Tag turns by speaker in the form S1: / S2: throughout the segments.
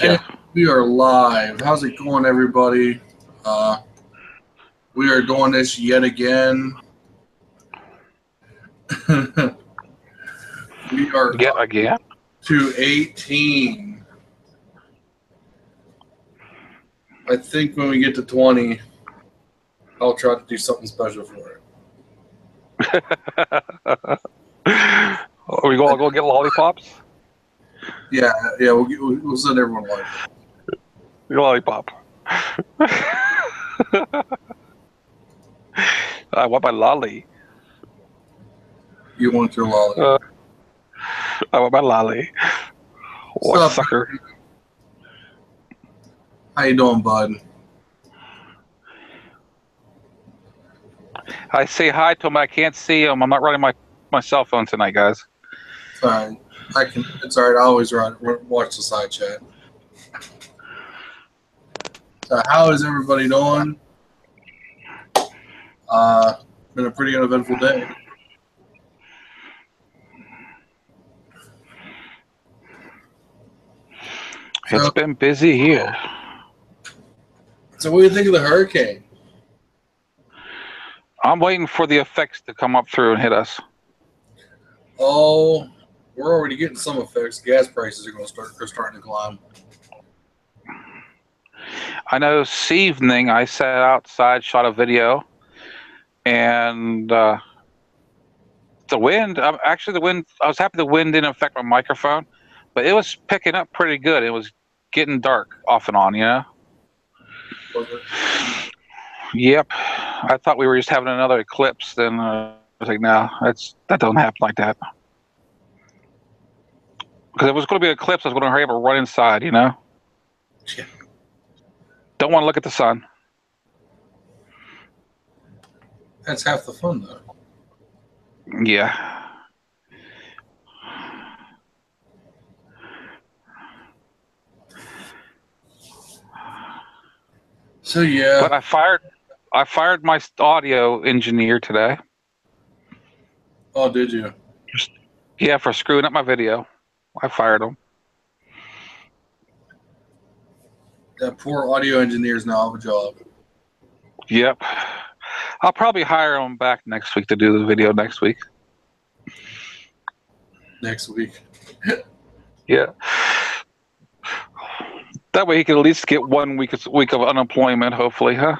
S1: And
S2: Yeah.
S1: we are live. How's it going, everybody? We are doing this yet again. We are
S2: Yet
S1: up
S2: again.
S1: to 18. I think when we get to 20, I'll try to do something special for it.
S2: Are we going to go get lollipops?
S1: Yeah, we'll send everyone live.
S2: Lollipop. I want my lolly.
S1: You want your lolly.
S2: I want my lolly. What
S1: Sup?
S2: sucker?
S1: How you doing, bud?
S2: I say hi to him. I can't see him. I'm not running my cell phone tonight, guys.
S1: It's all right. It's all right. I always watch the side chat. So how is everybody doing? Been a pretty uneventful day.
S2: It's been busy here.
S1: So what do you think of the hurricane?
S2: I'm waiting for the effects to come up through and hit us.
S1: Oh, we're already getting some effects. Gas prices are starting to climb.
S2: I know this evening I sat outside, shot a video, and the wind, actually the wind, I was happy the wind didn't affect my microphone, but it was picking up pretty good. It was getting dark off and on, you know?
S1: Was it?
S2: Yep. I thought we were just having another eclipse. Then I was like, no, that don't happen like that. Because if it was going to be an eclipse, I was going to hurry up and run inside, you know?
S1: Yeah.
S2: Don't want to look at the sun.
S1: That's half the fun, though.
S2: Yeah.
S1: So yeah.
S2: But I fired my audio engineer today.
S1: Oh, did you?
S2: Yeah, for screwing up my video. I fired him.
S1: That poor audio engineer's now have a job.
S2: Yep. I'll probably hire him back next week to do the video next week.
S1: Next week.
S2: Yeah. That way he can at least get 1 week of unemployment, hopefully, huh?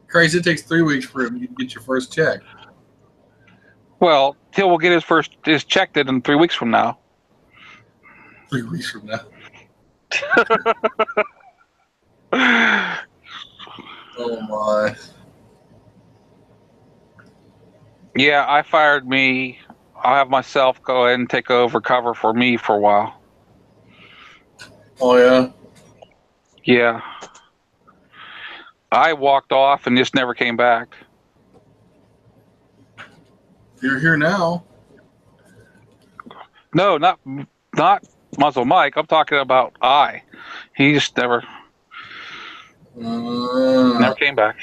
S1: Crazy, it takes 3 weeks for him to get your first check.
S2: Well, he will get his check in 3 weeks from now.
S1: 3 weeks from now. Oh my.
S2: Yeah, I fired me. I'll have myself go ahead and take over cover for me for a while.
S1: Oh yeah.
S2: Yeah. I walked off and just never came back.
S1: You're here now.
S2: No, not Muzzle Mike. I'm talking about I. He just never came back.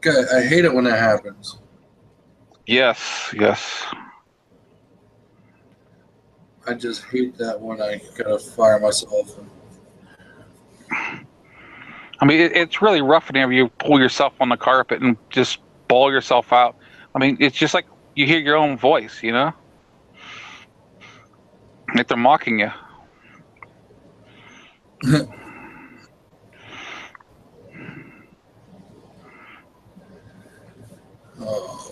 S1: God, I hate it when that happens.
S2: Yes.
S1: I just hate that when I gotta fire myself.
S2: I mean, it's really rough whenever you pull yourself on the carpet and just bawl yourself out. I mean, it's just like you hear your own voice, you know? Like they're mocking you.
S1: Oh.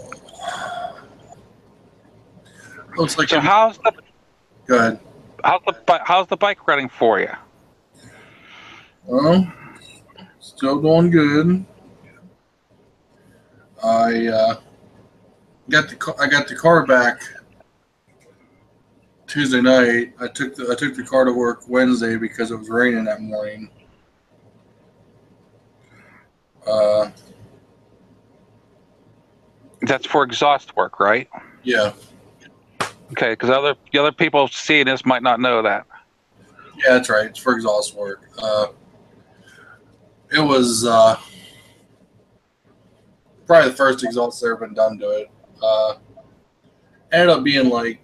S1: Looks like
S2: So how's the?
S1: Go ahead.
S2: How's the bike riding for you?
S1: Well, still going good. I got the car back Tuesday night. I took the car to work Wednesday because it was raining that morning.
S2: That's for exhaust work, right?
S1: Yeah.
S2: Okay, because the other people seeing this might not know that.
S1: Yeah, that's right. It's for exhaust work. It was probably the first exhaust that's ever been done to it. Ended up being like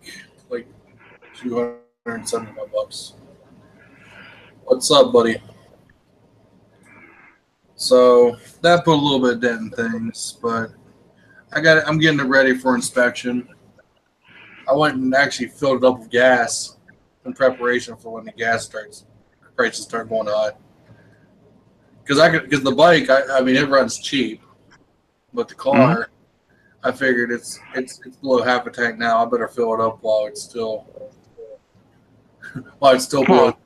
S1: $275. What's up, buddy? So that put a little bit of dent in things, but I'm getting it ready for inspection. I went and actually filled it up with gas in preparation for when the prices start going high. Because the bike, I mean, it runs cheap, but the car, I figured it's below half a tank now. I better fill it up while it's still below $2.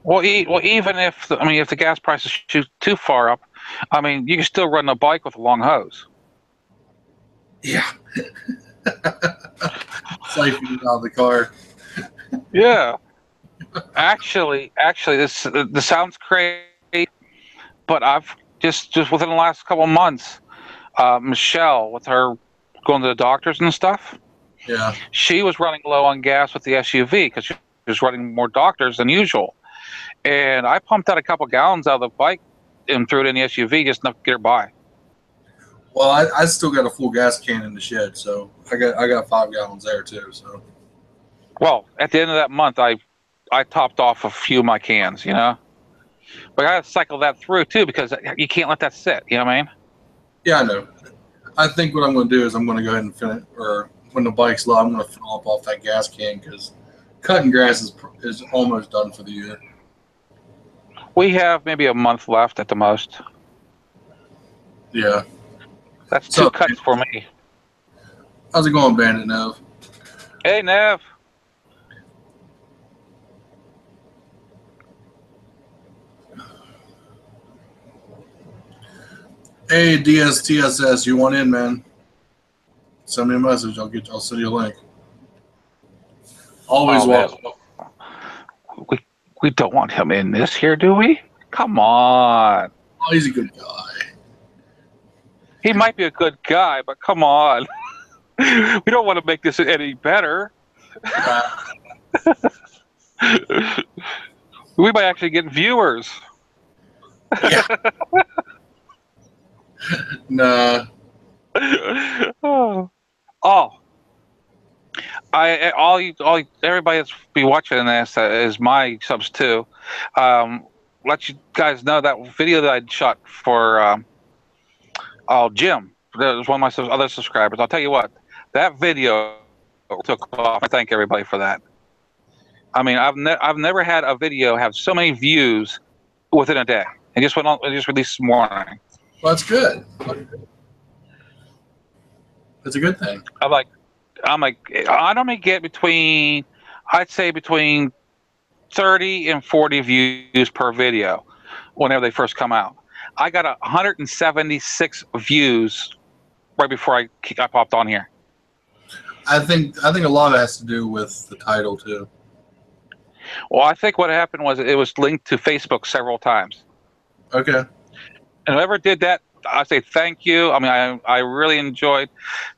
S2: Well, even if the gas prices shoot too far up, I mean, you can still run a bike with a long hose.
S1: Yeah. Siphoning out of the car.
S2: Yeah. Actually, this sounds crazy, but I've just within the last couple of months, Michelle, with her going to the doctors and stuff,
S1: Yeah.
S2: she was running low on gas with the SUV because she was running more doctors than usual. And I pumped out a couple gallons out of the bike and threw it in the SUV just enough to get her by.
S1: Well, I still got a full gas can in the shed, so I got 5 gallons there too. So.
S2: Well, at the end of that month, I topped off a few of my cans, you know. But I got to cycle that through too because you can't let that sit. You know what I mean?
S1: Yeah, I know. I think what I'm going to do is I'm going to go ahead and finish, or when the bike's low, I'm going to fill up off that gas can because cutting grass is almost done for the year.
S2: We have maybe a month left at the most.
S1: Yeah.
S2: That's 2 cuts for me.
S1: How's it going, Bandit Nev?
S2: Hey, Nev.
S1: Hey, DSTSS, you want in, man? Send me a message. I'll send you a link. Always welcome.
S2: We don't want him in this here, do we? Come on.
S1: Oh, he's a good guy.
S2: He might be a good guy, but come on. We don't want to make this any better. We might actually get viewers.
S1: Yeah. Nah.
S2: Everybody that's be watching this is my subs too. Let you guys know that video that I shot for Jim. That was one of my other subscribers. I'll tell you what, that video took off. I thank everybody for that. I mean, I've never had a video have so many views within a day. It just released this morning.
S1: Well, that's good. That's a good thing.
S2: I'm like, I normally get between 30 and 40 views per video whenever they first come out. I got 176 views right before I popped on here.
S1: I think a lot of it has to do with the title too.
S2: Well, I think what happened was it was linked to Facebook several times.
S1: Okay.
S2: And whoever did that, I say thank you. I mean, I really enjoyed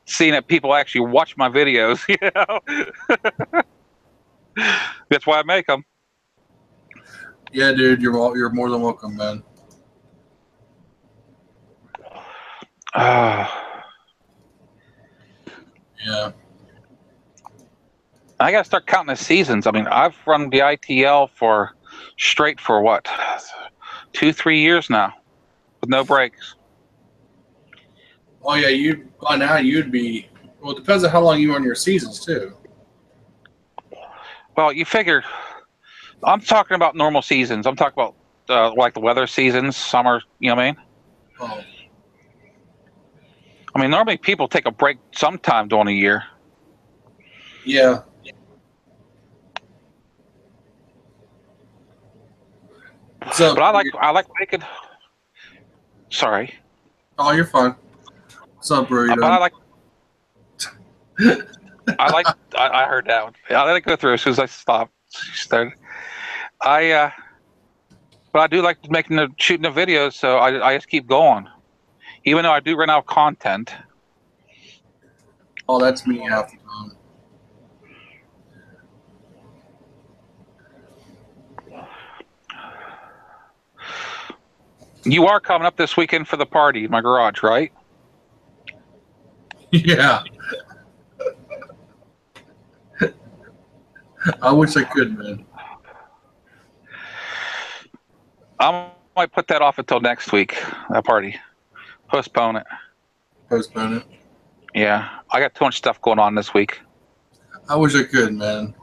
S2: seeing that people actually watch my videos. You know, that's why I make them.
S1: Yeah, dude, you're more than welcome, man. Yeah.
S2: I gotta start counting the seasons. I mean, I've run the ITL for what, 2-3 years now, with no breaks.
S1: Oh yeah, by now you'd be. Well, it depends on how long you run your seasons too.
S2: Well, you figure. I'm talking about normal seasons. I'm talking about like the weather seasons, summer. You know what I mean?
S1: Oh.
S2: I mean, normally people take a break sometime during the year.
S1: Yeah. So,
S2: but I like making. Sorry.
S1: Oh, you're fine. What's up, bro?
S2: But I heard that one. I let it go through as soon as I stopped. Started. But I do like shooting the videos, so I just keep going, even though I do run out of content.
S1: Oh, that's me half the time.
S2: You are coming up this weekend for the party in my garage, right?
S1: Yeah. I wish I could, man.
S2: I might put that off until next week. That party, postpone it.
S1: Postpone it.
S2: Yeah, I got too much stuff going on this week.
S1: I wish I could, man.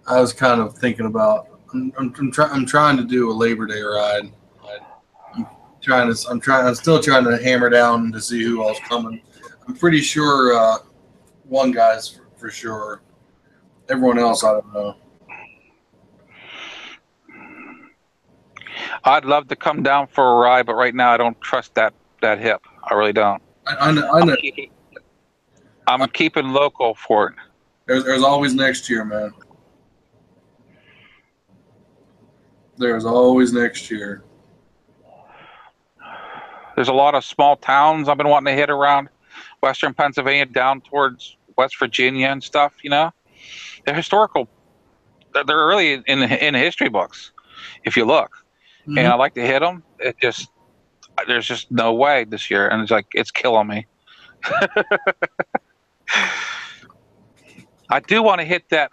S1: I was kind of thinking about. I'm trying to do a Labor Day ride. I'm still trying to hammer down to see who all's coming. I'm pretty sure one guy's for sure. Everyone else, I don't know.
S2: I'd love to come down for a ride, but right now I don't trust that hip. I really don't.
S1: I know.
S2: I'm keeping local for it.
S1: There's always next year, man. There's always next year.
S2: There's a lot of small towns I've been wanting to hit around Western Pennsylvania down towards West Virginia and stuff. You know, they're historical. They're really in the history books, if you look. Mm-hmm. And I like to hit them. There's just no way this year, and it's killing me. I do want to hit that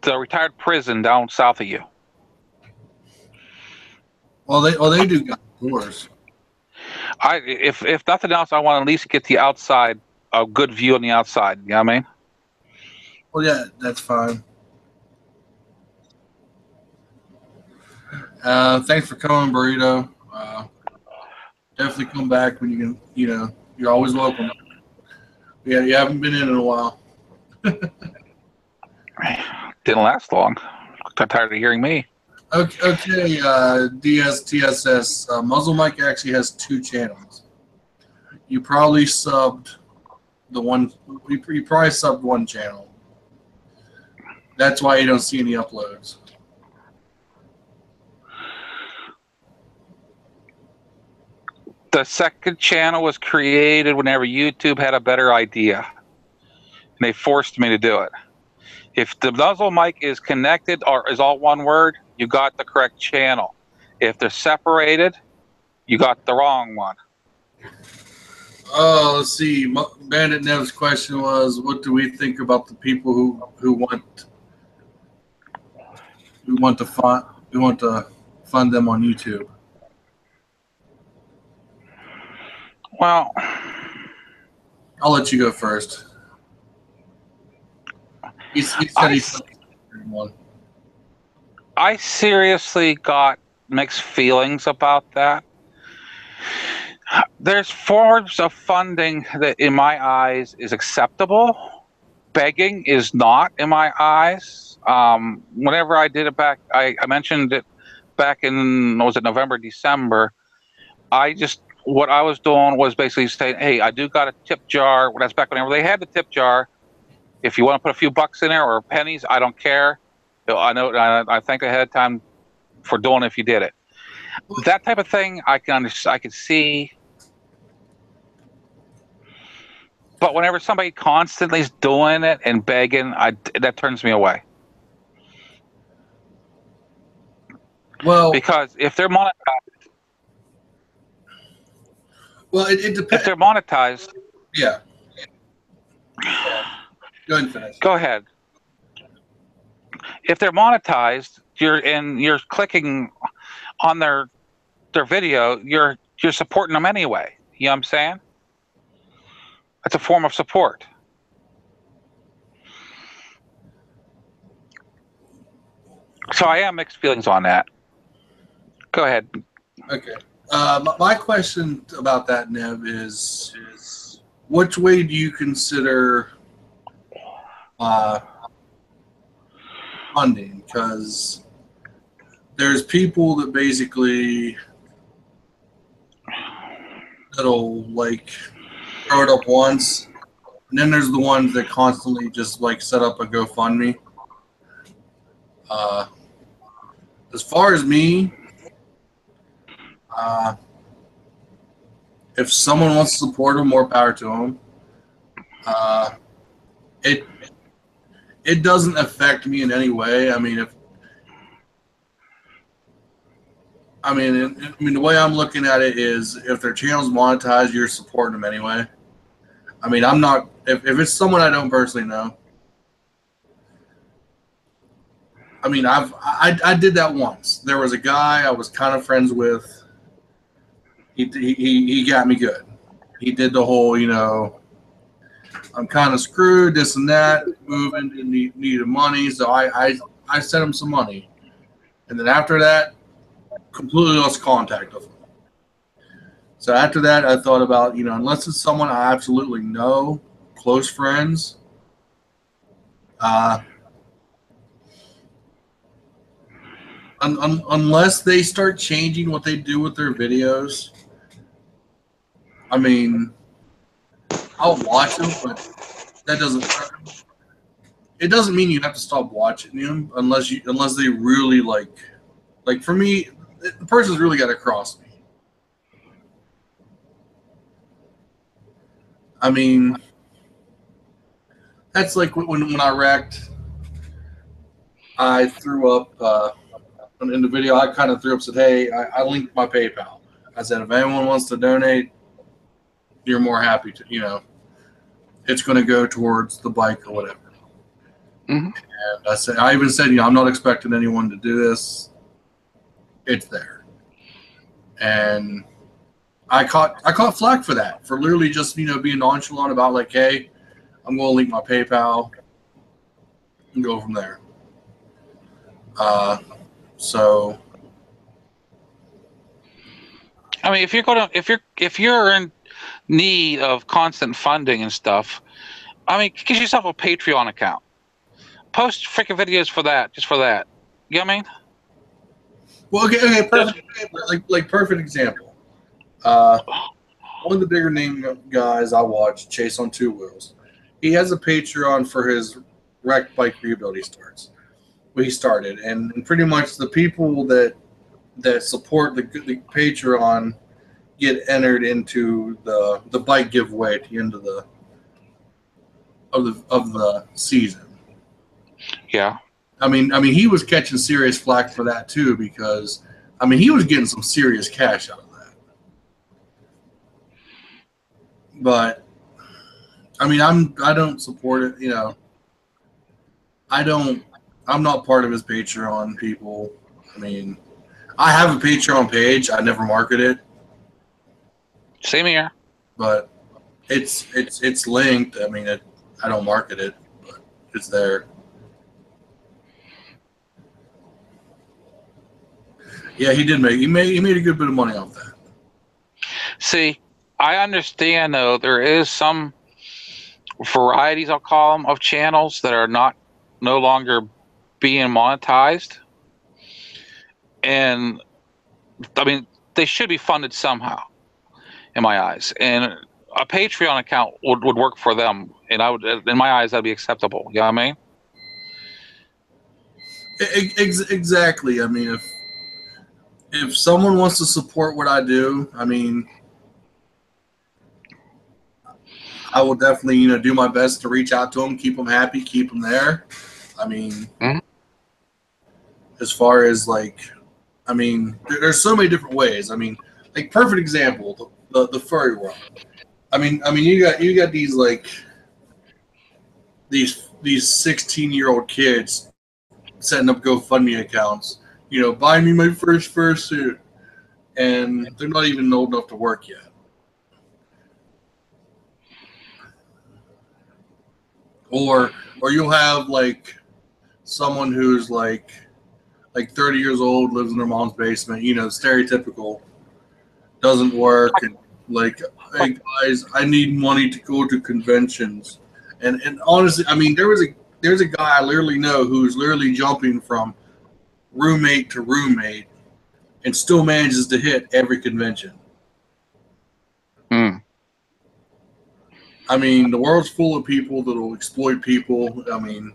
S2: the retired prison down south of you.
S1: Well, they do got tours.
S2: If nothing else, I want to at least get the outside, a good view on the outside. You know what I mean?
S1: Well, yeah, that's fine. Thanks for coming, Burrito. Definitely come back when you can. You know, you're always welcome. Yeah, you haven't been in a while.
S2: Didn't last long. Got tired of hearing me.
S1: Okay, DSTSS. Muzzle Mike actually has 2 channels. You probably subbed the one. You probably subbed one channel. That's why you don't see any uploads.
S2: The second channel was created whenever YouTube had a better idea, and they forced me to do it. If the muzzle mic is connected or is all one word, you got the correct channel. If they're separated, you got the wrong one.
S1: Oh, let's see. Bandit Nev's question was, what do we think about the people who want to fund them on YouTube?
S2: Well,
S1: I'll let you go first. He said he's one.
S2: I seriously got mixed feelings about that. There's forms of funding that, in my eyes, is acceptable. Begging is not, in my eyes. Whenever I did it back, I mentioned it back in, was it November, December. What I was doing was basically saying, hey, I do got a tip jar. That's back whenever they had the tip jar. If you want to put a few bucks in there or pennies, I don't care. I know. I thank ahead of time for doing it if you did it. That type of thing, I can see. But whenever somebody constantly is doing it and begging, that turns me away.
S1: Well,
S2: because if they're monetized,
S1: it depends.
S2: If they're monetized,
S1: yeah. Go ahead and finish.
S2: Go ahead. If they're monetized, you're clicking on their video, you're supporting them anyway. You know what I'm saying? It's a form of support. So I have mixed feelings on that. Go ahead.
S1: Okay. My question about that, Nev, is which way do you consider funding? Because there's people that basically that'll throw it up once, and then there's the ones that constantly just set up a GoFundMe. As far as me, if someone wants to support them, more power to them. It doesn't affect me in any way. I mean, the way I'm looking at it is, if their channel's monetized, you're supporting them anyway. I mean, I'm not. If it's someone I don't personally know, I mean, I did that once. There was a guy I was kind of friends with. He got me good. He did the whole, I'm kind of screwed, this and that, moving, and needed money, so I sent him some money, and then after that, completely lost contact with him. So after that, I thought about, unless it's someone I absolutely know, close friends, unless they start changing what they do with their videos, I mean, I'll watch them, but that doesn't. It doesn't mean you have to stop watching them unless they really like for me, the person's really got to cross me. I mean, that's like when I wrecked. I threw up in the video. I kind of threw up, said, "Hey, I linked my PayPal." I said, "If anyone wants to donate, you're more happy to. It's going to go towards the bike or whatever."
S2: Mm-hmm.
S1: And I even said, I'm not expecting anyone to do this. It's there, and I caught flack for that, for literally just being nonchalant about like, hey, I'm going to link my PayPal and go from there. So,
S2: I mean, if you're in need of constant funding and stuff, I mean, get yourself a Patreon account. Post freaking videos for that, just for that. You know what I mean?
S1: Well, okay, perfect. Like perfect example. One of the bigger name guys I watch, Chase on Two Wheels, he has a Patreon for his wrecked bike rebuild he started, and pretty much the people that support the Patreon get entered into the bike giveaway at the end of the season.
S2: Yeah.
S1: I mean, he was catching serious flack for that too, because he was getting some serious cash out of that. But I don't support it. I'm not part of his Patreon, people. I mean, I have a Patreon page. I never market it.
S2: Same here.
S1: But it's linked. I mean, I don't market it, but it's there. Yeah, he made a good bit of money off that.
S2: See, I understand though there is some varieties, I'll call them, of channels that are no longer being monetized, and I mean they should be funded somehow, in my eyes. And a Patreon account would work for them, and in my eyes, that'd be acceptable. You know what I mean?
S1: Exactly. I mean, if someone wants to support what I do, I mean, I will definitely, do my best to reach out to them, keep them happy, keep them there. I mean, as far as there's so many different ways. I mean, like perfect example, the furry world. I mean, you got these these 16-year-old kids setting up GoFundMe accounts. Buy me my first fursuit, and they're not even old enough to work yet. Or you'll have someone who's like 30 years old, lives in their mom's basement. Stereotypical, doesn't work, and hey guys, I need money to go to conventions. And honestly, I mean, there's a guy I literally know who's literally jumping from roommate to roommate and still manages to hit every convention. I mean, the world's full of people that will exploit people. I mean,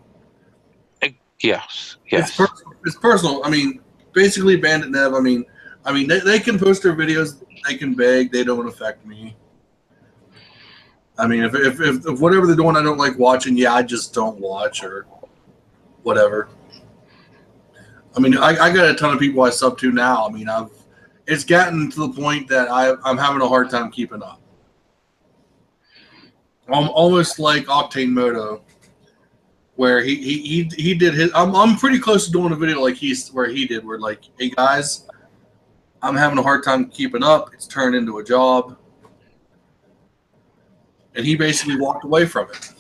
S2: yes.
S1: It's personal. I mean, basically, Bandit Nev. I mean, they can post their videos. They can beg. They don't affect me. I mean, if whatever they're doing I don't like watching, I just don't watch or whatever. I mean, I got a ton of people I sub to now. I mean, it's gotten to the point that I'm having a hard time keeping up. I'm almost like Octane Moto. where he did his. I'm pretty close to doing a video like he did, where like, hey guys, I'm having a hard time keeping up. It's turned into a job, and he basically walked away from it.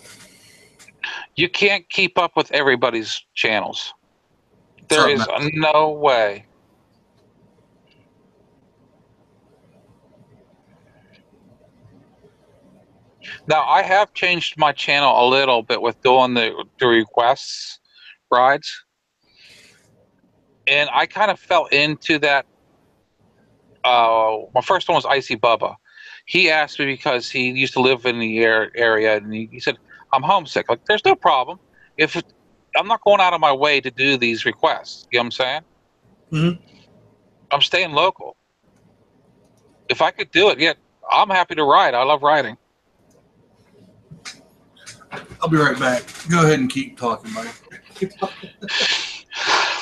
S2: You can't keep up with everybody's channels. There is no way. Now, I have changed my channel a little bit with doing the requests rides. And I kind of fell into that. My first one was Icy Bubba. He asked me because he used to live in the area, and he said, I'm homesick. Like, there's no problem. I'm not going out of my way to do these requests. You know what I'm saying?
S1: Mm-hmm.
S2: I'm staying local. If I could do it, yeah, I'm happy to ride. I love riding.
S1: I'll be right back. Go ahead and keep talking, Mike.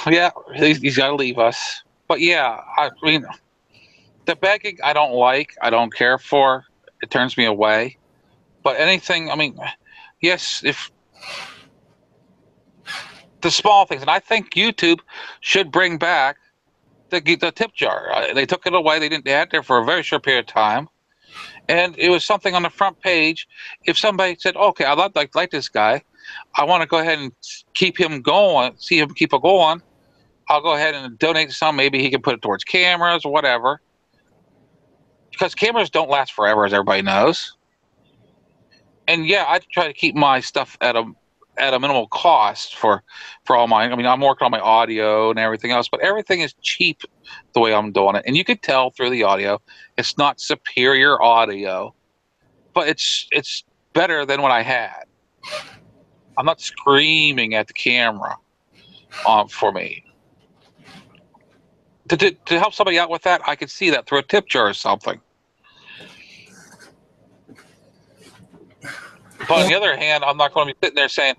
S2: Yeah, he's got to leave us. But yeah, I mean, the begging I don't like. I don't care for. It turns me away. But anything, I mean, yes, if the small things, and I think YouTube should bring back the tip jar. They took it away. They had it there for a very short period of time. And it was something on the front page. If somebody said, okay, I like this guy, I want to go ahead and keep him going, see him keep it going, I'll go ahead and donate some. Maybe he can put it towards cameras or whatever. Because cameras don't last forever, as everybody knows. And yeah, I try to keep my stuff at a minimal cost for all my. I mean, I'm working on my audio and everything else, but everything is cheap the way I'm doing it. And you could tell through the audio, it's not superior audio, but it's better than what I had. I'm not screaming at the camera for me. To help somebody out with that, I could see that through a tip jar or something. But on the other hand, I'm not going to be sitting there saying,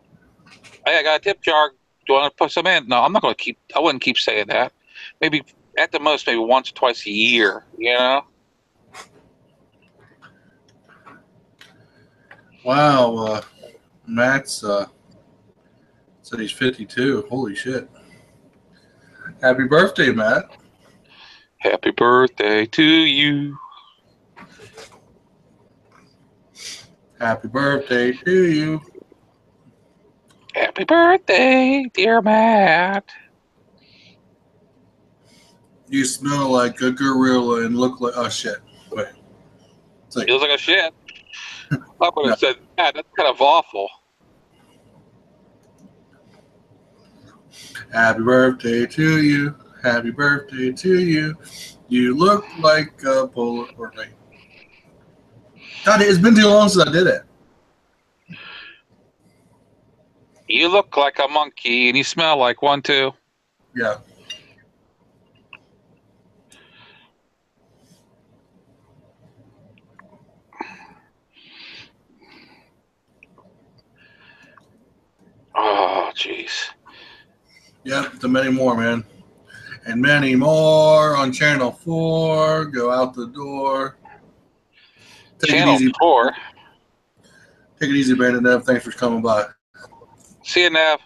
S2: hey, I got a tip jar. Do you want to put some in? No, I'm not going to I wouldn't keep saying that. Maybe at the most, maybe once or twice a year, you know?
S1: Wow. Matt's said he's 52. Holy shit. Happy birthday, Matt.
S2: Happy birthday to you.
S1: Happy birthday to you.
S2: Happy birthday, dear Matt.
S1: You smell like a gorilla and look like... Oh, shit. Wait.
S2: Like, feels like a shit. I would have said, Matt, that's kind of awful.
S1: Happy birthday to you. Happy birthday to you. You look like a bullet or me. God, it's been too long since I did it.
S2: You look like a monkey and you smell like one too.
S1: Yeah.
S2: Oh, jeez.
S1: Yep, to many more, man. And many more on Channel 4. Go out the door.
S2: Channel 4?
S1: Take it easy, Brandon. Nev. Thanks for coming by.
S2: See you, Nev.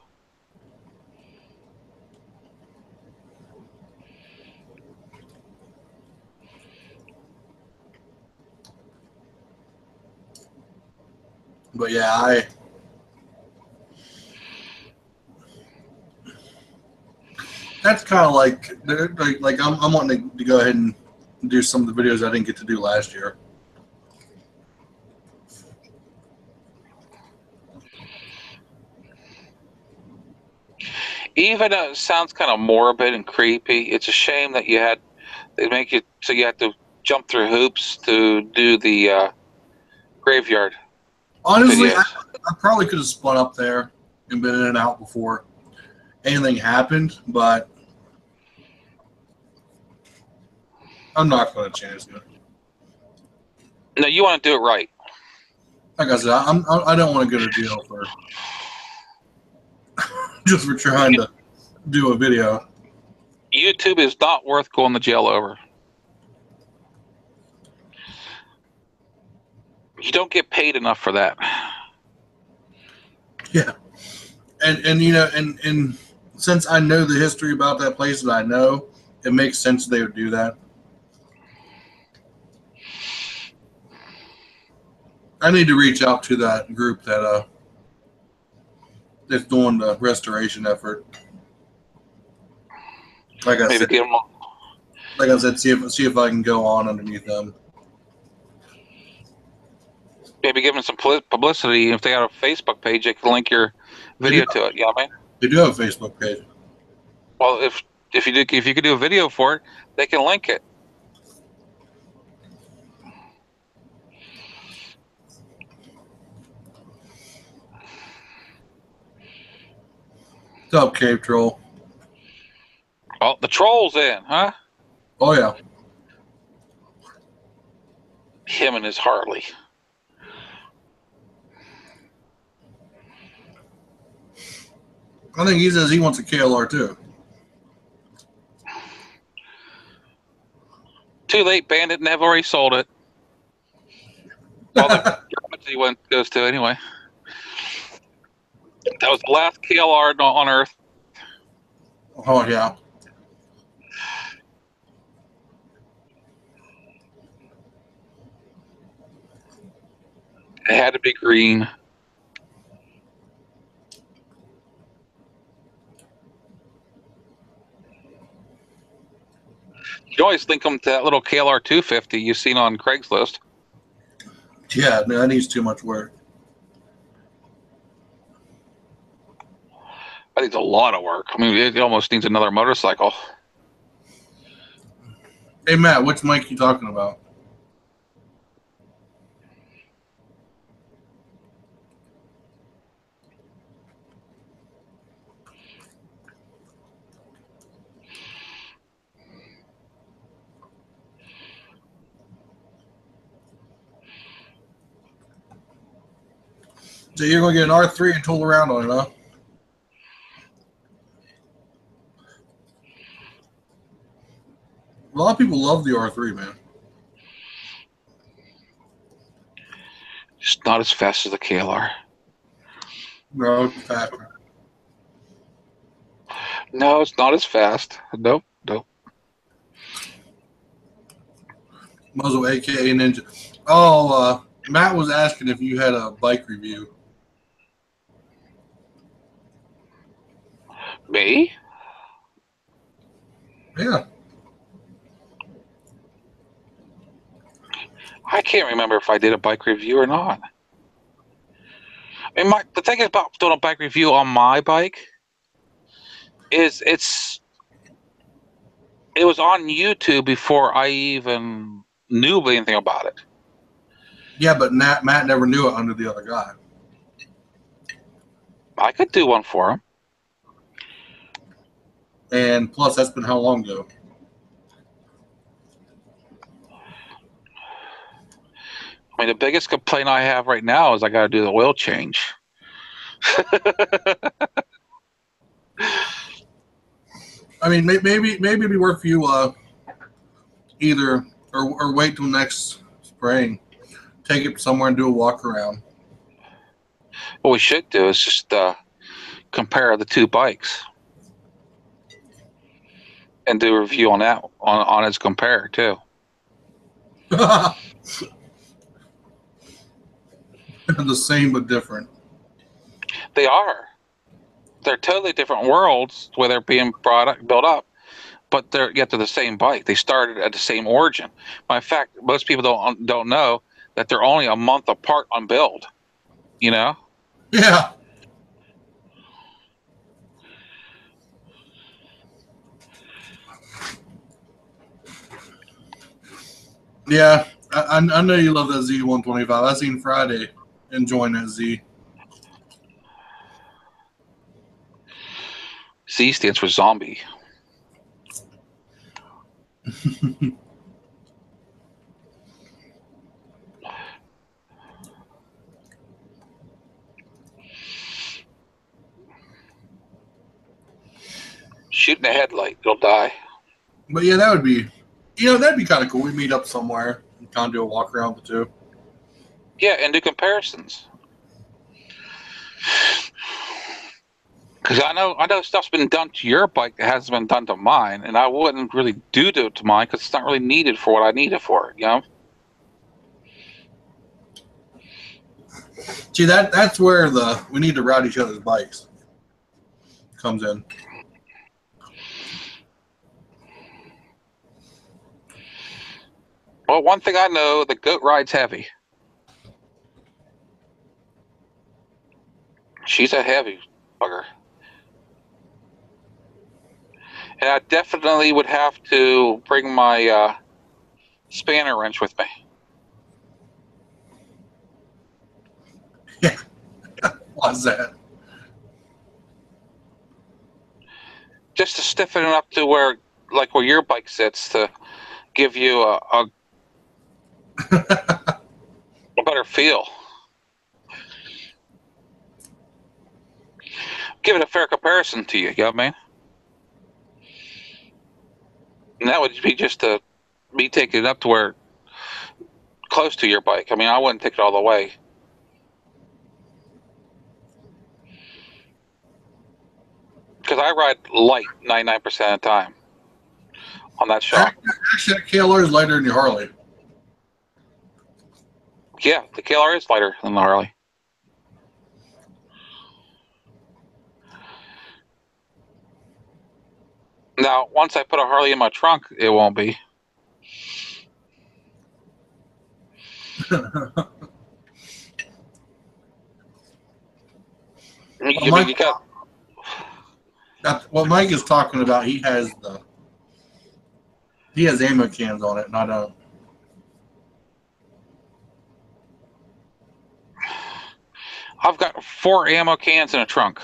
S1: But yeah, that's kind of like I'm wanting to go ahead and do some of the videos I didn't get to do last year.
S2: Even though it sounds kind of morbid and creepy, it's a shame that they make it so you have to jump through hoops to do the graveyard.
S1: Honestly, I probably could have spun up there and been in and out before anything happened, but I'm not going to chance it.
S2: No, you want to do it right.
S1: Like I said, I don't want to go to jail for just for trying to do a video.
S2: YouTube is not worth going to jail over. You don't get paid enough for that.
S1: Yeah. and you know, and since I know the history about that place that I know, it makes sense they would do that. I need to reach out to that group that's doing the restoration effort. Like I
S2: Maybe
S1: said,
S2: give them.
S1: see if I can go on underneath them.
S2: Maybe give them some publicity. If they got a Facebook page, they can link your video to it. You know what I mean?
S1: They do have a Facebook page.
S2: Well, if you could do a video for it, they can link it.
S1: What's up, Cave Troll?
S2: Oh, the troll's in, huh?
S1: Oh yeah.
S2: Him and his Harley.
S1: I think he says he wants a KLR too.
S2: Too late, Bandit. And have already sold it. Well, the goes to anyway. That was the last KLR on Earth.
S1: Oh yeah.
S2: It had to be green. You always link them to that little KLR 250 you've seen on Craigslist.
S1: Yeah, no, that needs too much work.
S2: That needs a lot of work. I mean, it almost needs another motorcycle.
S1: Hey Matt, which mic you talking about? So you're going to get an R3 and tool around on it, huh? A lot of people love the R3, man.
S2: Just not as fast as the KLR.
S1: No, it's faster.
S2: No, it's not as fast. Nope.
S1: Muzzle, aka Ninja. Oh, Matt was asking if you had a bike review.
S2: Me?
S1: Yeah.
S2: I can't remember if I did a bike review or not. I mean, the thing about doing a bike review on my bike is it was on YouTube before I even knew anything about it.
S1: Yeah, but Matt never knew it under the other guy.
S2: I could do one for him.
S1: And plus, that's been how long ago?
S2: I mean, the biggest complaint I have right now is I got to do the oil change.
S1: I mean, maybe it'd be worth you either or wait till next spring, take it somewhere and do a walk around.
S2: What we should do is just compare the two bikes and do a review on that on its compare too.
S1: The same but different.
S2: They are. They're totally different worlds where they're being built up, but they're the same bike. They started at the same origin. In fact, most people don't know that they're only a month apart on build. You know?
S1: Yeah. Yeah, I know you love that Z125. I seen Friday enjoying that Z.
S2: Z stands for zombie. Shooting a headlight, it'll die.
S1: But yeah, that would be, that'd be kind of cool. We meet up somewhere and kind of do a walk around the two.
S2: Yeah, and do comparisons. Because I know stuff's been done to your bike that hasn't been done to mine, and I wouldn't really do it to mine because it's not really needed for what I need it for. You know.
S1: See, that's where we need to route each other's bikes comes in.
S2: Well, one thing I know, the goat ride's heavy. She's a heavy bugger. And I definitely would have to bring my spanner wrench with me.
S1: Yeah. Why's that?
S2: Just to stiffen it up to where your bike sits to give you a better feel. Give it a fair comparison to you, know what I mean? And that would be just me taking it up to where close to your bike. I mean, I wouldn't take it all the way. Because I ride light 99% of the time on that shock.
S1: Actually, that KLR is lighter than your Harley.
S2: Yeah, the KLR is lighter than the Harley. Now, once I put a Harley in my trunk, it won't be.
S1: What Mike is talking about, he has ammo cans on it, and I don't.
S2: I've got 4 ammo cans in a trunk.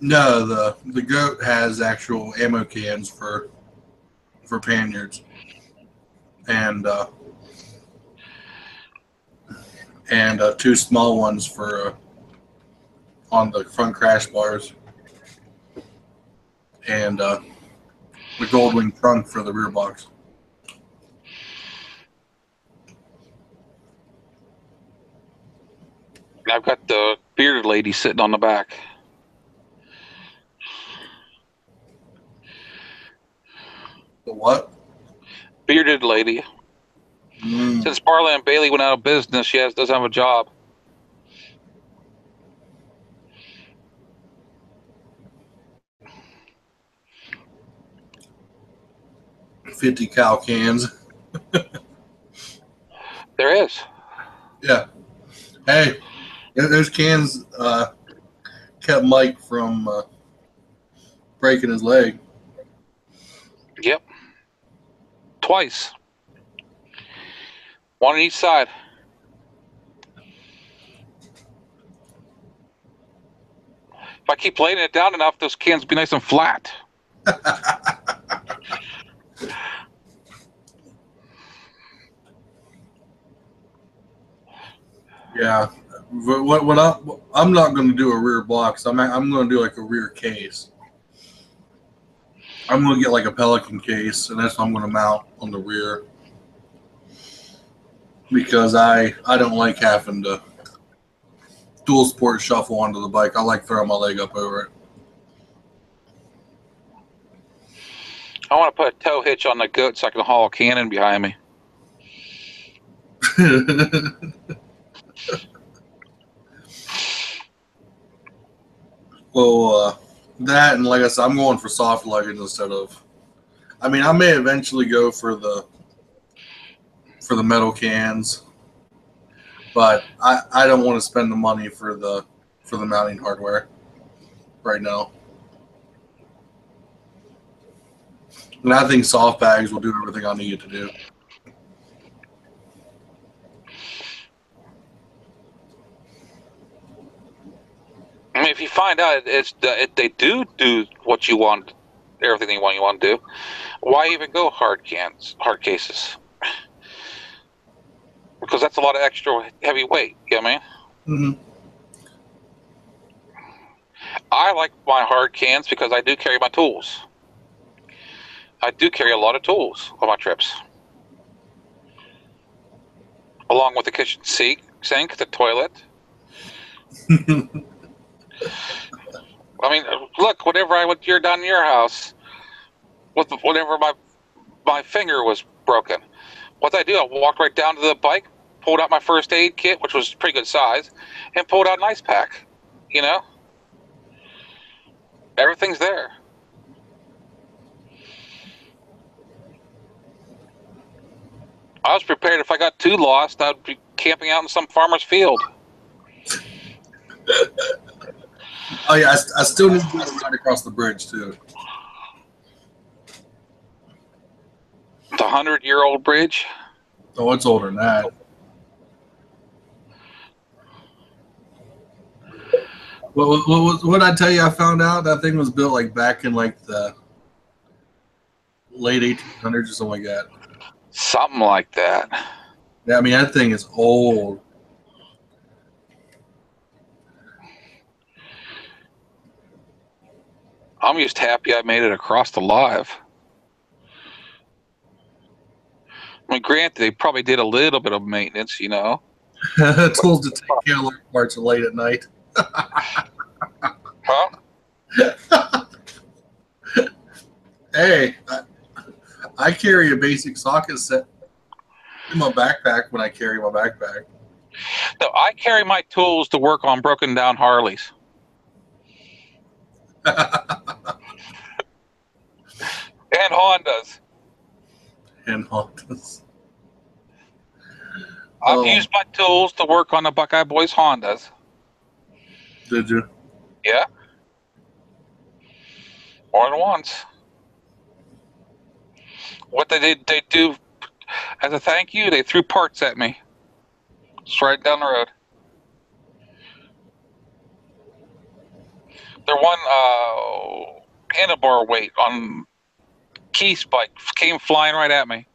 S1: No, the goat has actual ammo cans for panniers, and 2 small ones for on the front crash bars, and the Goldwing trunk for the rear box.
S2: I've got the bearded lady sitting on the back.
S1: The what?
S2: Bearded lady. Since Barlow and Bailey went out of business, she doesn't have a job.
S1: $50 cal cans.
S2: There is.
S1: Yeah. Hey, those cans kept Mike from breaking his leg.
S2: Yep. Twice. One on each side. If I keep laying it down enough, those cans will be nice and flat.
S1: Yeah. What I'm not going to do a rear box. I'm going to do like a rear case. I'm going to get like a Pelican case, and that's what I'm going to mount on the rear, because I don't like having to dual sport shuffle onto the bike. I like throwing my leg up over it.
S2: I want to put a tow hitch on the goat so I can haul a cannon behind me.
S1: Well, that, and like I said, I'm going for soft luggage instead of. I mean, I may eventually go for the metal cans, but I don't want to spend the money for the mounting hardware right now. And I think soft bags will do everything I need it to do.
S2: I mean, if you find out if they do what you want, everything you want to do, why even go hard cases? Because that's a lot of extra heavy weight. You know what I mean?
S1: Mm-hmm.
S2: I like my hard cans because I do carry my tools. I do carry a lot of tools on my trips. along with the kitchen sink, the toilet. I mean, look, whenever I went down to your house, whenever my finger was broken, what did I do? I walked right down to the bike, pulled out my first aid kit, which was pretty good size, and pulled out an ice pack. You know, everything's there. I was prepared if I got too lost, I'd be camping out in some farmer's field.
S1: Oh yeah, I still need to go right across the bridge too.
S2: The 100-year-old bridge.
S1: Oh, it's older than that. What did I tell you? I found out that thing was built like back in like the late 1800s or something like that.
S2: Something like that.
S1: Yeah, I mean that thing is old.
S2: I'm just happy I made it across the live. I mean, granted, they probably did a little bit of maintenance, you know.
S1: Tools to take care of parts late at night.
S2: Huh?
S1: Hey, I carry a basic socket set in my backpack when I carry my backpack.
S2: No, I carry my tools to work on broken down Harleys. And Hondas.
S1: And Hondas.
S2: I've used my tools to work on the Buckeye Boys Hondas.
S1: Did you?
S2: Yeah. More than once. What they do as a thank you, they threw parts at me. It's right down the road. Their one handlebar weight on Keith's bike came flying right at me.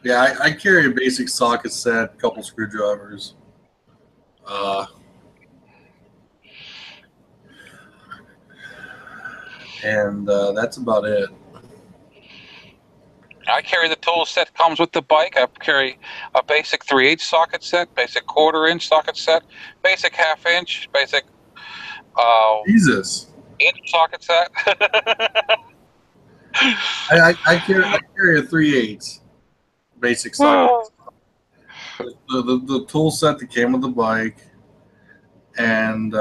S1: Yeah, I carry a basic socket set, a couple screwdrivers. And that's about it.
S2: I carry the tool set that comes with the bike. I carry a basic 3/8 socket set, basic 1/4-inch socket set, basic 1/2 inch, basic
S1: Jesus.
S2: inch socket set.
S1: I carry a 3/8 basic socket. The tool set that came with the bike, and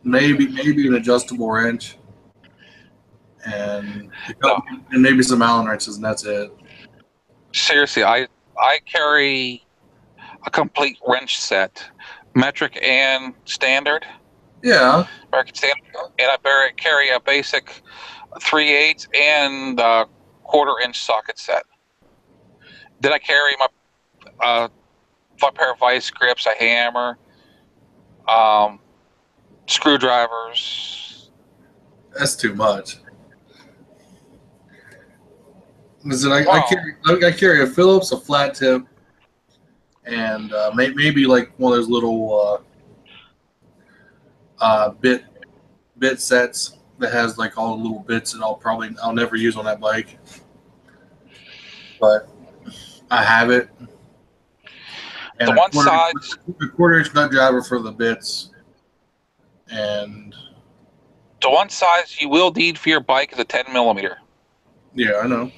S1: maybe an adjustable wrench, and maybe some Allen wrenches, and that's it.
S2: Seriously, I carry a complete wrench set, metric and standard.
S1: Yeah.
S2: American standard, and I carry a basic 3/8 and 1/4-inch socket set. Then I carry my pair of vice grips, a hammer, screwdrivers.
S1: That's too much. Listen, I carry a Phillips, a flat tip, and maybe like one of those little bit sets that has like all the little bits that I'll never use on that bike, but I have it. And
S2: the one side,
S1: the 1/4-inch nut driver for the bits, and
S2: the one size you will need for your bike is a 10mm.
S1: Yeah, I know.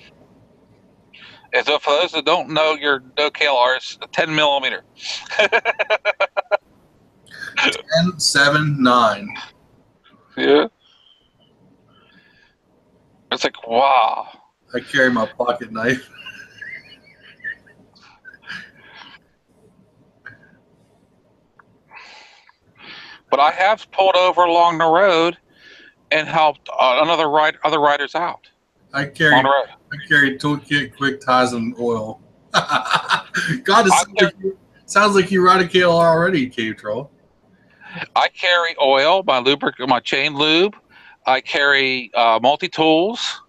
S2: And so for those that don't know, your no KLR is a 10mm.
S1: 10, 7, 9.
S2: Yeah. It's like, wow.
S1: I carry my pocket knife.
S2: But I have pulled over along the road and helped other riders out.
S1: I carry toolkit, quick ties, and oil. God, sounds like you ride a KLR already, Cave Troll.
S2: I carry oil, my chain lube. I carry multi-tools.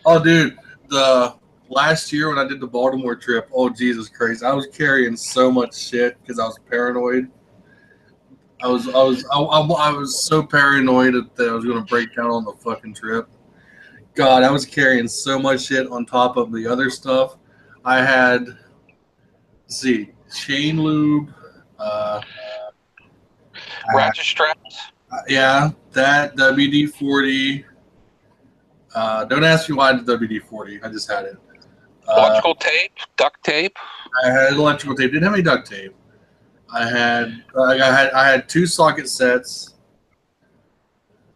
S1: Oh, dude, the last year when I did the Baltimore trip, oh, Jesus Christ, I was carrying so much shit because I was paranoid. I was so paranoid that I was going to break down on the fucking trip. God, I was carrying so much shit on top of the other stuff. I had, let's see, chain lube.
S2: Ratchet straps.
S1: Yeah, that WD-40. Don't ask me why I did WD-40. I just had it.
S2: Electrical tape, duct tape.
S1: I had electrical tape. Didn't have any duct tape. I had 2 socket sets.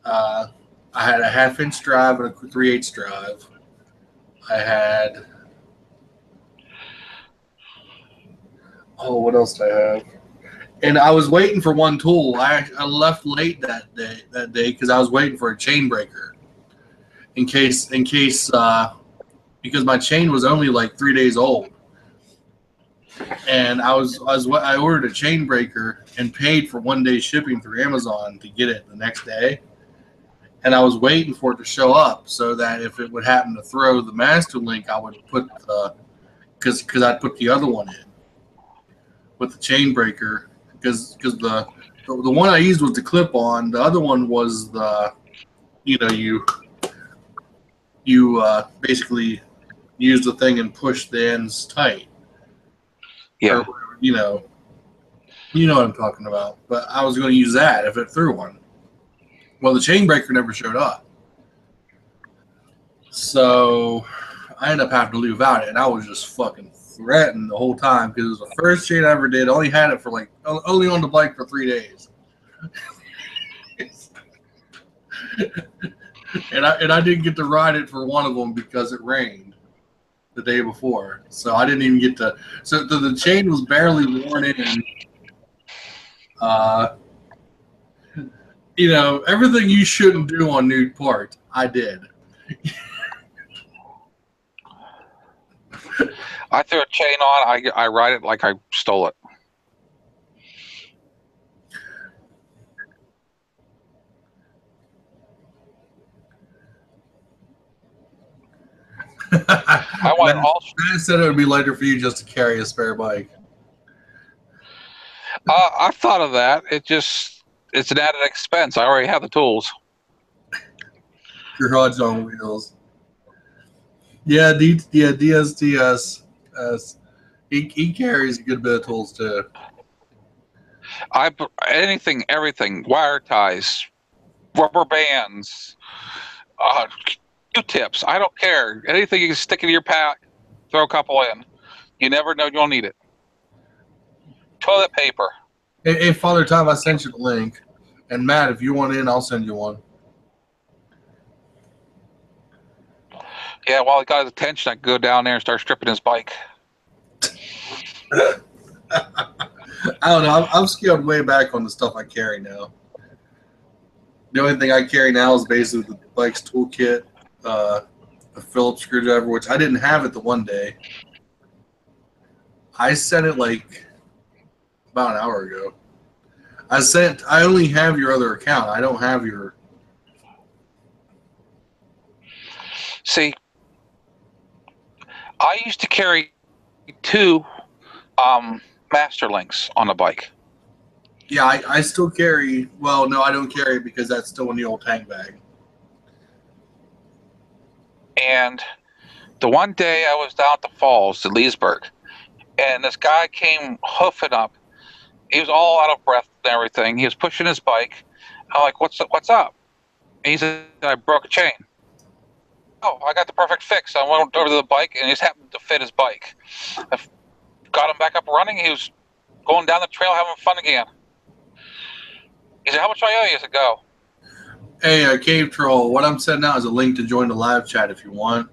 S1: I had a 1/2-inch drive and a 3/8 drive. I had. Oh, what else did I have? And I was waiting for one tool. I left late that day because I was waiting for a chain breaker in case because my chain was only like 3 days old, and I ordered a chain breaker and paid for 1 day shipping through Amazon to get it the next day, and I was waiting for it to show up so that if it would happen to throw the master link, I would put because I'd put the other one in with the chain breaker. Because the one I used was the clip on. The other one was the, you basically use the thing and push the ends tight.
S2: Yeah.
S1: Or, you know what I'm talking about. But I was going to use that if it threw one. Well, the chain breaker never showed up. So I ended up having to leave out it, and I was just fucking threatened the whole time because it was the first chain I ever did. I only had it for only on the bike for 3 days. and I didn't get to ride it for one of them because it rained the day before. So I didn't even get to. So the chain was barely worn in. Everything you shouldn't do on new parts, I did.
S2: I threw a chain on. I ride it like I stole it. I went all.
S1: Matt said it would be lighter for you just to carry a spare bike.
S2: I thought of that. It's an added expense. I already have the tools.
S1: Garage on wheels. Yeah, DSTS. He carries a good bit of tools too.
S2: Everything, wire ties, rubber bands, Q-tips. I don't care. Anything you can stick in your pack, throw a couple in. You never know you'll need it. Toilet paper.
S1: Hey, Father Time, I sent you the link. And Matt, if you want in, I'll send you one.
S2: Yeah, while he got his attention, I could go down there and start stripping his bike.
S1: I don't know. I'm scaled way back on the stuff I carry now. The only thing I carry now is basically the bike's toolkit, a Phillips screwdriver, which I didn't have it the one day. I sent it like about an hour ago. I only have your other account. I don't have your.
S2: See, I used to carry 2 master links on the bike.
S1: Yeah, I still carry. Well, no, I don't carry it because that's still in the old tank bag.
S2: And the one day I was down at the falls at Leesburg, and this guy came hoofing up. He was all out of breath and everything. He was pushing his bike. I'm like, what's up? And he said, I broke a chain. Oh, I got the perfect fix. I went over to the bike, and it just happened to fit his bike. I got him back up running. He was going down the trail having fun again. He said, how much do I owe you? I said, go.
S1: Hey, Cave Troll, what I'm sending out is a link to join the live chat if you want.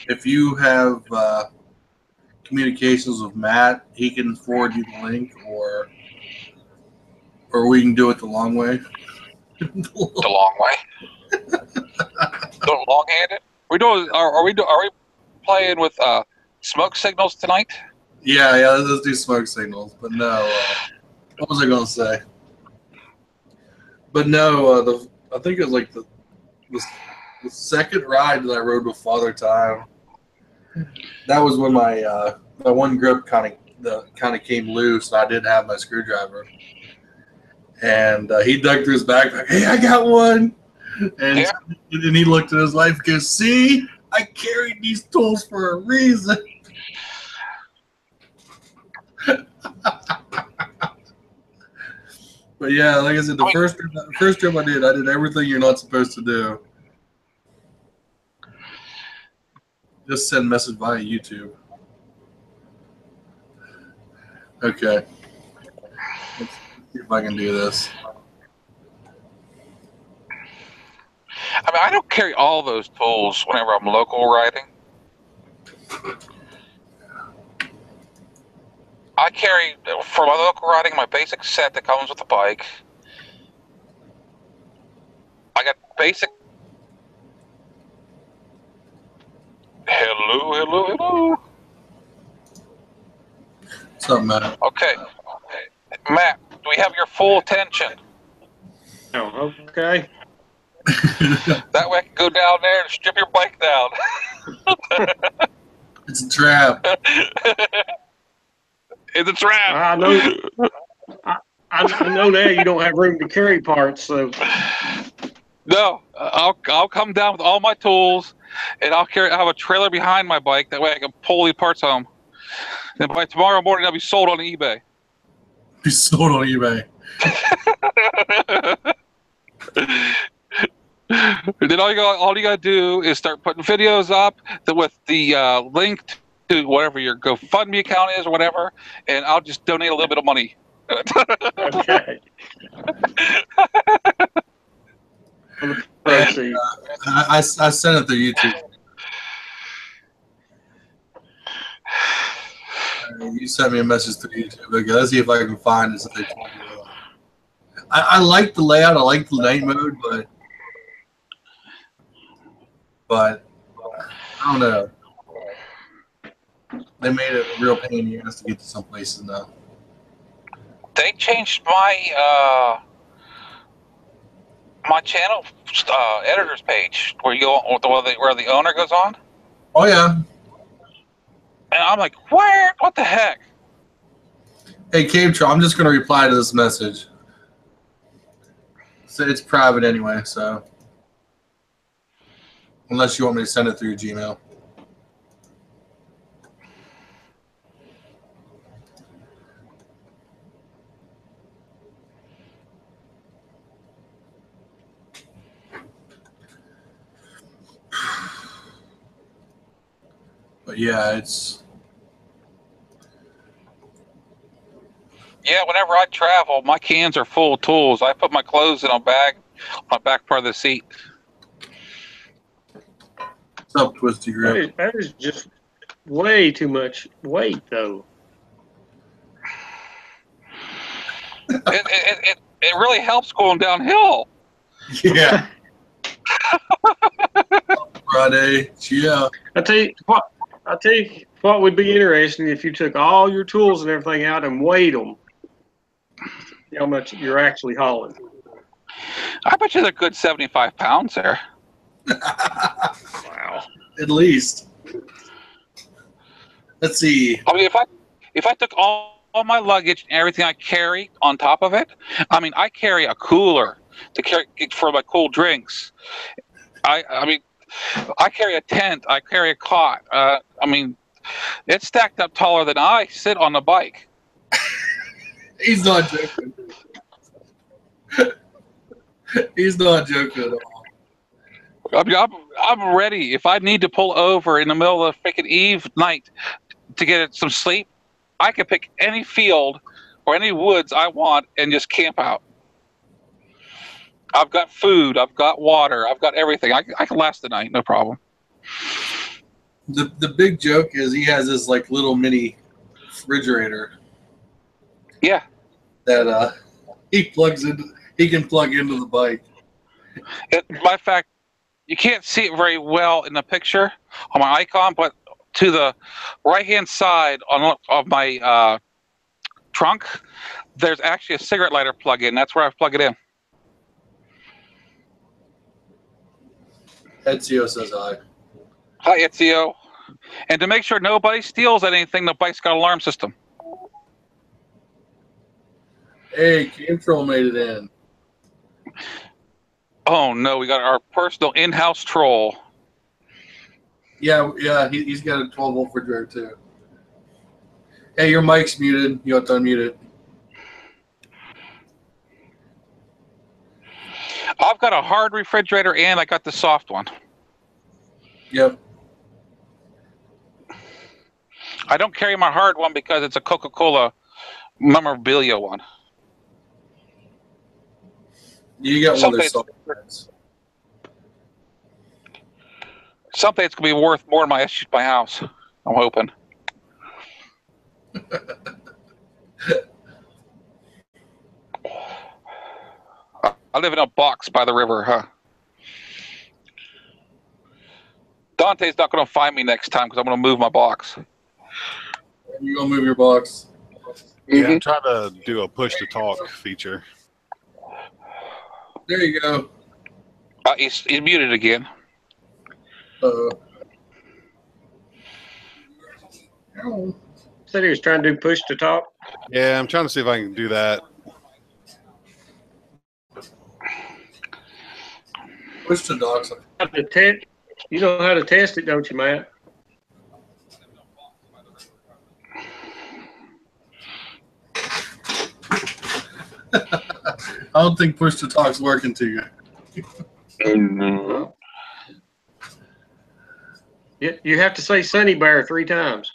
S1: If you have communications with Matt, he can forward you the link, or we can do it the long way.
S2: The long way. The long-handed. Are we playing with smoke signals tonight?
S1: Yeah. Let's do smoke signals. But no, what was I going to say? But no, I think it was like the second ride that I rode with Father Time. That was when my one grip kind of came loose, and I didn't have my screwdriver. And he dug through his backpack. Hey, I got one. And he looked at his wife and goes, "See, I carried these tools for a reason. But yeah, like I said, the first trip I did everything you're not supposed to do. Just send message via YouTube. Okay. Let's see if I can do this.
S2: I mean, I don't carry all those tools whenever I'm local riding. I carry, for my local riding, my basic set that comes with the bike. I got basic... Hello.
S1: What's up, Matt?
S2: Okay. Matt, do we have your full attention?
S3: Oh, okay.
S2: That way I can go down there and strip your bike down.
S1: It's a trap.
S2: It's a trap.
S3: I know. I know now you don't have room to carry parts, so.
S2: No, I'll come down with all my tools, and I'll have a trailer behind my bike. That way I can pull the parts home. Then by tomorrow morning, they'll be sold on eBay.
S1: Be sold on eBay.
S2: Then all you gotta do is start putting videos up with the link to whatever your GoFundMe account is or whatever, and I'll just donate a little bit of money.
S3: Okay. For the proceeds.
S1: I sent it through YouTube. You sent me a message through YouTube. Okay, let's see if I can find it. So they told me. I like the layout. I like the night mode, but I don't know. They made it a real pain in the ass to get to some places now.
S2: They changed my my channel editors page where you go where the owner goes on.
S1: Oh yeah.
S2: And I'm like, where? What the heck?
S1: Hey, Cave Troll, I'm just going to reply to this message. So it's private anyway, so. Unless you want me to send it through Gmail. But yeah, it's.
S2: Yeah, whenever I travel, my cans are full of tools. I put my clothes in a bag, my back part of the seat.
S1: What's up, Twisty Grip?
S3: That is just way too much weight, though.
S2: It really helps going downhill.
S1: Yeah. Friday, yeah.
S3: I tell you what would be interesting if you took all your tools and everything out and weighed them. See how much you're actually hauling.
S2: I bet you they're good 75 pounds there.
S3: Wow.
S1: At least. Let's see.
S2: I mean, if I took all my luggage and everything I carry on top of it, I mean, I carry a cooler to carry for my cool drinks. I mean, I carry a tent. I carry a cot. I mean, it's stacked up taller than I sit on the bike.
S1: He's not joking. He's not joking at all.
S2: I mean, I'm ready. If I need to pull over in the middle of the freaking night to get some sleep, I can pick any field or any woods I want and just camp out. I've got food. I've got water. I've got everything. I can last the night, no problem.
S1: The big joke is he has this like little mini refrigerator.
S2: Yeah.
S1: That he can plug into the bike.
S2: By fact, you can't see it very well in the picture on my icon, but to the right-hand side of my trunk, there's actually a cigarette lighter plug-in. That's where I plug it in.
S1: Ezio says hi.
S2: Hi, Ezio. And to make sure nobody steals anything, the bike's got an alarm system.
S1: Hey, Control made it in.
S2: Oh, no, we got our personal in-house troll.
S1: Yeah, he's got a 12-volt refrigerator too. Hey, your mic's muted. You have to unmute it.
S2: I've got a hard refrigerator and I got the soft one.
S1: Yep.
S2: I don't carry my hard one because it's a Coca-Cola memorabilia one.
S1: You got one of those soft ones.
S2: Someday it's going to be worth more than my house. I'm hoping. I live in a box by the river, huh? Dante's not going to find me next time because I'm going to move my box.
S1: You're going to move your box?
S4: Yeah, I'm trying to do a push-to-talk feature.
S1: There you go.
S2: He's muted again.
S3: Said he was trying to do push to talk.
S4: Yeah, I'm trying to see if I can do that.
S1: Push to docs.
S3: You know how to test it, don't you, Matt?
S1: I don't think push to talk's working to you.
S3: You have to say Sunny Bear 3 times.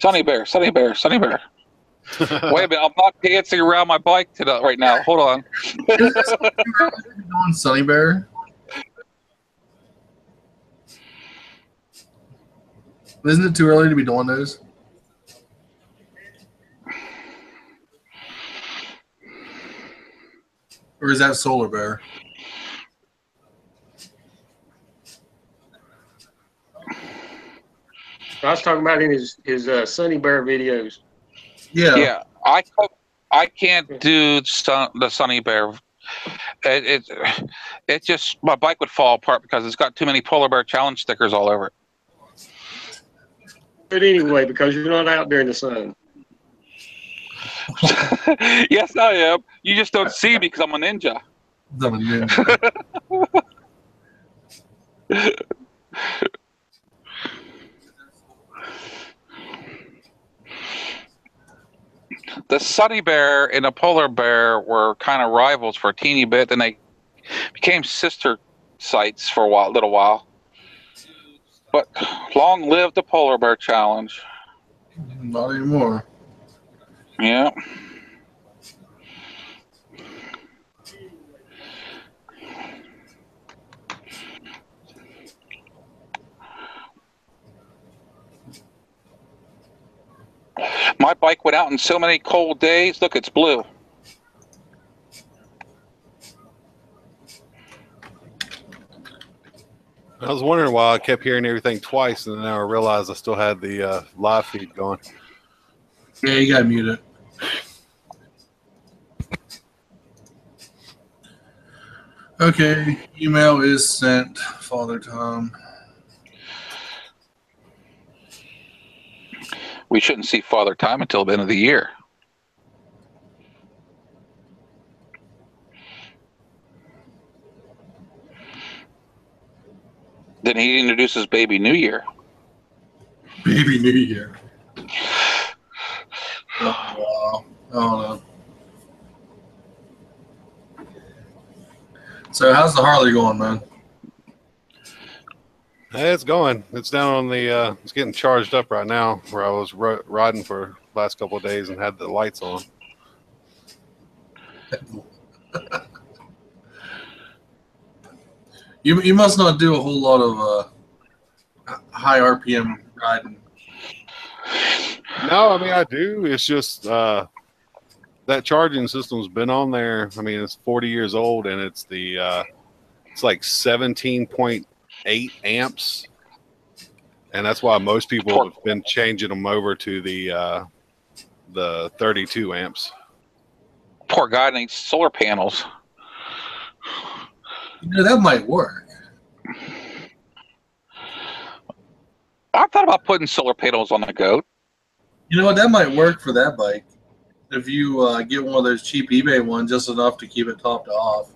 S2: Sunny Bear, Sunny Bear, Sunny Bear. Wait a minute, I'm not dancing around my bike right now. Hold on.
S1: Doing Sunny Bear? Isn't it too early to be doing those? Or is that Solar Bear?
S3: I was talking about in his Sunny Bear videos.
S2: Yeah. I can't do the Sunny Bear. It just, my bike would fall apart because it's got too many Polar Bear Challenge stickers all over it.
S3: But anyway, because you're not out there in the sun.
S2: Yes, I am. You just don't see me because I'm a ninja.
S1: I'm a ninja.
S2: The Sunny Bear and the Polar Bear were kind of rivals for a teeny bit. Then they became sister sites for a little while. But long live the Polar Bear Challenge.
S1: Not anymore.
S2: Yeah. My bike went out in so many cold days. Look, it's blue.
S4: I was wondering why I kept hearing everything twice, and then I realized I still had the live feed going.
S1: Yeah, you gotta mute it. Okay, email is sent, Father Tom.
S2: We shouldn't see Father Time until the end of the year. Then he introduces Baby New Year.
S1: Baby New Year. Oh, wow. I don't know. So how's the Harley going, man?
S4: Hey, it's going. It's down on the. It's getting charged up right now. Where I was riding for the last couple of days and had the lights on.
S1: You must not do a whole lot of high RPM riding.
S4: No, I mean I do. It's just that charging system's been on there. I mean it's 40 years old and it's the it's like 17.8 amps, and that's why most people have been changing them over to the 32 amps.
S2: Poor guy needs solar panels.
S1: You know, that might work.
S2: I thought about putting solar panels on the goat.
S1: You know what? That might work for that bike. If you get one of those cheap eBay ones, just enough to keep it topped off.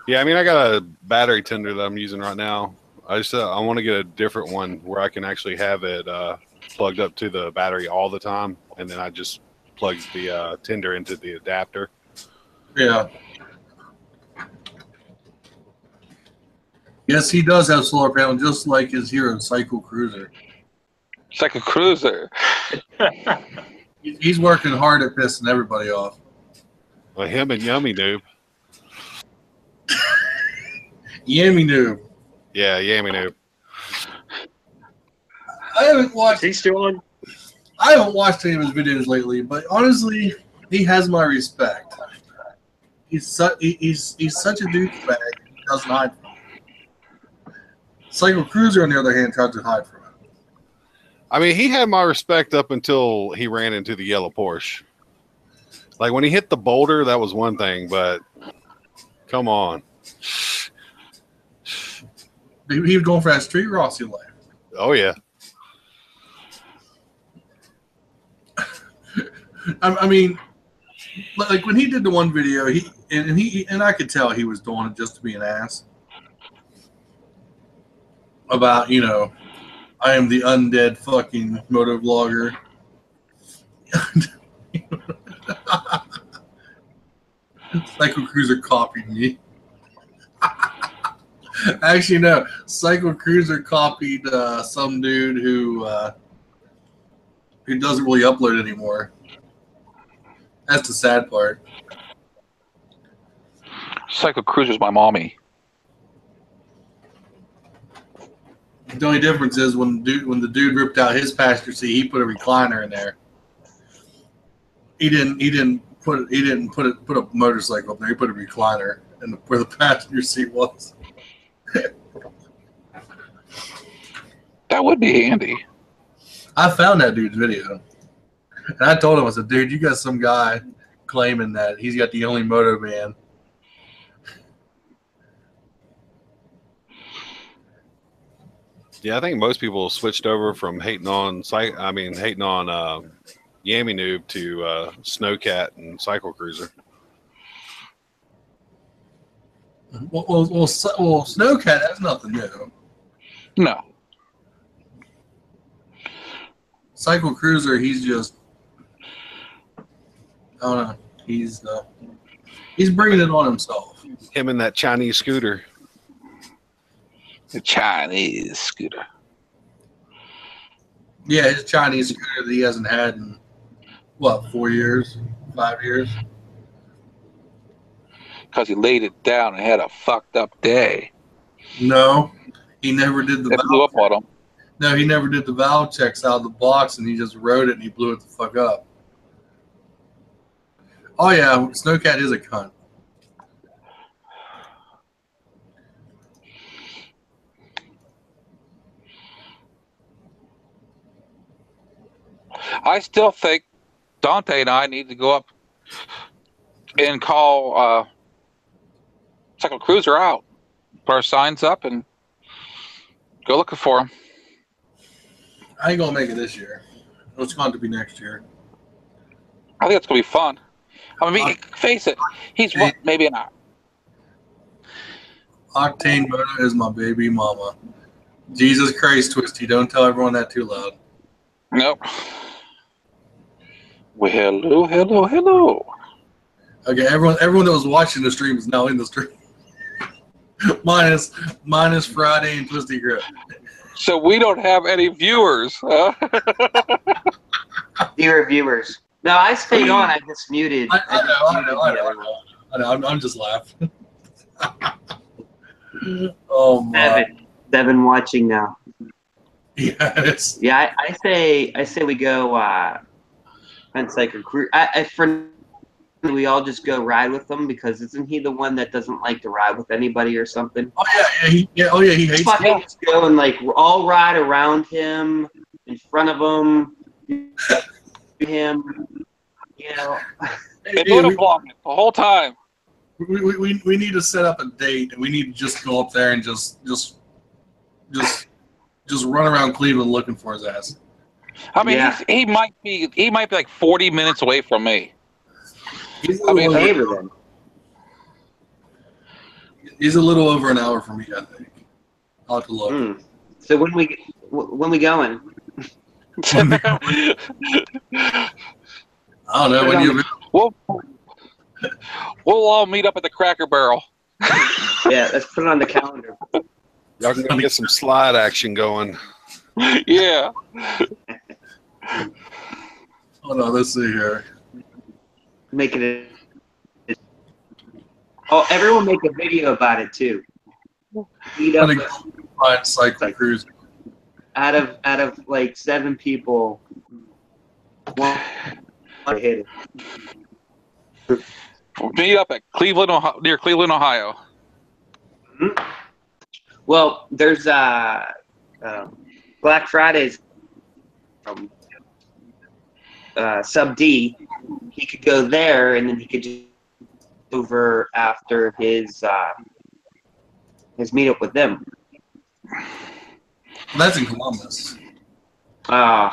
S4: Yeah, I mean, I got a battery tender that I'm using right now. I want to get a different one where I can actually have it plugged up to the battery all the time, and then I just plug the tender into the adapter.
S1: Yeah. Yes, he does have solar panel, just like his hero, Cycle Cruiser.
S2: Cycle Cruiser.
S1: He's working hard at pissing everybody off.
S4: Well, him and Yummy Noob.
S1: Yammy Noob.
S4: Yeah, Yummy Noob.
S1: I haven't watched.
S3: Is he still on?
S1: I haven't watched any of his videos lately, but honestly, he has my respect. He's such a douchebag. He doesn't hide from it. Cycle Cruiser, on the other hand, tries to hide from it.
S4: I mean, he had my respect up until he ran into the yellow Porsche. Like when he hit the boulder, that was one thing, but come on.
S1: He was going for that street Rossi life.
S4: Oh yeah.
S1: I mean, like when he did the one video, and I could tell he was doing it just to be an ass. About, I am the undead fucking moto vlogger. Cycle Cruiser copied me. Actually, no. Cycle Cruiser copied some dude who doesn't really upload anymore. That's the sad part.
S2: Cycle Cruiser's my mommy.
S1: The only difference is when the dude ripped out his passenger seat, he put a recliner in there. He didn't put a motorcycle up there. He put a recliner in where the passenger seat was.
S2: That would be handy.
S1: I found that dude's video, and I told him, I said, "Dude, you got some guy claiming that he's got the only moto van."
S4: Yeah, I think most people switched over from hating on Yammy Noob to Snowcat and Cycle Cruiser.
S1: Well, Snowcat, that's nothing new.
S2: No.
S1: Cycle Cruiser, he's just, I don't know, he's bringing it on himself.
S4: Him and that Chinese scooter.
S2: The Chinese scooter.
S1: Yeah, his Chinese scooter that he hasn't had in, 4 years, 5 years?
S2: Because he laid it down and had a fucked up day.
S1: No, he never did the
S2: It blew up on him.
S1: No, he never did the valve checks out of the box, and he just rode it and he blew it the fuck up. Oh yeah, Snowcat is a cunt.
S2: I still think Dante and I need to go up and call Cycle Cruiser out. Put our signs up and go looking for him.
S1: I ain't gonna make it this year. It's going to be next year.
S2: I think it's going to be fun. I mean, face it, he's what, maybe an hour.
S1: Octane Moto is my baby mama. Jesus Christ, Twisty, don't tell everyone that too loud.
S2: Nope. Well, hello.
S1: Okay, everyone that was watching the stream is now in the stream. minus Friday and Twisty Grip.
S2: So we don't have any viewers, huh?
S5: Dear viewers. No, I stayed on. I just muted.
S1: I know. I'm just laughing. Oh my.
S5: Devin watching now.
S1: Yes.
S5: Yeah, I say we go on Cycle Cruiser. For we all just go ride with him, because isn't he the one that doesn't like to ride with anybody or something?
S1: Oh yeah. He hates
S5: fucking just go and all ride around him, in front of him,
S2: They put a block the whole time.
S1: We need to set up a date, and we need to just go up there and just run around Cleveland looking for his ass.
S2: I mean, he might be like 40 minutes away from me.
S1: He's
S5: neighbor then.
S1: He's a little over an hour from me, I think. I'll have to look.
S5: Mm. So when we going?
S1: I don't know when you.
S2: We'll all meet up at the Cracker Barrel.
S5: Yeah, let's put it on the calendar.
S4: Y'all can go get some slide action going.
S2: Yeah.
S1: Hold on, let's see here.
S5: Make it. Oh, everyone make a video about it too. Meet up
S1: Find cycle cruise.
S5: out of like 7 people. One hit it.
S2: Meet up at Cleveland, Ohio, near Cleveland, Ohio.
S5: Mm-hmm. Well, there's Black Fridays. Sub D, he could go there, and then he could just over after his meetup with them.
S1: That's in Columbus.
S5: How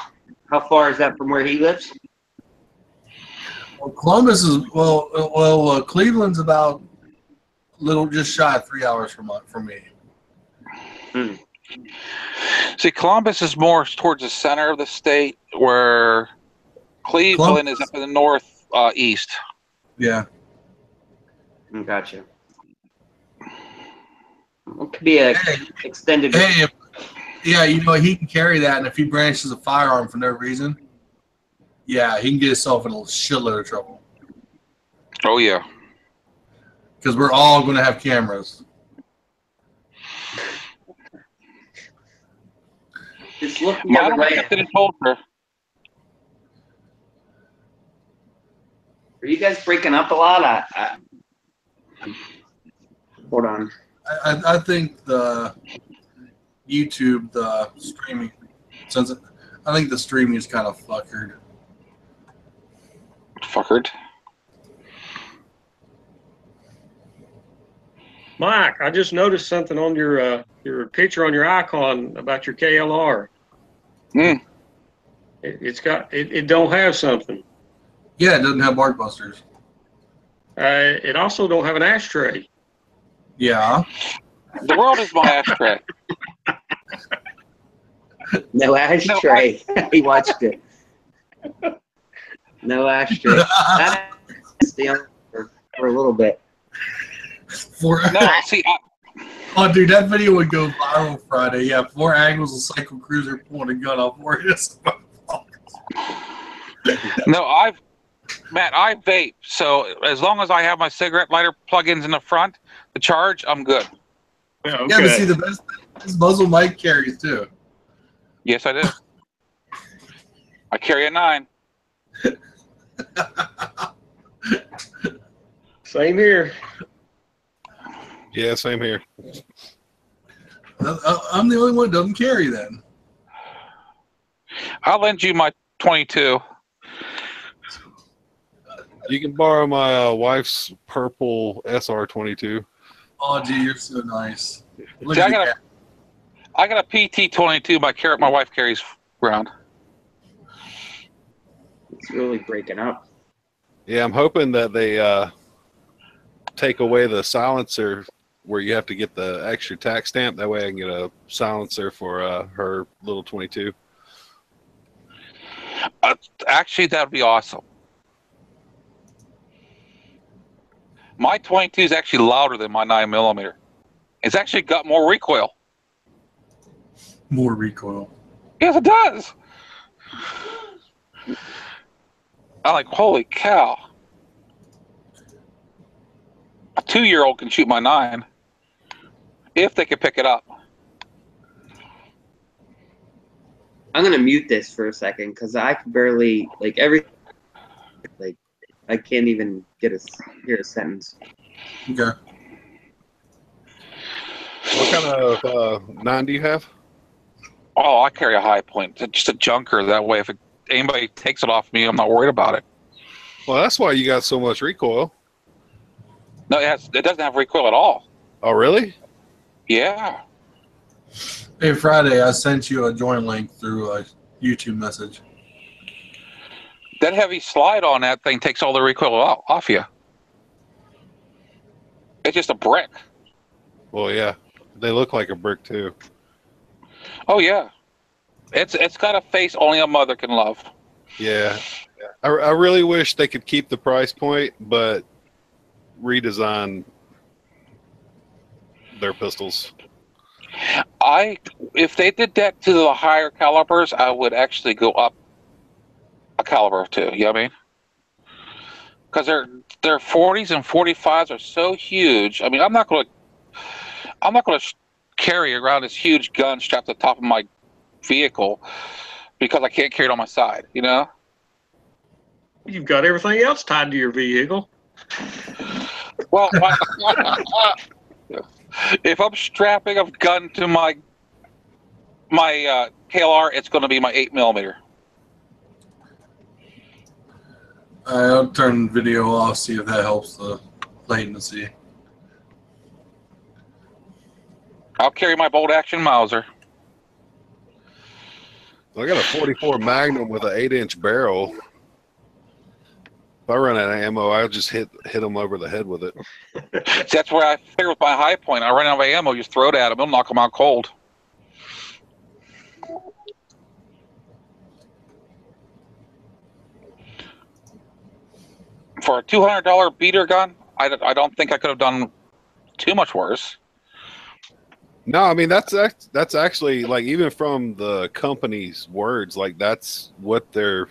S5: far is that from where he lives?
S1: Well, Columbus is Cleveland's about just shy of 3 hours from me.
S5: Hmm.
S2: See, Columbus is more towards the center of the state, where Cleveland is up in the north east.
S1: Yeah.
S5: Gotcha. It could be a extended.
S1: Hey, yeah, he can carry that, and if he brandishes a firearm for no reason, yeah, he can get himself in a shitload of trouble.
S2: Oh yeah.
S1: Because we're all going to have cameras.
S5: Just look the other way. Are you guys breaking up a lot? Hold on.
S1: I think the YouTube, the streaming, I think the streaming is kind of fuckered.
S3: Mike, I just noticed something on your picture on your icon about your KLR.
S2: Mm.
S3: It don't have something.
S1: Yeah, it doesn't have bark busters.
S3: It also don't have an ashtray.
S1: Yeah.
S2: The world is my ashtray.
S5: No ashtray. He watched it. No ashtray. Stay on for a little bit.
S1: Oh, dude, that video would go viral Friday. Yeah, 4 angles of cycle cruiser pulling a gun off for you.
S2: No, I vape. So as long as I have my cigarette lighter plug-ins in the front to charge, I'm good.
S3: Yeah, okay.
S1: Yeah, but see, the best thing is muzzle Mike carries too.
S2: Yes, I do. I carry a 9.
S3: Same here.
S4: Yeah, same here.
S1: I'm the only one that doesn't carry then.
S2: I'll lend you my 22.
S4: You can borrow my wife's purple SR22.
S1: Oh, gee, you're so nice. Look
S2: See,
S1: at that.
S2: I got a PT22. My wife carries around.
S5: It's really breaking up.
S4: Yeah, I'm hoping that they take away the silencer where you have to get the extra tax stamp. That way I can get a silencer for her little 22.
S2: Actually, that would be awesome. My 22 is actually louder than my 9mm. It's actually got more recoil.
S1: More recoil.
S2: Yes, it does. I'm like, holy cow. A 2-year-old can shoot my 9 if they can pick it up.
S5: I'm gonna mute this for a second because I can barely I can't even hear a sentence.
S1: Okay.
S4: What kind of 9 do you have?
S2: Oh, I carry a high point. It's just a junker. That way, if anybody takes it off me, I'm not worried about it.
S4: Well, that's why you got so much recoil.
S2: No, it doesn't have recoil at all.
S4: Oh, really?
S2: Yeah.
S1: Hey, Friday, I sent you a join link through a YouTube message.
S2: That heavy slide on that thing takes all the recoil off you. It's just a brick.
S4: Well, yeah, they look like a brick too.
S2: Oh yeah, it's got a face only a mother can love.
S4: Yeah, I really wish they could keep the price point, but redesign their pistols.
S2: If they did that to the higher calibers, I would actually go up a caliber too. You know what I mean? Because their 40s and 45s are so huge. I mean, I'm not going to carry around this huge gun strapped to the top of my vehicle because I can't carry it on my side. You know?
S3: You've got everything else tied to your vehicle.
S2: Well, if I'm strapping a gun to my KLR, it's going to be my 8mm.
S1: I'll turn video off, see if that helps the latency.
S2: I'll carry my bolt action Mauser.
S4: I got a 44 Magnum with an 8-inch barrel. If I run out of ammo, I'll just hit them over the head with it.
S2: See, that's where I figure with my high point. I run out of ammo, just throw it at them. It'll knock them out cold. For a $200 beater gun, I don't think I could have done too much worse.
S4: No, I mean that's actually, like, even from the company's words, like that's what they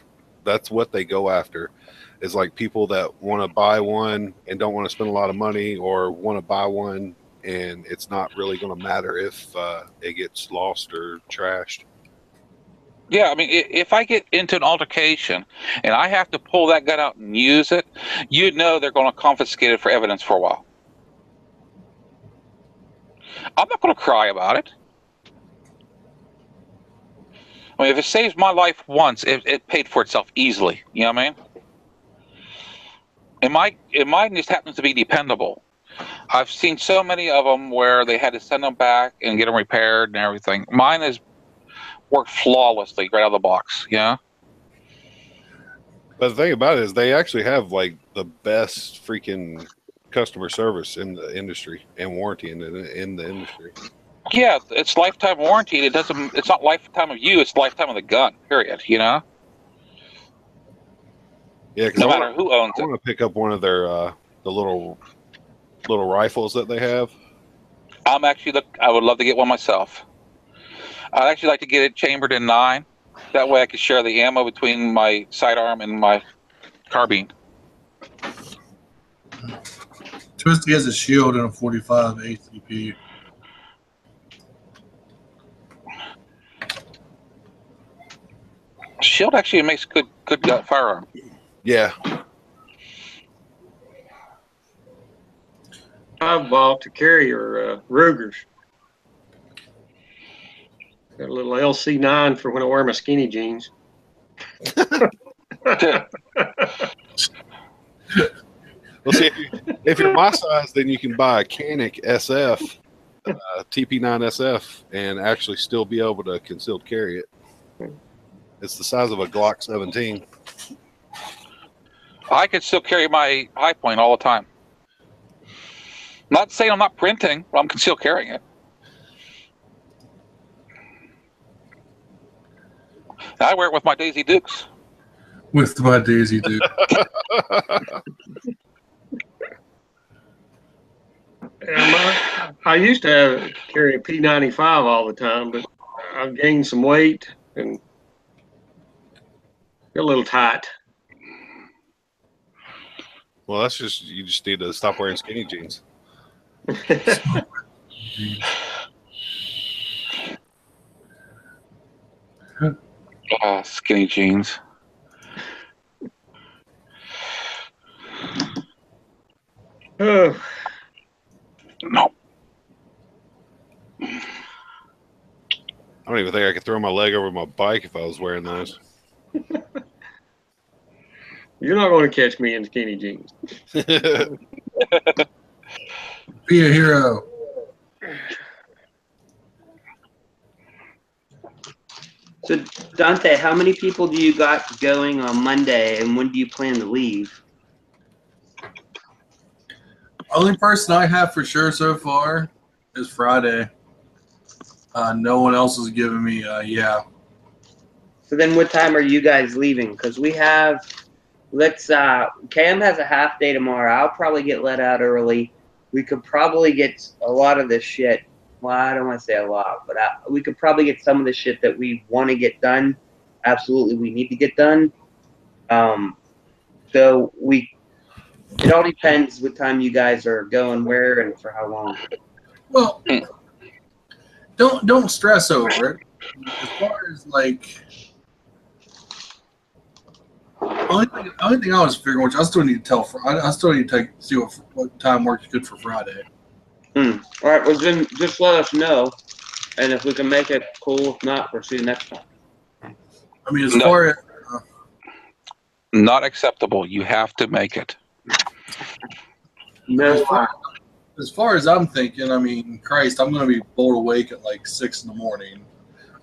S4: go after, is like people that want to buy one and don't want to spend a lot of money, or want to buy one and it's not really going to matter if it gets lost or trashed.
S2: Yeah, I mean, if I get into an altercation and I have to pull that gun out and use it, you know they're going to confiscate it for evidence for a while. I'm not going to cry about it. I mean, if it saves my life once, it paid for itself easily. You know what I mean? And mine just happens to be dependable. I've seen so many of them where they had to send them back and get them repaired and everything. Mine has worked flawlessly right out of the box. Yeah.
S4: But the thing about it is they actually have like the best freaking customer service in the industry and warranty in the industry.
S2: Yeah, it's lifetime warranty. It's not lifetime of you. It's lifetime of the gun. Period. You know.
S4: Yeah,
S2: no matter who owns it.
S4: I want to pick up one of their the little rifles that they have.
S2: I would love to get one myself. I'd actually like to get it chambered in 9. That way I could share the ammo between my sidearm and my carbine.
S1: Twisty has a shield and a 45 ACP.
S2: Shield actually makes good firearm.
S4: Yeah.
S3: I've bought to carry your Rugers. Got a little LC9 for when I wear my skinny jeans.
S4: Well, see, if you're my size, then you can buy a Canik SF, TP9 SF, and actually still be able to concealed carry it. It's the size of a Glock 17.
S2: I could still carry my high point all the time. Not saying I'm not printing, but I'm still carrying it. I wear it with my Daisy Dukes.
S1: With my Daisy Duke.
S3: I used to carry a P95 all the time, but I've gained some weight and got a little tight.
S4: Well, you just need to stop wearing skinny jeans.
S2: Skinny jeans.
S3: Oh.
S2: No.
S4: I don't even think I could throw my leg over my bike if I was wearing those.
S3: You're not going to catch me in skinny jeans.
S1: Be a hero.
S5: So, Dante, how many people do you got going on Monday, and when do you plan to leave?
S1: Only person I have for sure so far is Friday. No one else is giving me. Yeah.
S5: So then, what time are you guys leaving? Because we have, Cam has a half day tomorrow. I'll probably get let out early. We could probably get a lot of this shit. Well, I don't want to say a lot, but we could probably get some of the shit that we want to get done. Absolutely, we need to get done. So it all depends what time you guys are going, where, and for how long.
S1: Well, don't stress over it. As far as like, only thing I was figuring, which I still need to tell. I still need to see what time works good for Friday.
S5: All right, well then just let us know, and if we can make it, cool. If not, we'll see you next time.
S1: I mean, as far as
S2: Not acceptable. You have to make it.
S5: No.
S1: as far as I'm thinking, I mean, Christ, I'm going to be bolt awake at like 6 in the morning.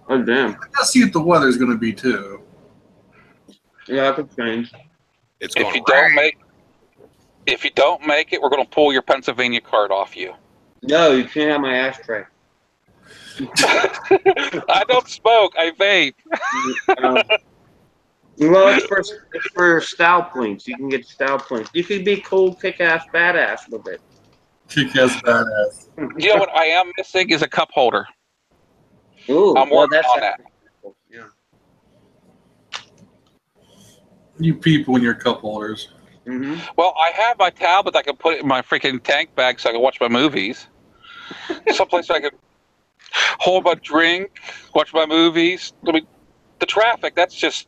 S5: Oh damn.
S1: I gotta see what the weather's going to be too.
S5: Yeah, that could change.
S4: It's
S2: If
S4: going
S2: you don't make it, we're going to pull your Pennsylvania card off you.
S5: No, you can't have my ashtray.
S2: I don't smoke. I vape.
S5: Well, it's for style points. You can get style points. You could be cool, kick-ass, badass with it.
S1: Kick-ass badass.
S2: You know what I am missing is a cup holder.
S5: Ooh,
S2: I'm working on that.
S5: Yeah.
S1: You people and your cup holders.
S5: Mm-hmm.
S2: Well, I have my tablet. I can put it in my freaking tank bag so I can watch my movies. Someplace I can hold my drink, watch my movies. I mean, the traffic, that's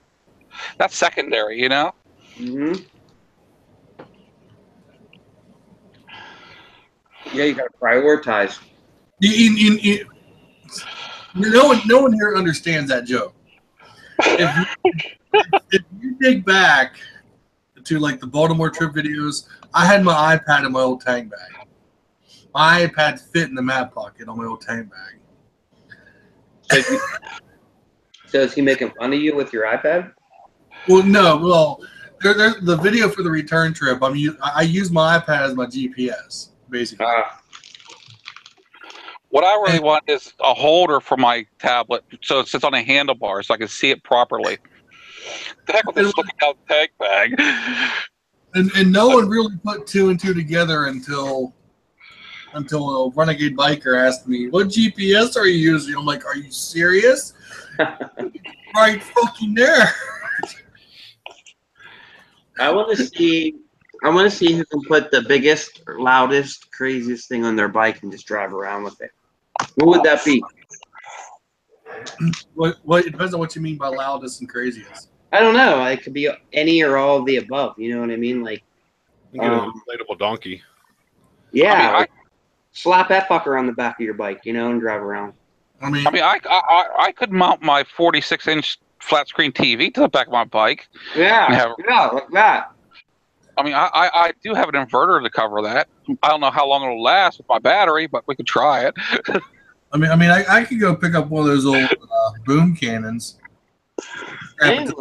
S2: secondary, you know?
S5: Mm-hmm. Yeah, you gotta prioritize.
S1: No one here understands that joke. If you dig back to like the Baltimore trip videos, I had my iPad in my old tank bag. My iPad fit in the map pocket on my old tank bag.
S5: So is he making fun of you with your iPad?
S1: Well, no. Well, the video for the return trip, I use my iPad as my GPS, basically.
S2: What I really want is a holder for my tablet so it sits on a handlebar so I can see it properly. The heck with this looking out tank bag.
S1: And no one really put two and two together until a renegade biker asked me, "What GPS are you using?" I'm like, "Are you serious?" Right fucking there.
S5: I want to see who can put the biggest, loudest, craziest thing on their bike and just drive around with it. What would that be?
S1: What? It depends on what you mean by loudest and craziest.
S5: I don't know. It could be any or all of the above. You know what I mean? Like,
S4: You get an inflatable donkey.
S5: yeah, slap that fucker on the back of your bike, and drive around.
S2: I could mount my 46-inch flat screen TV to the back of my bike.
S5: Yeah, like that.
S2: I do have an inverter to cover that. I don't know how long it'll last with my battery, but we could try it.
S1: I could go pick up one of those old boom cannons.
S5: I think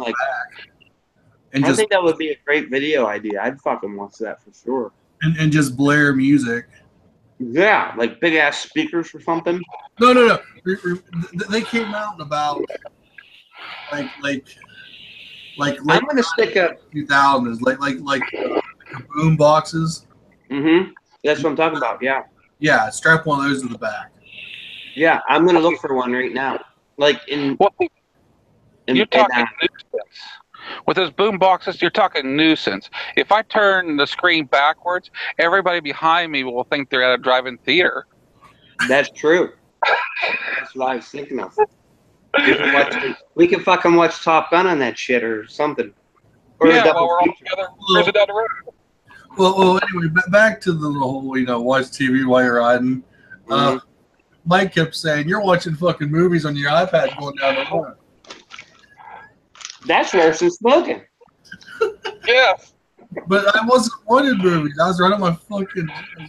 S5: that would be a great video idea. I'd fucking watch that for sure.
S1: And just blare music.
S5: Yeah, like big ass speakers or something.
S1: No. They came out in about like
S5: I'm gonna stick up
S1: 2000s, like boom boxes.
S5: Mm-hmm. That's what I'm talking about. Yeah.
S1: Yeah, strap one of those to the back.
S5: Yeah, I'm gonna look for one right now. Like
S2: you're talking nuisance. With those boom boxes, you're talking nuisance. If I turn the screen backwards, everybody behind me will think they're at a drive-in theater.
S5: That's true. That's what I was thinking of. We can fucking watch Top Gun on that shit or something. Or
S2: yeah, while we're all together, cruising down the road.
S1: Well, anyway, back to the whole, watch TV while you're riding. Mike kept saying, "You're watching fucking movies on your iPad going down the road."
S5: That's worse than smoking.
S2: Yeah.
S1: But I wasn't watching movies. I was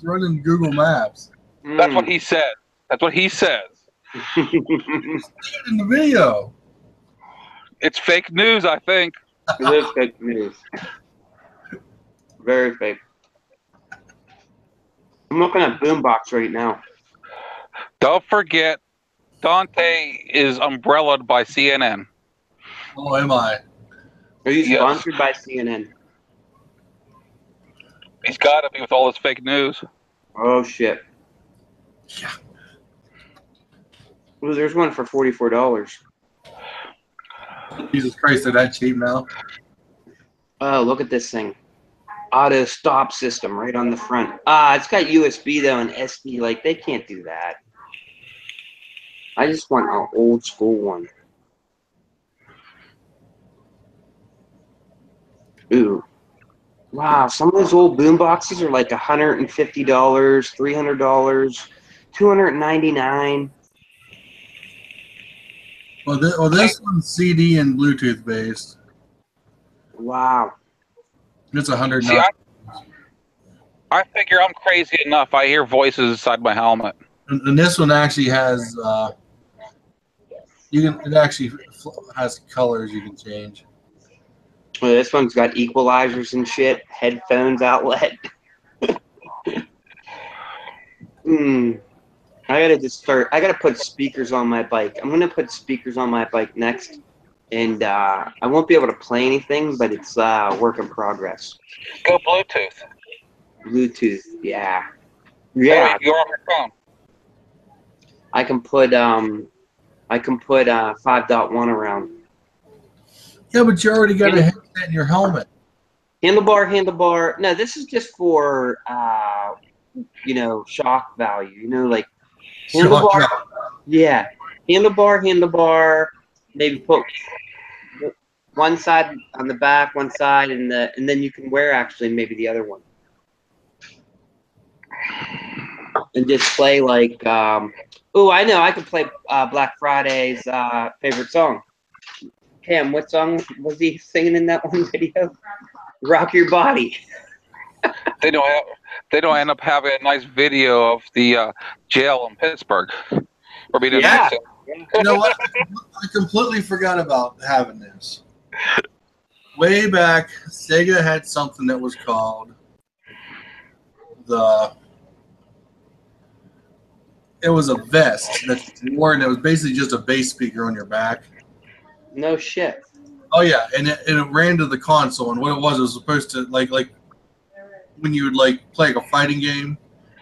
S1: running Google Maps.
S2: That's what he said. That's what he says.
S1: In the video.
S2: It's fake news, I think.
S5: It is fake news. Very fake. I'm looking at Boombox right now.
S2: Don't forget, Dante is umbrellaed by CNN.
S1: Oh, am I?
S5: Are you
S2: Yes.
S5: sponsored by CNN?
S2: He's got to be with all this fake news.
S5: Oh shit.
S1: Yeah.
S5: Well, there's one for $44.
S1: Jesus Christ, they're that cheap now.
S5: Oh, look at this thing. Auto stop system right on the front. Ah, it's got USB though and SD. Like, they can't do that. I just want an old school one. Ooh. Wow, some of those old boom boxes are like $150, $300, $299.
S1: Well, this one's CD and Bluetooth based.
S5: Wow.
S1: It's 100.
S2: See, I figure I'm crazy enough. I hear voices inside my helmet.
S1: And this one actually has it actually has colors you can change.
S5: Well, this one's got equalizers and shit, headphones outlet. I gotta put speakers on my bike. I'm gonna put speakers on my bike next. And I won't be able to play anything, but it's work in progress.
S2: Go Bluetooth.
S5: Bluetooth, yeah.
S2: Yeah. You're on your phone.
S5: I can put 5.1 around.
S1: Yeah, but you already got a headset in your helmet.
S5: Handlebar. No, this is just for shock value. Like handlebar. Yeah, handlebar. Maybe put one side on the back, one side, and then you can wear actually maybe the other one, and just play like. Oh, I know. I could play Black Friday's favorite song. Cam, what song was he singing in that one video? Rock Your Body.
S2: They don't end up having a nice video of the jail in Pittsburgh. Or being
S5: Yeah.
S1: You know what? I completely forgot about having this. Way back, Sega had something that was called it was a vest that you wore, and it was basically just a bass speaker on your back.
S5: No shit.
S1: Oh yeah, and it ran to the console, and what it was supposed to like when you would like play like a fighting game,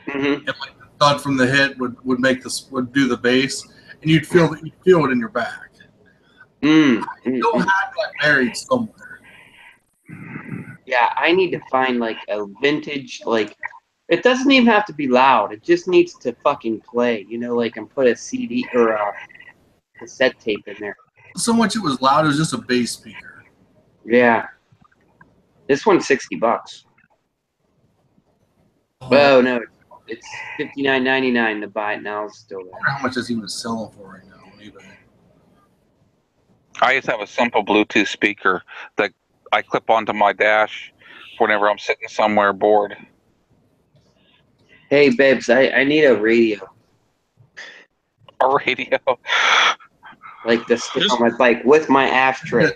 S5: Mm-hmm.
S1: and like the thud from the hit would do the bass, and you'd feel it in your back.
S5: Mm.
S1: I don't have that buried somewhere.
S5: Yeah, I need to find like a vintage, like, it doesn't even have to be loud. It just needs to fucking play, like, and put a CD or a cassette tape in there.
S1: So much it was loud, it was just a bass speaker.
S5: Yeah. This one's $60. Oh no, it's $59.99 to buy it now. It's still
S1: I
S5: there.
S1: wonder how much that's even selling for right now on eBay.
S2: I just have a simple Bluetooth speaker that I clip onto my dash whenever I'm sitting somewhere bored.
S5: Hey babes, I need a radio,
S2: A radio.
S5: like to stick on my bike with my ashtray.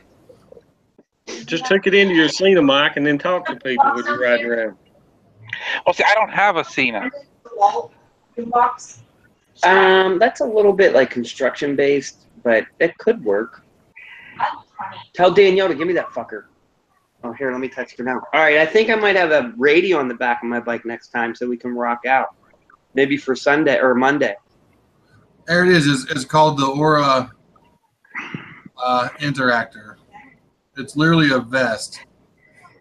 S3: Just took it into your Cena mic and then talk to people when you're riding around.
S2: Well, see, I don't have a Cena.
S5: That's a little bit like construction based, but it could work. Tell Danielle to give me that fucker. Oh, here, let me text her now. All right, I think I might have a radio on the back of my bike next time so we can rock out. Maybe for Sunday or Monday.
S1: There it is. It's called the Aura Interactor. It's literally a vest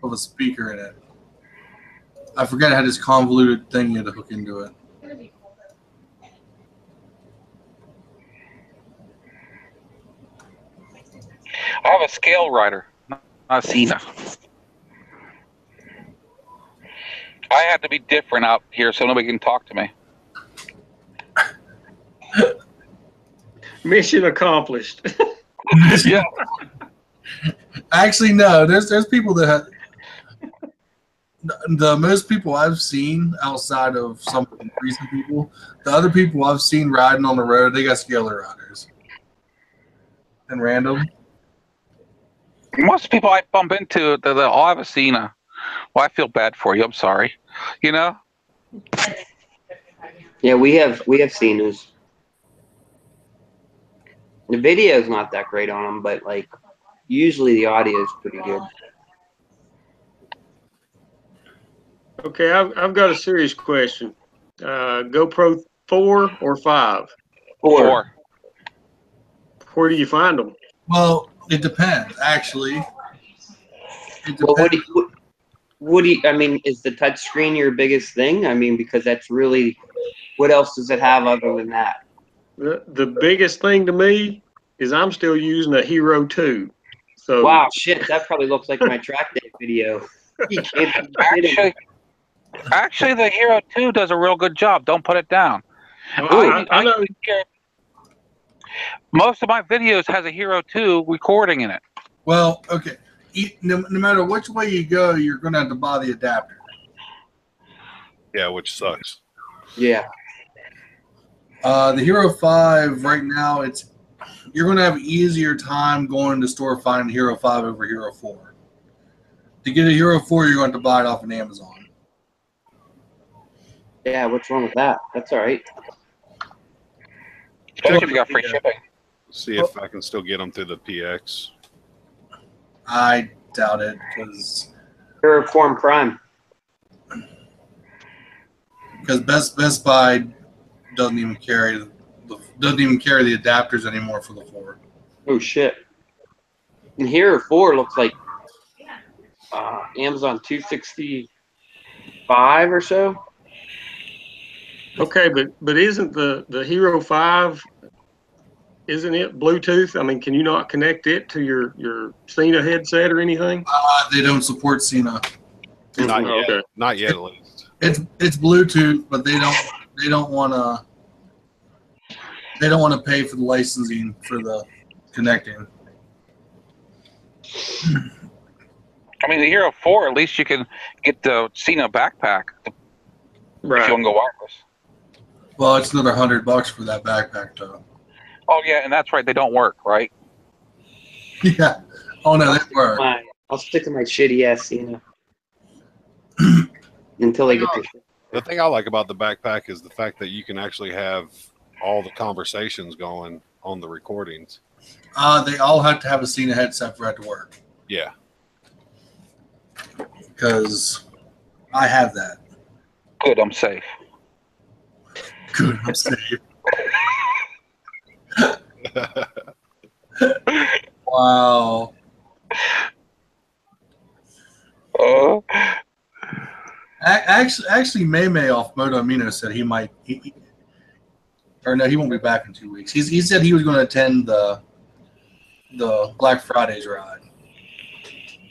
S1: with a speaker in it. I forgot it had this convoluted thing you had to hook into it.
S2: I have a scale rider, not a Cena. I had to be different out here so nobody can talk to me.
S3: Mission accomplished.
S2: Yeah.
S1: Actually, no. There's people that have the most people I've seen outside of some recent people. The other people I've seen riding on the road, they got scalar riders and random.
S2: Most people I bump into, they'll all have a Cena. Well, I feel bad for you. I'm sorry.
S5: Yeah, we have seen those. The video's not that great on them, but like usually the audio is pretty good.
S3: Okay, I've got a serious question. GoPro 4 or 5?
S2: Four.
S3: Where do you find them?
S1: Well, it depends, actually. It
S5: Well,
S1: depends.
S5: I mean, is the touch screen your biggest thing? I mean, because that's really, what else does it have other than that?
S3: The biggest thing to me is I'm still using a Hero 2. So
S5: Wow, shit, that probably looks like my track day video. You can't be kidding.
S2: Actually, the Hero 2 does a real good job. Don't put it down.
S3: I know.
S2: Most of my videos has a Hero 2 recording in it.
S1: Well, okay. No matter which way you go, you're going to have to buy the adapter.
S4: Yeah, which sucks.
S5: Yeah.
S1: The Hero 5 right now, you're going to have an easier time going to store finding Hero 5 over Hero 4. To get a Hero 4, you're going to buy it off of Amazon.
S5: Yeah, what's wrong with that? That's all right.
S2: Especially if you got free shipping.
S4: See if I can still get them through the PX.
S1: I doubt it because
S5: Terraform Prime.
S1: Best Buy doesn't even carry the adapters anymore for the 4.
S5: Oh shit. And Hero 4 looks like Amazon 265 or so.
S3: Okay, but isn't the Hero 5, isn't it Bluetooth? I mean, can you not connect it to your Cena headset or anything?
S1: They don't support Cena.
S4: Not yet.
S3: Okay.
S4: Not yet, at least.
S1: It's Bluetooth, but they don't want to pay for the licensing for the connecting.
S2: I mean, the Hero 4, at least you can get the Cena backpack if you want to go wireless.
S1: Well, it's another $100 for that backpack, though.
S2: Oh, yeah, and that's right. They don't work, right?
S1: Yeah. Oh no, they work.
S5: I'll stick to my shitty ass Cena until they get their shit.
S4: The thing I like about the backpack is the fact that you can actually have all the conversations going on the recordings.
S1: They all have to have a Cena headset for it to work.
S4: Yeah.
S1: Because I have that.
S2: Good, I'm safe.
S1: Good, I'm safe. Wow. Actually, May off Moto Amino said he might. Or no, he won't be back in 2 weeks. He said he was going to attend the Black Friday's ride,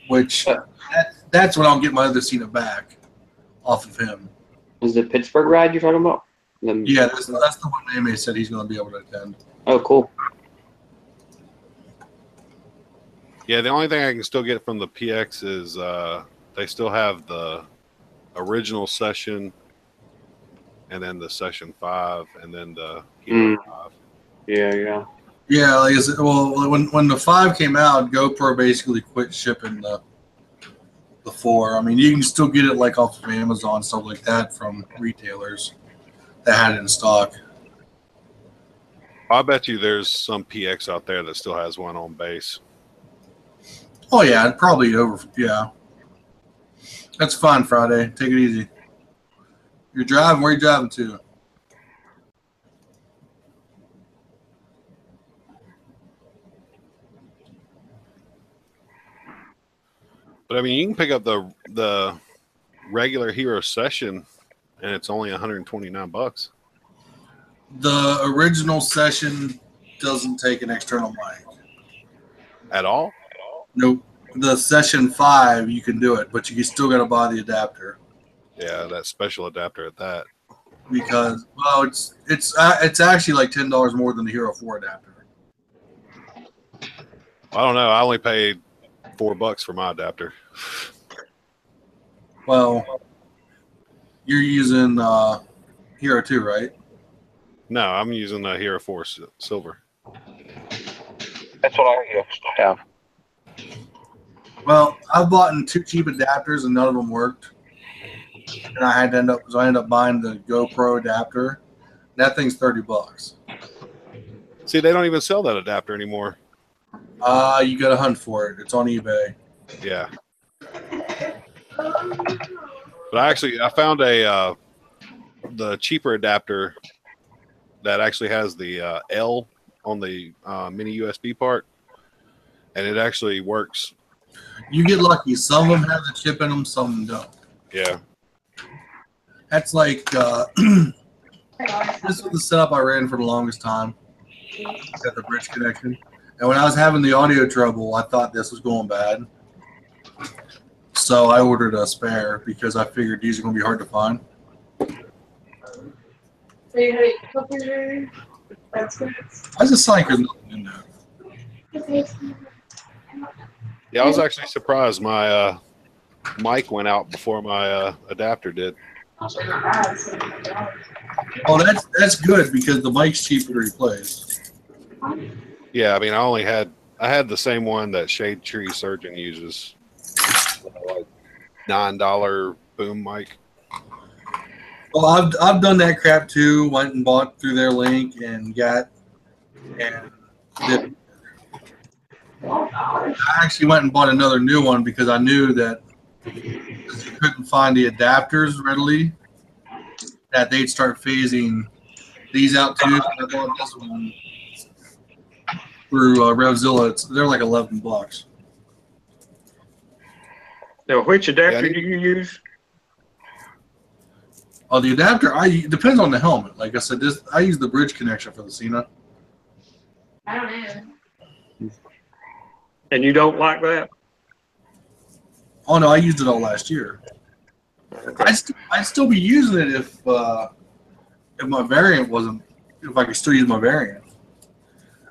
S1: which that's when I'll get my other Cena back off of him.
S5: Is the Pittsburgh ride you're talking about?
S1: Yeah, that's the one May said he's going to be able to attend.
S5: Oh, cool.
S4: Yeah, the only thing I can still get from the PX is they still have the original session and then the session 5 and then the Hero 5.
S5: Yeah.
S1: Yeah, like I said, well, when the 5 came out, GoPro basically quit shipping the 4. I mean, you can still get it like off of Amazon, stuff like that, from retailers that had it in stock.
S4: I bet you there's some PX out there that still has one on base.
S1: Oh yeah, probably over. Yeah, that's fine. Friday, take it easy. You're driving. Where are you driving to?
S4: But I mean, you can pick up the regular Hero session, and it's only $129.
S1: The original session doesn't take an external mic
S4: At all?
S1: Nope. The session 5, you can do it, but you still got to buy the adapter.
S4: Yeah, that special adapter at that.
S1: Because it's actually like $10 more than the Hero 4 adapter.
S4: I don't know. I only paid $4 for my adapter.
S1: Well, you're using Hero 2, right?
S4: No, I'm using the Hero 4 Silver.
S2: That's what I have.
S1: Well, I've bought 2 cheap adapters and none of them worked. And I ended up buying the GoPro adapter. That thing's $30.
S4: See, they don't even sell that adapter anymore.
S1: You got to hunt for it. It's on eBay.
S4: Yeah. But I found the cheaper adapter that actually has the L on the mini USB part, and it actually works.
S1: You get lucky. Some of them have the chip in them, some of them don't.
S4: Yeah.
S1: That's like this was the setup I ran for the longest time. Got the bridge connection, and when I was having the audio trouble, I thought this was going bad. So I ordered a spare because I figured these are going to be hard to find. I just like there's nothing in there.
S4: Yeah, I was actually surprised my mic went out before my adapter did.
S1: Oh, that's good because the mic's cheaper to replace.
S4: Yeah, I mean, I had the same one that Shade Tree Surgeon uses, like $9 boom mic.
S1: Well, I've done that crap too. Went and bought through their link and did. I actually went and bought another new one because I knew that because you couldn't find the adapters readily, that they'd start phasing these out too. I bought this one through Revzilla. They're like $11.
S3: Now, which adapter do you use?
S1: Oh, the adapter. Depends on the helmet. Like I said, I use the bridge connection for the Cena.
S6: I don't know.
S3: And you don't like that?
S1: Oh no, I used it all last year. I'd still be using it if my variant wasn't. If I could still use my variant.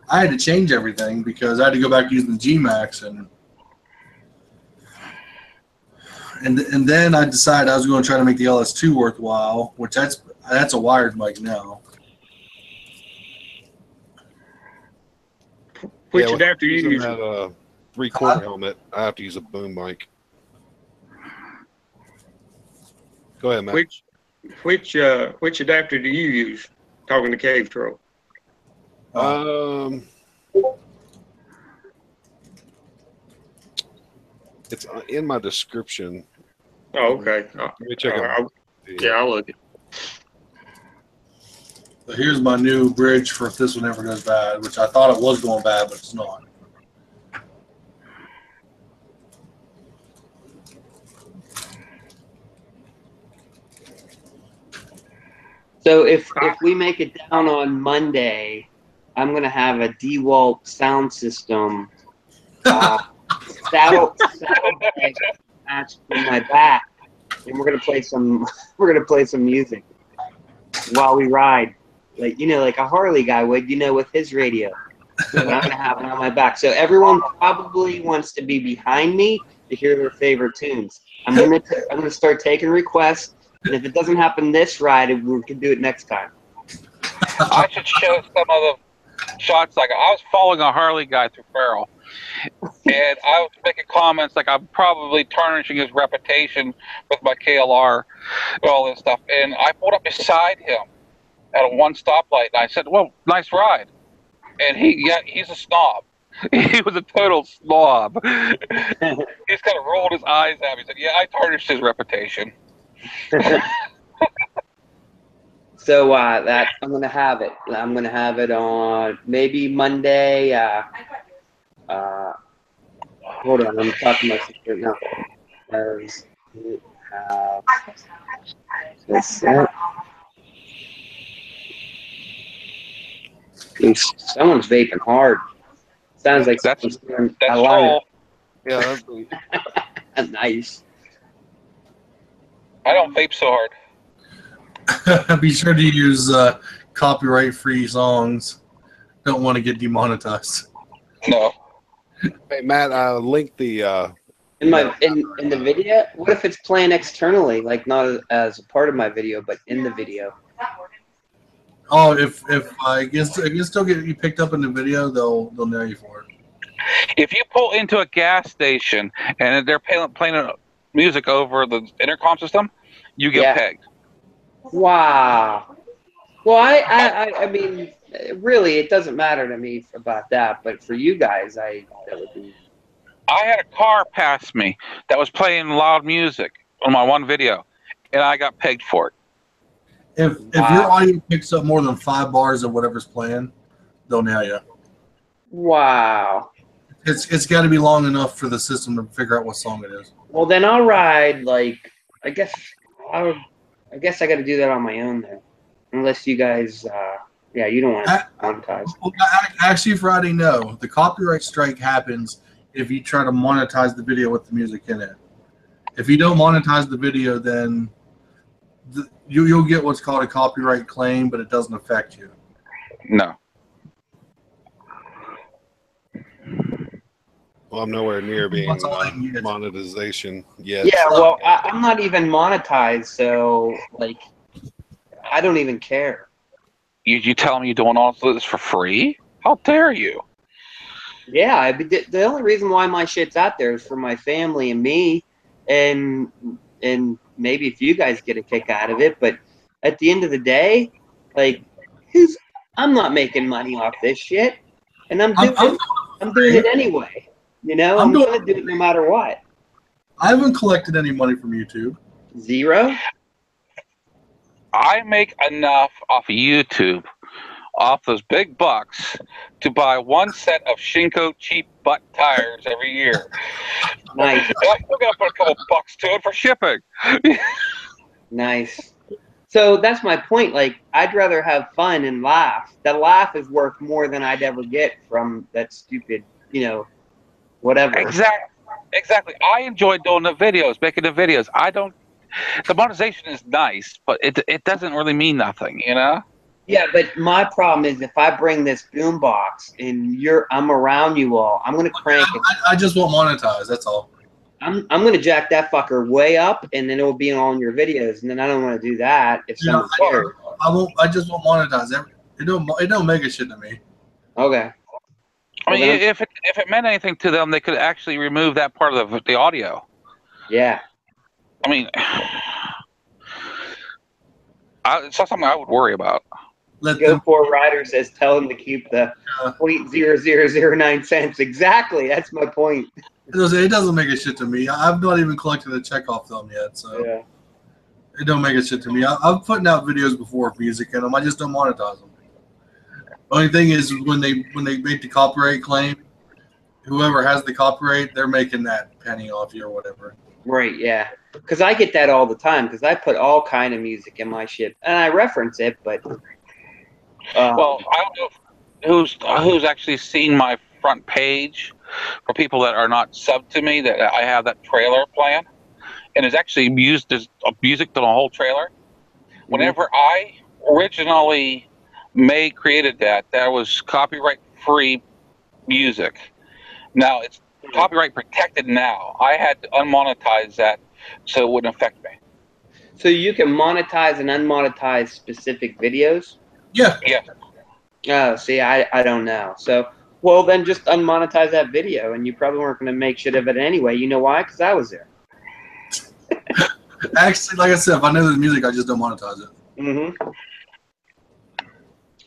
S1: I had to change everything because I had to go back using the G-Max and then I decided I was going to try to make the LS2 worthwhile, which that's a wired mic now.
S3: Which adapter do you use?
S4: That 3/4 helmet, I have to use a boom mic. Go ahead, Matt.
S3: Which adapter do you use? Talking to Cave Troll.
S4: It's in my description.
S3: Oh, okay.
S4: Let me check it.
S3: Yeah, I'll look.
S1: So here's my new bridge for if this one ever goes bad, which I thought it was going bad, but it's not.
S5: So if we make it down on Monday, I'm gonna have a DeWalt sound system saddle attached to my back, and we're gonna play some music while we ride, like like a Harley guy would, with his radio. So I'm gonna have it on my back, so everyone probably wants to be behind me to hear their favorite tunes. I'm gonna start taking requests. And if it doesn't happen this ride, we can do it next time.
S2: I should show some of the shots. Like I was following a Harley guy through Farrell, and I was making comments like I'm probably tarnishing his reputation with my KLR, all this stuff. And I pulled up beside him at a one stoplight, and I said, "Well, nice ride." And he's a snob. He was a total snob. He's kind of rolled his eyes at me. He said, "Yeah, I tarnished his reputation."
S5: So that I'm gonna have it. I'm gonna have it on maybe Monday. Hold on, I'm talking to my sister now. Someone's vaping hard. Sounds like
S2: that's
S5: I like
S2: all.
S4: Yeah,
S5: it. Nice.
S2: I don't vape so hard.
S1: Be sure to use copyright-free songs. Don't want to get demonetized.
S2: No.
S4: hey Matt, I linked the
S5: In the video. What if it's playing externally, like not as a part of my video, but in the video?
S1: Oh, if I guess still get you picked up in the video, they'll know you for it.
S2: If you pull into a gas station and they're playing music over the intercom system, you get pegged.
S5: Wow. Well, I mean, really, it doesn't matter to me about that. But for you guys, that would be.
S2: I had a car pass me that was playing loud music on my one video, and I got pegged for it.
S1: If your audio picks up more than 5 bars of whatever's playing, they'll nail you.
S5: Wow.
S1: It's got to be long enough for the system to figure out what song it is.
S5: Well, then I'll ride. Like, I guess I got to do that on my own then, unless you guys. Yeah, you don't want to monetize.
S1: Well, actually, Friday, no. The copyright strike happens if you try to monetize the video with the music in it. If you don't monetize the video, then you'll get what's called a copyright claim, but it doesn't affect you.
S2: No.
S4: Well, I'm nowhere near being
S1: That's all I can get.
S4: monetization yet.
S5: Yeah, well, I'm not even monetized, so like, I don't even care.
S2: You tell me you don't want all this for free? How dare you?
S5: Yeah, the only reason why my shit's out there is for my family and me, and maybe if you guys get a kick out of it. But at the end of the day, like, I'm not making money off this shit, and I'm doing it anyway. You know, I'm gonna do it no matter what.
S1: I haven't collected any money from YouTube.
S5: Zero.
S2: I make enough off of YouTube, off those big bucks, to buy one set of Shinko cheap butt tires every year.
S5: Nice.
S2: I'm still gonna put a couple bucks to it for shipping.
S5: Nice. So that's my point. Like, I'd rather have fun and laugh. That laugh is worth more than I'd ever get from that stupid, whatever.
S2: Exactly. I enjoy doing the videos, making the videos. The monetization is nice, but it doesn't really mean nothing,
S5: Yeah, but my problem is if I bring this boombox and I'm around you all, I'm gonna crank it.
S1: I just won't monetize. That's all.
S5: I'm gonna jack that fucker way up, and then it will be on your videos, and then I don't want to do that if someone's there.
S1: I just won't monetize. It don't make a shit to me.
S5: Okay.
S2: I mean, if it meant anything to them, they could actually remove that part of the audio.
S5: Yeah.
S2: I mean, it's not something I would worry about.
S5: Go4 Rider says, tell him to keep the 0.0009 cents. Exactly. That's my point.
S1: It doesn't make a shit to me. I've not even collected a check off them yet, so
S5: Yeah.
S1: It don't make a shit to me. I'm putting out videos before with music in them. I just don't monetize them. Only thing is when they make the copyright claim, whoever has the copyright, they're making that penny off you or whatever.
S5: Right, yeah. Because I get that all the time because I put all kind of music in my shit. And I reference it, but...
S2: well, I don't know who's actually seen my front page for people that are not subbed to me, that I have that trailer plan. And it's actually there's music to the whole trailer. Whenever I originally created that was copyright-free music. Now, it's copyright protected now. I had to unmonetize that so it wouldn't affect me.
S5: So you can monetize and unmonetize specific videos?
S1: Yeah.
S2: Yeah.
S5: Oh, see, I don't know. So, well, then just unmonetize that video, and you probably weren't going to make shit of it anyway. You know why? Because I was there.
S1: Actually, like I said, if I know there's music, I just don't monetize it.
S5: Mm-hmm.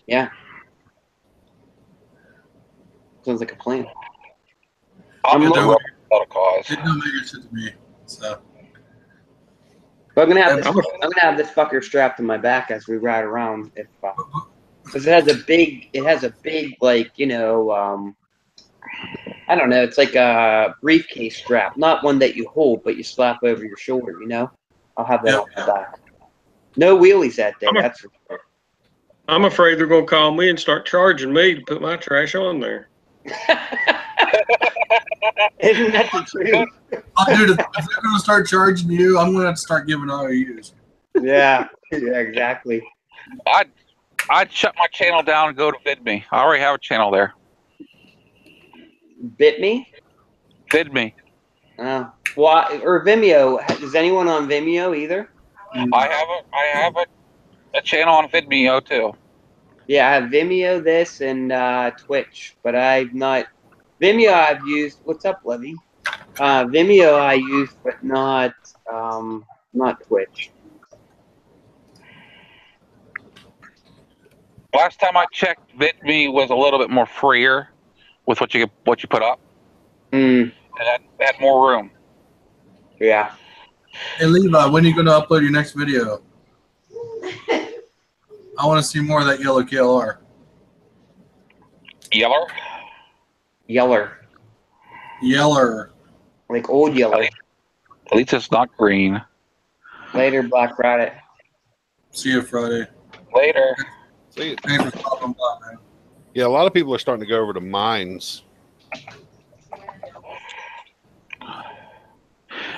S5: Yeah. Sounds like a plan.
S2: I'm
S1: It
S2: without
S1: don't
S2: a cause.
S1: make a shit to me. So.
S5: But I'm gonna have this fucker strapped to my back as we ride around, because it has a big like I don't know, it's like a briefcase strap, not one that you hold, but you slap over your shoulder. I'll have that on the back. No wheelies that day. That's for sure.
S3: I'm afraid they're going to call me and start charging me to put my trash on there.
S5: Isn't that the truth?
S1: Dude, if they're going to start charging you, I'm going to have to start giving IOUs.
S5: Yeah, exactly.
S2: I'd shut my channel down and go to VidMe. I already have a channel there.
S5: BitMe?
S2: VidMe.
S5: Or Vimeo. Is anyone on Vimeo either?
S2: I have a channel on Vimeo too.
S5: Yeah, I have Vimeo, this, and Twitch, but I've not. Vimeo I've used. What's up, Levy? Vimeo I use, but not Twitch.
S2: Last time I checked, VidMe was a little bit more freer with what you put up,
S5: Mm,
S2: and had more room.
S5: yeah.
S1: Hey Levi, when are you going to upload your next video? I want to see more of that yellow KLR.
S2: Yeller?
S5: Yeller.
S1: Yeller.
S5: Like old Yeller.
S2: At least it's not green.
S5: Later, Black Friday.
S1: See you Friday.
S2: Later.
S4: See,
S1: Thanks for stopping by, man.
S4: yeah, a lot of people are starting to go over to mines.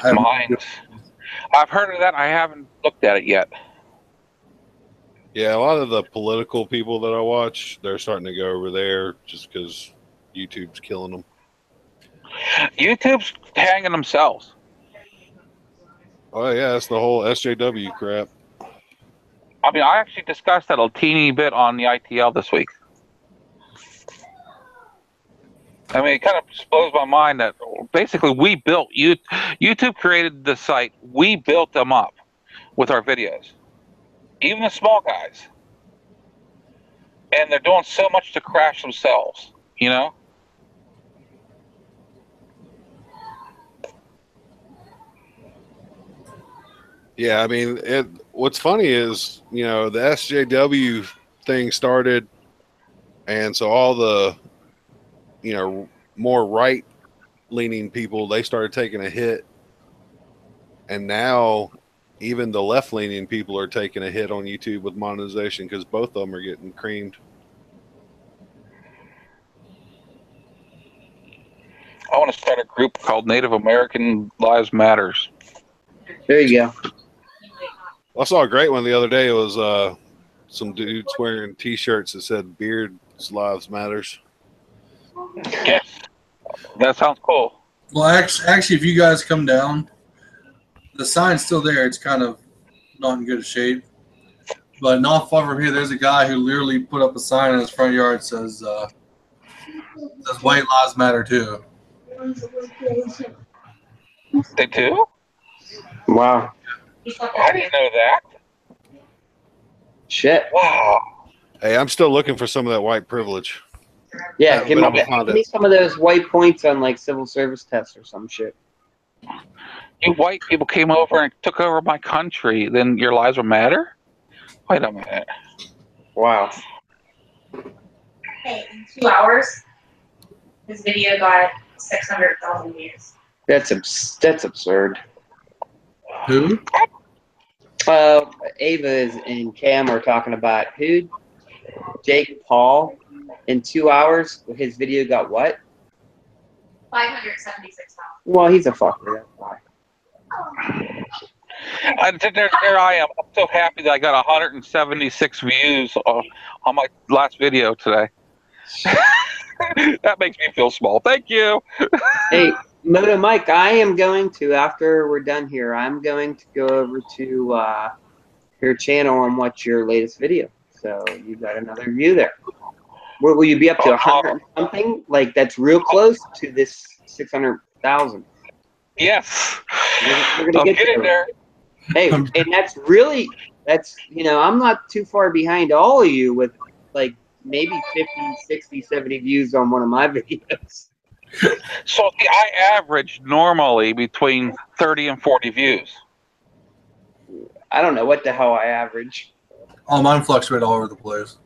S2: Mines. I've heard of that. I haven't looked at it yet.
S4: Yeah, a lot of the political people that I watch, they're starting to go over there just because YouTube's killing them.
S2: YouTube's hanging themselves.
S4: Oh yeah, that's the whole SJW crap.
S2: I mean, I actually discussed that a teeny bit on the ITL this week. I mean, it kind of just blows my mind that basically we built YouTube created the site. We built them up with our videos, even the small guys, and they're doing so much to crash themselves. You know.
S4: Yeah, I mean, what's funny is, you know, the SJW thing started, and so all the, you know, more right-leaning people, they started taking a hit, and now even the left-leaning people are taking a hit on YouTube with monetization because both of them are getting creamed.
S2: I want to start a group called Native American Lives Matters.
S5: There you go.
S4: I saw a great one the other day. It was some dudes wearing T-shirts that said "Beards Lives Matters."
S2: Yes, that sounds cool.
S1: Well, actually, if you guys come down, the sign's still there. It's kind of not in good shape. But not far from here, there's a guy who literally put up a sign in his front yard that says "White Lives Matter" too.
S2: They do?
S5: Wow.
S2: I didn't know that.
S5: Shit.
S2: Wow.
S4: Hey, I'm still looking for some of that white privilege.
S5: Yeah, give
S4: But
S5: me,
S4: I'm behind
S5: give me
S4: it.
S5: some of those white points on like civil service tests or some shit.
S2: You white people came over and took over my country, then your lives will matter? Wait a minute.
S5: Wow.
S6: Hey, in 2 hours, this video got 600,000 views.
S5: That's absurd.
S1: Who?
S5: Ava and Cam are talking about who? Jake Paul. In 2 hours, his video got what?
S6: 576,000.
S5: Well, he's a fucker. That's why.
S2: There I am. I'm so happy that I got 176 views on my last video today. That makes me feel small. Thank you.
S5: Hey, Moto Mike, I am going to, after we're done here, I'm going to go over to your channel and watch your latest video. So you got another view there. What will you be up to? 100 something? Like that's real close to this 600,000.
S2: Yes.
S5: We're gonna
S2: I'll
S5: get
S2: get in there.
S5: Hey, and that's you know, I'm not too far behind all of you with like maybe 50, 60, 70 views on one of my videos.
S2: So I average normally between 30 and 40 views.
S5: I don't know what the hell I average.
S1: Oh, mine fluctuate all over the place.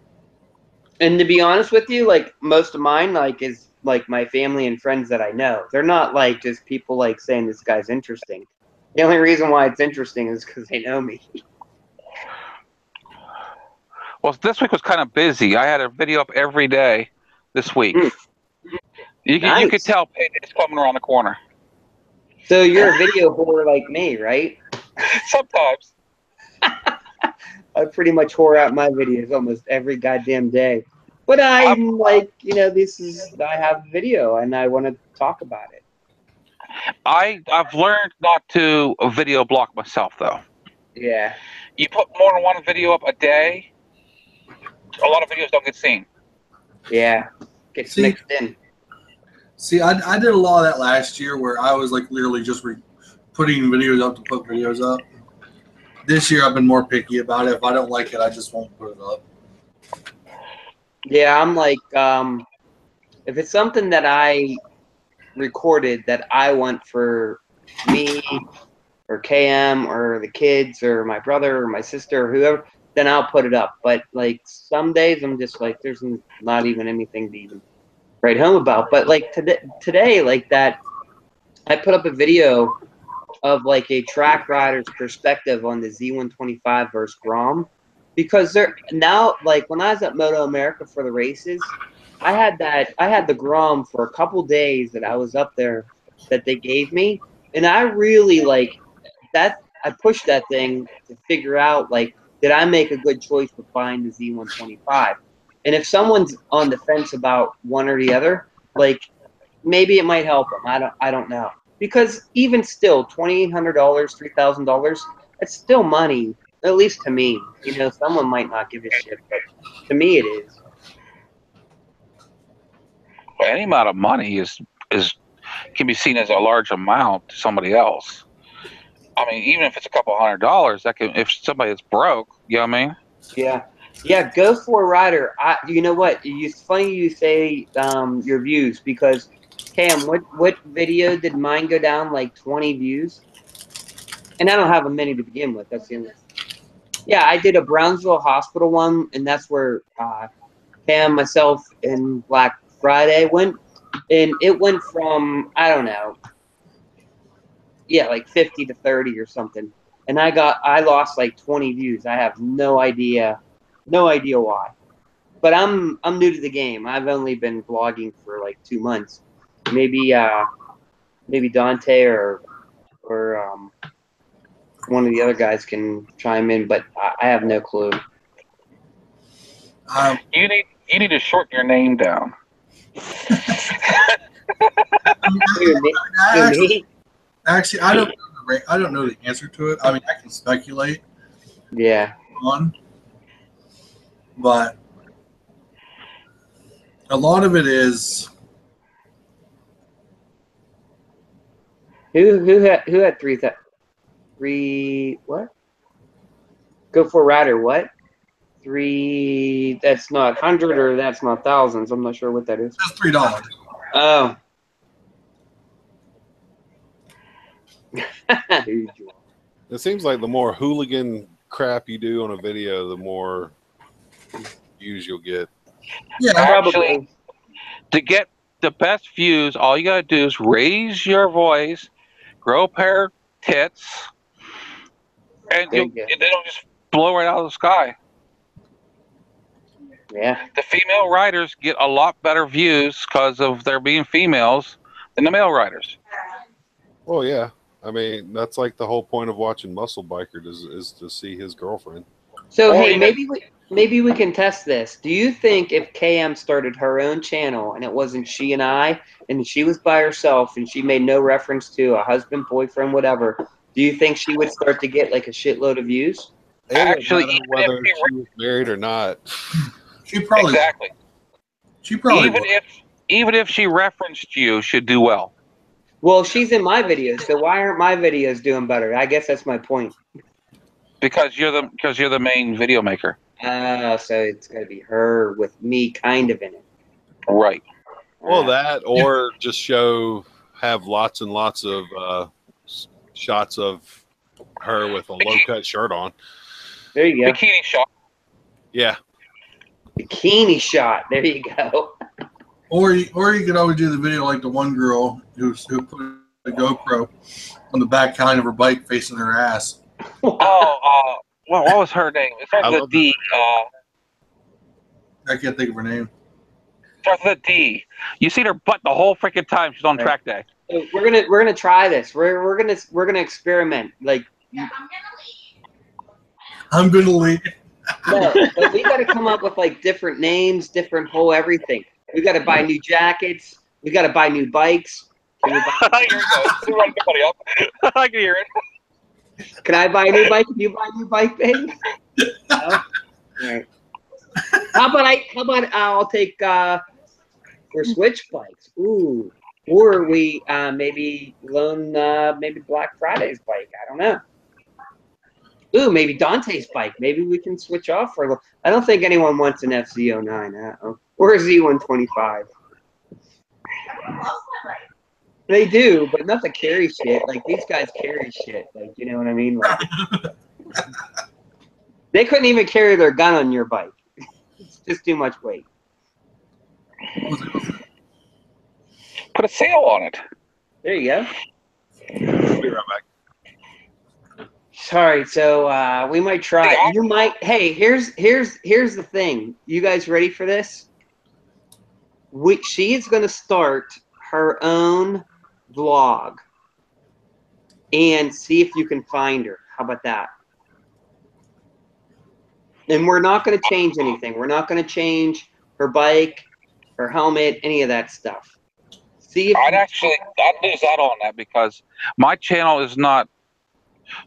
S5: And to be honest with you, like most of mine, like is like my family and friends that I know. They're not like just people like saying this guy's interesting. The only reason why it's interesting is because they know me.
S2: Well, this week was kind of busy. I had a video up every day this week. You
S5: Nice.
S2: could tell payday's coming around the corner.
S5: So you're a video whore like me, right?
S2: Sometimes.
S5: I pretty much whore out my videos almost every goddamn day. But I'm like, you know, I have video and I want to talk about it.
S2: I've learned not to video block myself, though.
S5: Yeah.
S2: You put more than one video up a day, a lot of videos don't get seen.
S5: Yeah. Gets mixed in.
S1: See, I did a lot of that last year where I was like literally just putting videos up to put videos up. This year I've been more picky about it. If I don't like it, I just won't put it up.
S5: Yeah, I'm like, if it's something that I recorded that I want for me or KM or the kids or my brother or my sister or whoever, then I'll put it up. But like some days I'm just like, there's not even anything to even write home about. But like today, like that, I put up a video of like a track rider's perspective on the Z125 versus Grom, because they're now, like when I was at Moto America for the races, I had the Grom for a couple days that I was up there that they gave me, and I really like that. I pushed that thing to figure out, like, did I make a good choice with buying the Z125? And if someone's on the fence about one or the other, like maybe it might help them. I don't know, because even still, $2,800, $3,000, it's still money. At least to me, you know, someone might not give a shit, but to me it is.
S2: Any amount of money is can be seen as a large amount to somebody else. I mean, even if it's a couple $100, that can, if somebody is broke, you know what I mean?
S5: Yeah. Go for a rider. You know what? It's funny you say your views, because Cam, what video did mine go down like 20 views? And I don't have a many to begin with. That's the end. Yeah, I did a Brownsville Hospital one, and that's where Cam, myself, and Black Friday went, and it went from, I don't know, yeah, like 50 to 30 or something, and I lost like 20 views. I have no idea why. But I'm new to the game. I've only been blogging for like 2 months. Maybe Dante or one of the other guys can chime in, but I have no clue.
S2: You need to shorten your name down.
S1: Actually, I don't know the answer to it. I mean, I can speculate.
S5: Yeah.
S1: But a lot of it is
S5: who had three what? Go for a rider. What? 3. That's not 100 or that's not thousands. I'm not sure what that is.
S1: just $3.
S5: Oh.
S4: It seems like the more hooligan crap you do on a video, the more views you'll get.
S1: Yeah,
S2: Actually, to get the best views, all you gotta do is raise your voice, grow a pair of tits, and they don't just blow right out of the sky.
S5: Yeah.
S2: The female riders get a lot better views because of their being females than the male riders.
S4: Well, yeah. I mean, that's like the whole point of watching Muscle Biker is to see his girlfriend.
S5: So hey, maybe we can test this. Do you think if KM started her own channel and it wasn't she and I, and she was by herself and she made no reference to a husband, boyfriend, whatever, do you think she would start to get like a shitload of views?
S2: Actually,
S4: whether she was married or not.
S1: she probably
S2: exactly.
S1: She probably
S2: even if she referenced you, should do well.
S5: Well, she's in my videos, so why aren't my videos doing better? I guess that's my point.
S2: Because you're the main video maker.
S5: So it's got to be her with me kind of in it.
S2: Right.
S4: Well, that or just have lots and lots of shots of her with a low-cut shirt on.
S5: There you go.
S2: Bikini shot.
S4: Yeah.
S5: Bikini shot. There you go.
S1: Or you could always do the video like the one girl who put a GoPro on the back kind of her bike facing her ass.
S2: Oh, what was her name? It starts with a D.
S1: I can't think of her name.
S2: Starts with a D. You see her butt the whole freaking time she's on track day.
S5: So we're gonna try this. We're gonna experiment. Like,
S1: I'm gonna leave.
S5: No, but we got to come up with like different names, different whole everything. We got to buy new jackets. We got to buy new bikes. Can we buy
S2: Here we go. Somebody up. I can hear it.
S5: Can I buy a new bike? Can you buy a new bike, babe? No? All right. How about I'll take we're switch bikes. Ooh. Or we maybe loan maybe Black Friday's bike. I don't know. Ooh, maybe Dante's bike. Maybe we can switch off for a little. I don't think anyone wants an FZ09 or a Z125. They do, but not to carry shit. Like these guys carry shit. Like you know what I mean? Like they couldn't even carry their gun on your bike. It's just too much weight.
S2: Put a sail on it.
S5: There you go.
S4: I'll be right back.
S5: Sorry, so we might try. You might. Hey, here's the thing. You guys ready for this? She is going to start her own vlog and see if you can find her. How about that? And we're not going to change anything. We're not going to change her bike, her helmet, any of that stuff. See if
S2: I'd lose out on that because my channel is not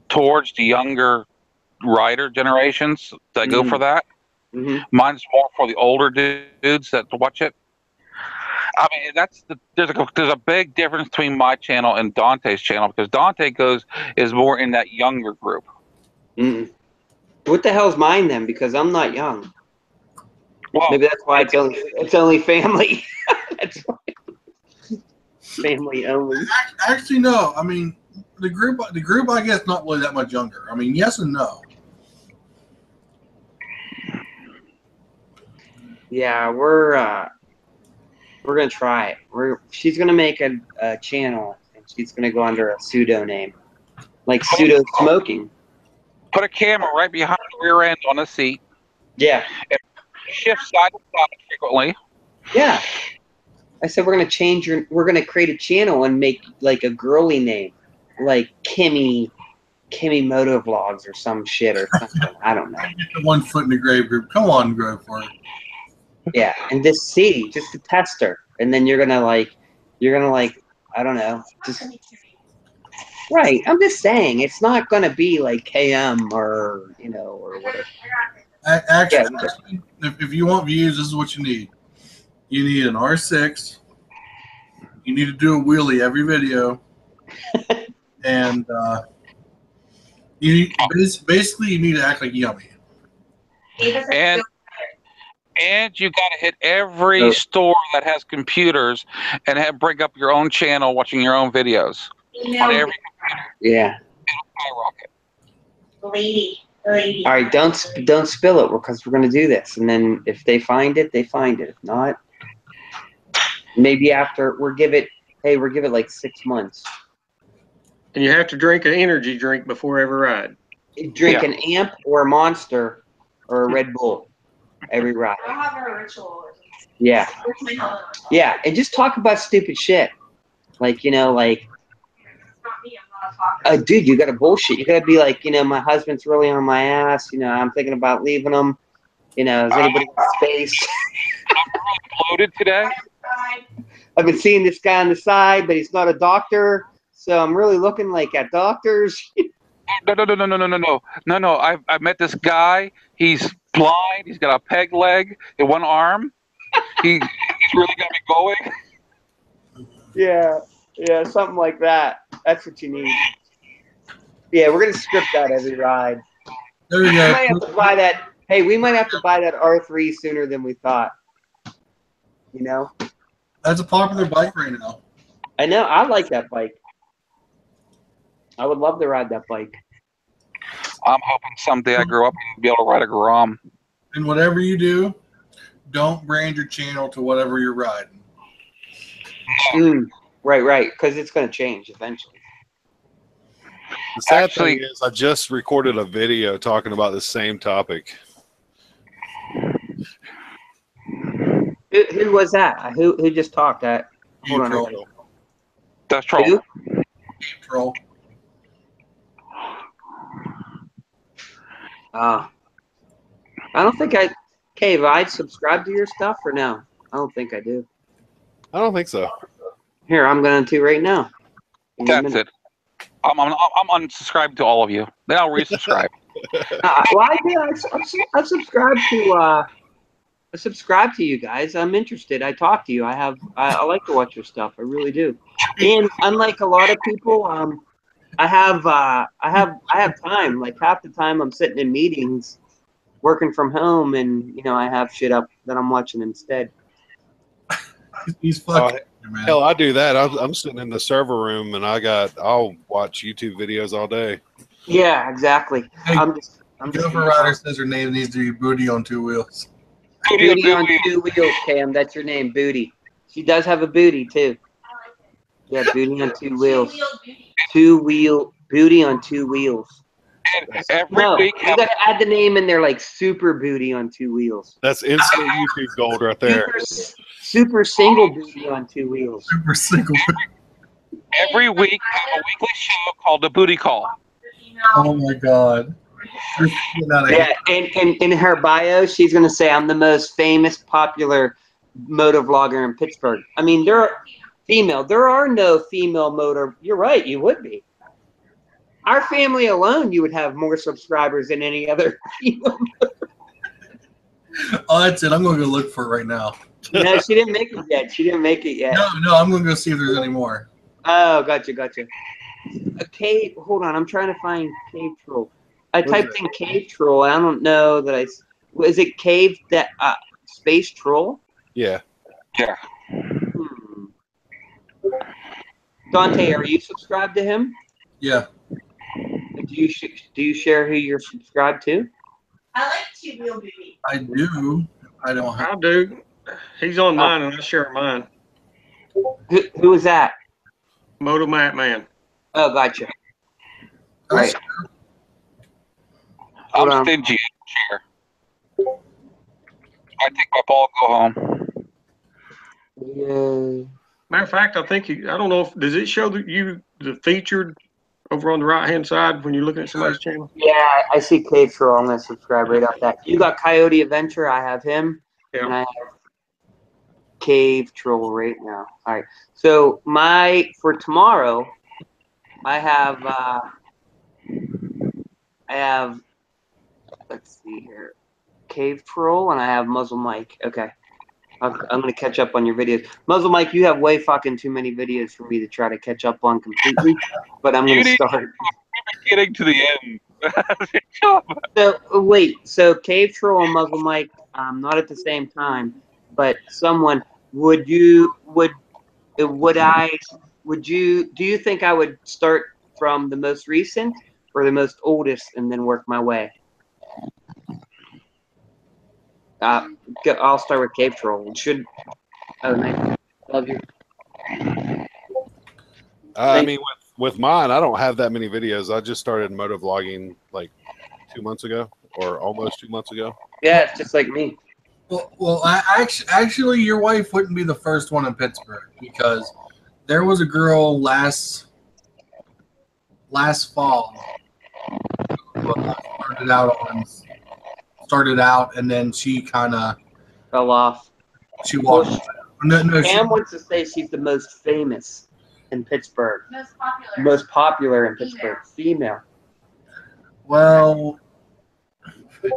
S2: towards the younger rider generations that go for that.
S5: Mhm.
S2: Mine's more for the older dudes that watch it. I mean, there's a big difference between my channel and Dante's channel because Dante is more in that younger group.
S5: Mm-mm. What the hell's mine then? Because I'm not young.
S2: Well,
S5: Maybe that's why it's only family. That's why. Family only.
S1: Actually, no. I mean, the group, I guess, not really that much younger. I mean, yes and no.
S5: Yeah, we're gonna try it. She's gonna make a channel and she's gonna go under a pseudo name, like pseudo smoking.
S2: put a camera right behind the rear end on the seat.
S5: Yeah.
S2: And shift side to side frequently.
S5: Yeah. I said we're gonna create a channel and make like a girly name, like Kimmy Moto Vlogs or some shit or something. I don't know.
S1: Get the 1 foot in the grave group. Come on, go for it.
S5: Yeah, and just see, just to test her, and then you're gonna like, I don't know, just right. I'm just saying, it's not gonna be like KM or or whatever.
S1: Actually, if you want views, this is what you need. You need an R6. You need to do a wheelie every video, and basically you need to act like Yummy.
S2: And you got to hit every store that has computers and bring up your own channel, watching your own videos on every computer.
S5: Yeah.
S2: Skyrocket.
S6: Lady.
S5: All right, don't spill it because we're gonna do this, and then if they find it, they find it. If not, maybe after we'll give it like 6 months.
S3: And you have to drink an energy drink before every ride.
S5: Drink an Amp or a Monster or a Red Bull every ride.
S6: I'll have a ritual.
S5: Yeah. Yeah, and just talk about stupid shit. Like,
S6: It's not me, I'm not a talker.
S5: dude, you gotta bullshit. You gotta be like, my husband's really on my ass. I'm thinking about leaving him. Is anybody got space?
S2: Loaded today.
S5: I've been seeing this guy on the side, but he's not a doctor. So I'm really looking like at doctors.
S2: No. I met this guy. He's blind. He's got a peg leg and one arm. He's really got me going.
S5: Yeah, something like that. That's what you need. Yeah, we're gonna script that every ride.
S1: There you
S5: We
S1: go.
S5: might have to buy that. Hey, we might have to buy that R3 sooner than we thought.
S1: That's a popular bike right now.
S5: I know. I like that bike. I would love to ride that bike.
S2: I'm hoping someday I grow up and be able to ride a Grom.
S1: And whatever you do, don't brand your channel to whatever you're riding.
S5: Right. Because it's going to change eventually.
S4: The sad thing is, I just recorded a video talking about the same topic.
S5: Who was that? Who just talked? Hold on.
S1: Troll.
S2: That's Troll.
S5: Who?
S1: Troll.
S5: I don't think Cave, I'd subscribe to your stuff or no? I don't think I do.
S4: I don't think so.
S5: Here, I'm going to right now.
S2: That's it. I'm unsubscribed to all of you. Then I'll resubscribe.
S5: Well, I subscribe to you guys. I'm interested. I talk to you. I like to watch your stuff. I really do. And unlike a lot of people, I have time. Like half the time I'm sitting in meetings, working from home, and I have shit up that I'm watching instead.
S1: He's fucking man.
S4: Hell, I do that. I'm sitting in the server room and I'll watch YouTube videos all day.
S5: Yeah, exactly.
S1: Hey,
S5: I'm just
S1: Gopher Rider says her name needs to be Booty on Two Wheels.
S5: Booty on Two Wheels, Cam. That's your name, Booty. She does have a booty too. Yeah, Booty on Two Wheels. Booty on Two Wheels.
S2: Every week,
S5: you gotta add the name in there, like Super Booty on Two Wheels.
S4: That's instant YouTube gold right there.
S5: Super single booty on two wheels.
S1: Super single.
S2: Every week, I have a weekly show called The Booty Call.
S1: Oh my god.
S5: Yeah, and in her bio, she's gonna say, "I'm the most famous, popular motor vlogger in Pittsburgh." I mean, there are female. There are no female motor. You're right. You would be. Our family alone, you would have more subscribers than any other female.
S1: Oh, that's it. I'm going to go look for it right now.
S5: No, she didn't make it yet.
S1: No, I'm going to go see if there's any more.
S5: Oh, gotcha. A cave. Hold on, I'm trying to find Cave Troll. I typed in Cave Troll. I don't know that is it Cave that Space Troll?
S4: Yeah.
S2: Yeah.
S5: Dante, are you subscribed to him?
S1: Yeah.
S5: Do you share who you're subscribed to?
S6: I like Two Wheel Booty.
S1: I do. I don't have.
S3: I do. He's on mine, and I share mine.
S5: Who is that?
S3: Moto Matt Man.
S5: Oh, gotcha. Right.
S2: I'm stingy. Share. I take my ball, go home.
S5: Yeah.
S3: Matter of fact, I think I don't know if does it show that the featured over on the right hand side when you're looking at somebody's channel.
S5: Yeah, I see Cave Troll. I'm gonna subscribe right off that. You got Coyote Adventure. I have him.
S3: Yeah.
S5: And I have Cave Troll right now. All right. So for tomorrow, I have let's see here, Cave Troll, and I have Muzzle Mike. Okay. I'm going to catch up on your videos. Muzzle Mike, you have way fucking too many videos for me to try to catch up on completely, but I'm going to start.
S2: Getting to the end.
S5: So, wait. So, Cave Troll and Muzzle Mike, not at the same time, but someone, do you think I would start from the most recent or the most oldest and then work my way? I'll start with Cave Troll. Oh, nice. Love you.
S4: I mean, with mine, I don't have that many videos. I just started moto vlogging like 2 months ago, or almost 2 months ago.
S5: Yeah, it's just like me.
S1: Well, actually, your wife wouldn't be the first one in Pittsburgh, because there was a girl last fall who started out, and then she kind of
S5: Fell off.
S1: She walked.
S5: Pam wants to say she's the most famous in Pittsburgh.
S6: Most popular.
S5: Most popular in Pittsburgh. Female.
S1: Well,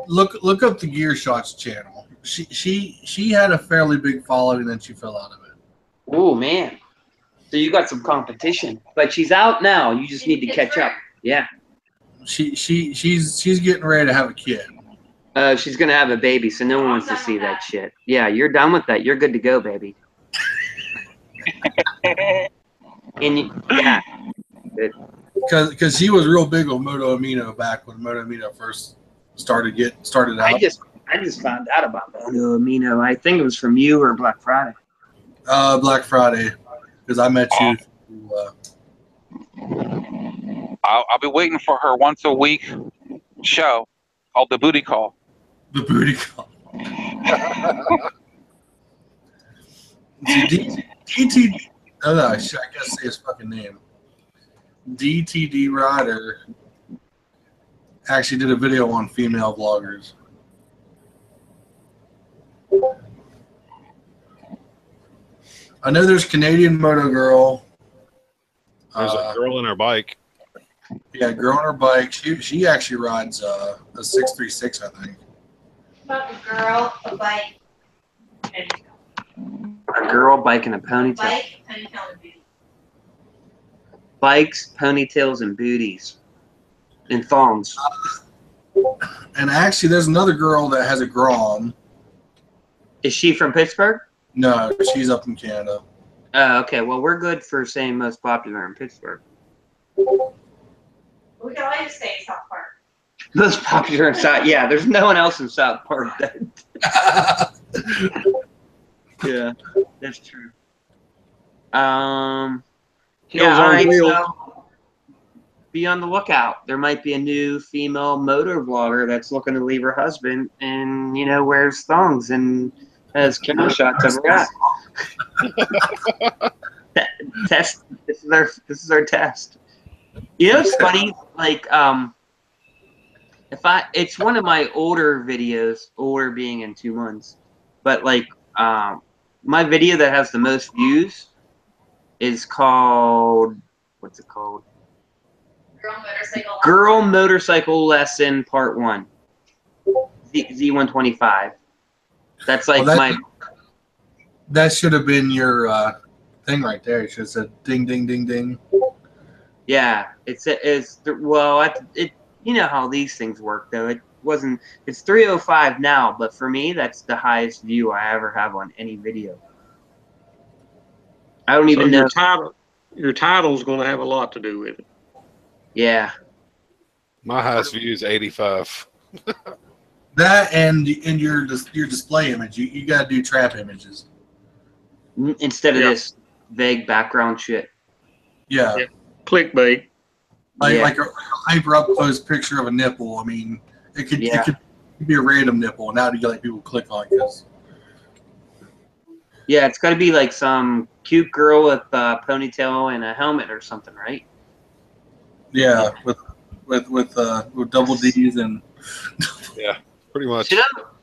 S1: look up the Gear Shots channel. She had a fairly big following, and then she fell out of it.
S5: Oh man. So you got some competition, but she's out now. You just need to catch up. Yeah.
S1: She's getting ready to have a kid.
S5: She's gonna have a baby, so no one wants to see that shit. Yeah, you're done with that. You're good to go, baby. Yeah.
S1: Because she was real big on Moto Amino back when Moto Amino first started out.
S5: I just found out about Moto Amino. I think it was from you or Black Friday.
S1: Black Friday, because I met you.
S2: I'll be waiting for her once a week show called The Booty Call.
S1: The Booty Call. DTD. Oh, no, I guess say his fucking name. DTD Rider actually did a video on female vloggers. I know there's Canadian Moto Girl.
S4: There's a girl in her bike.
S1: Yeah, girl on her bike. She actually rides a 636, I think.
S6: About a girl, a bike, and
S5: A girl, bike, and a ponytail.
S6: bike, ponytail, and booty.
S5: bikes, ponytails, and booties, and thongs.
S1: And actually, there's another girl that has a Grom.
S5: Is she from Pittsburgh?
S1: No, she's up in Canada.
S5: Oh, okay. Well, we're good for saying most popular in Pittsburgh.
S6: We can always say South Park.
S5: Most popular in South. Yeah, there's no one else in South Park that. Yeah, that's true. Yeah.
S3: Hills
S5: All
S3: on
S5: right.
S3: Wheels.
S5: So be on the lookout. There might be a new female motor vlogger that's looking to leave her husband and wears thongs and has camera shots of her ass. Test. This is our test. It's funny. Like it's one of my older videos, older being in 2 months, but like my video that has the most views is called, what's it called? Girl Motorcycle Lesson Part 1. Z125. That's like
S1: That should have been your thing right there. It should have said ding, ding, ding, ding.
S5: Yeah, it's you know how these things work though. It's 305 now, but for me that's the highest view I ever have on any video. I don't even know.
S3: Your title's going to have a lot to do with it.
S5: Yeah.
S4: My highest view is 85.
S1: That and your display image. You got to do trap images.
S5: Instead of this vague background shit.
S1: Yeah.
S3: Clickbait.
S1: Like a hyper up close picture of a nipple. I mean, it could be a random nipple, and now you let people click on it.
S5: Yeah, it's got to be like some cute girl with a ponytail and a helmet or something, right?
S1: Yeah, with double D's and.
S4: Yeah, pretty much.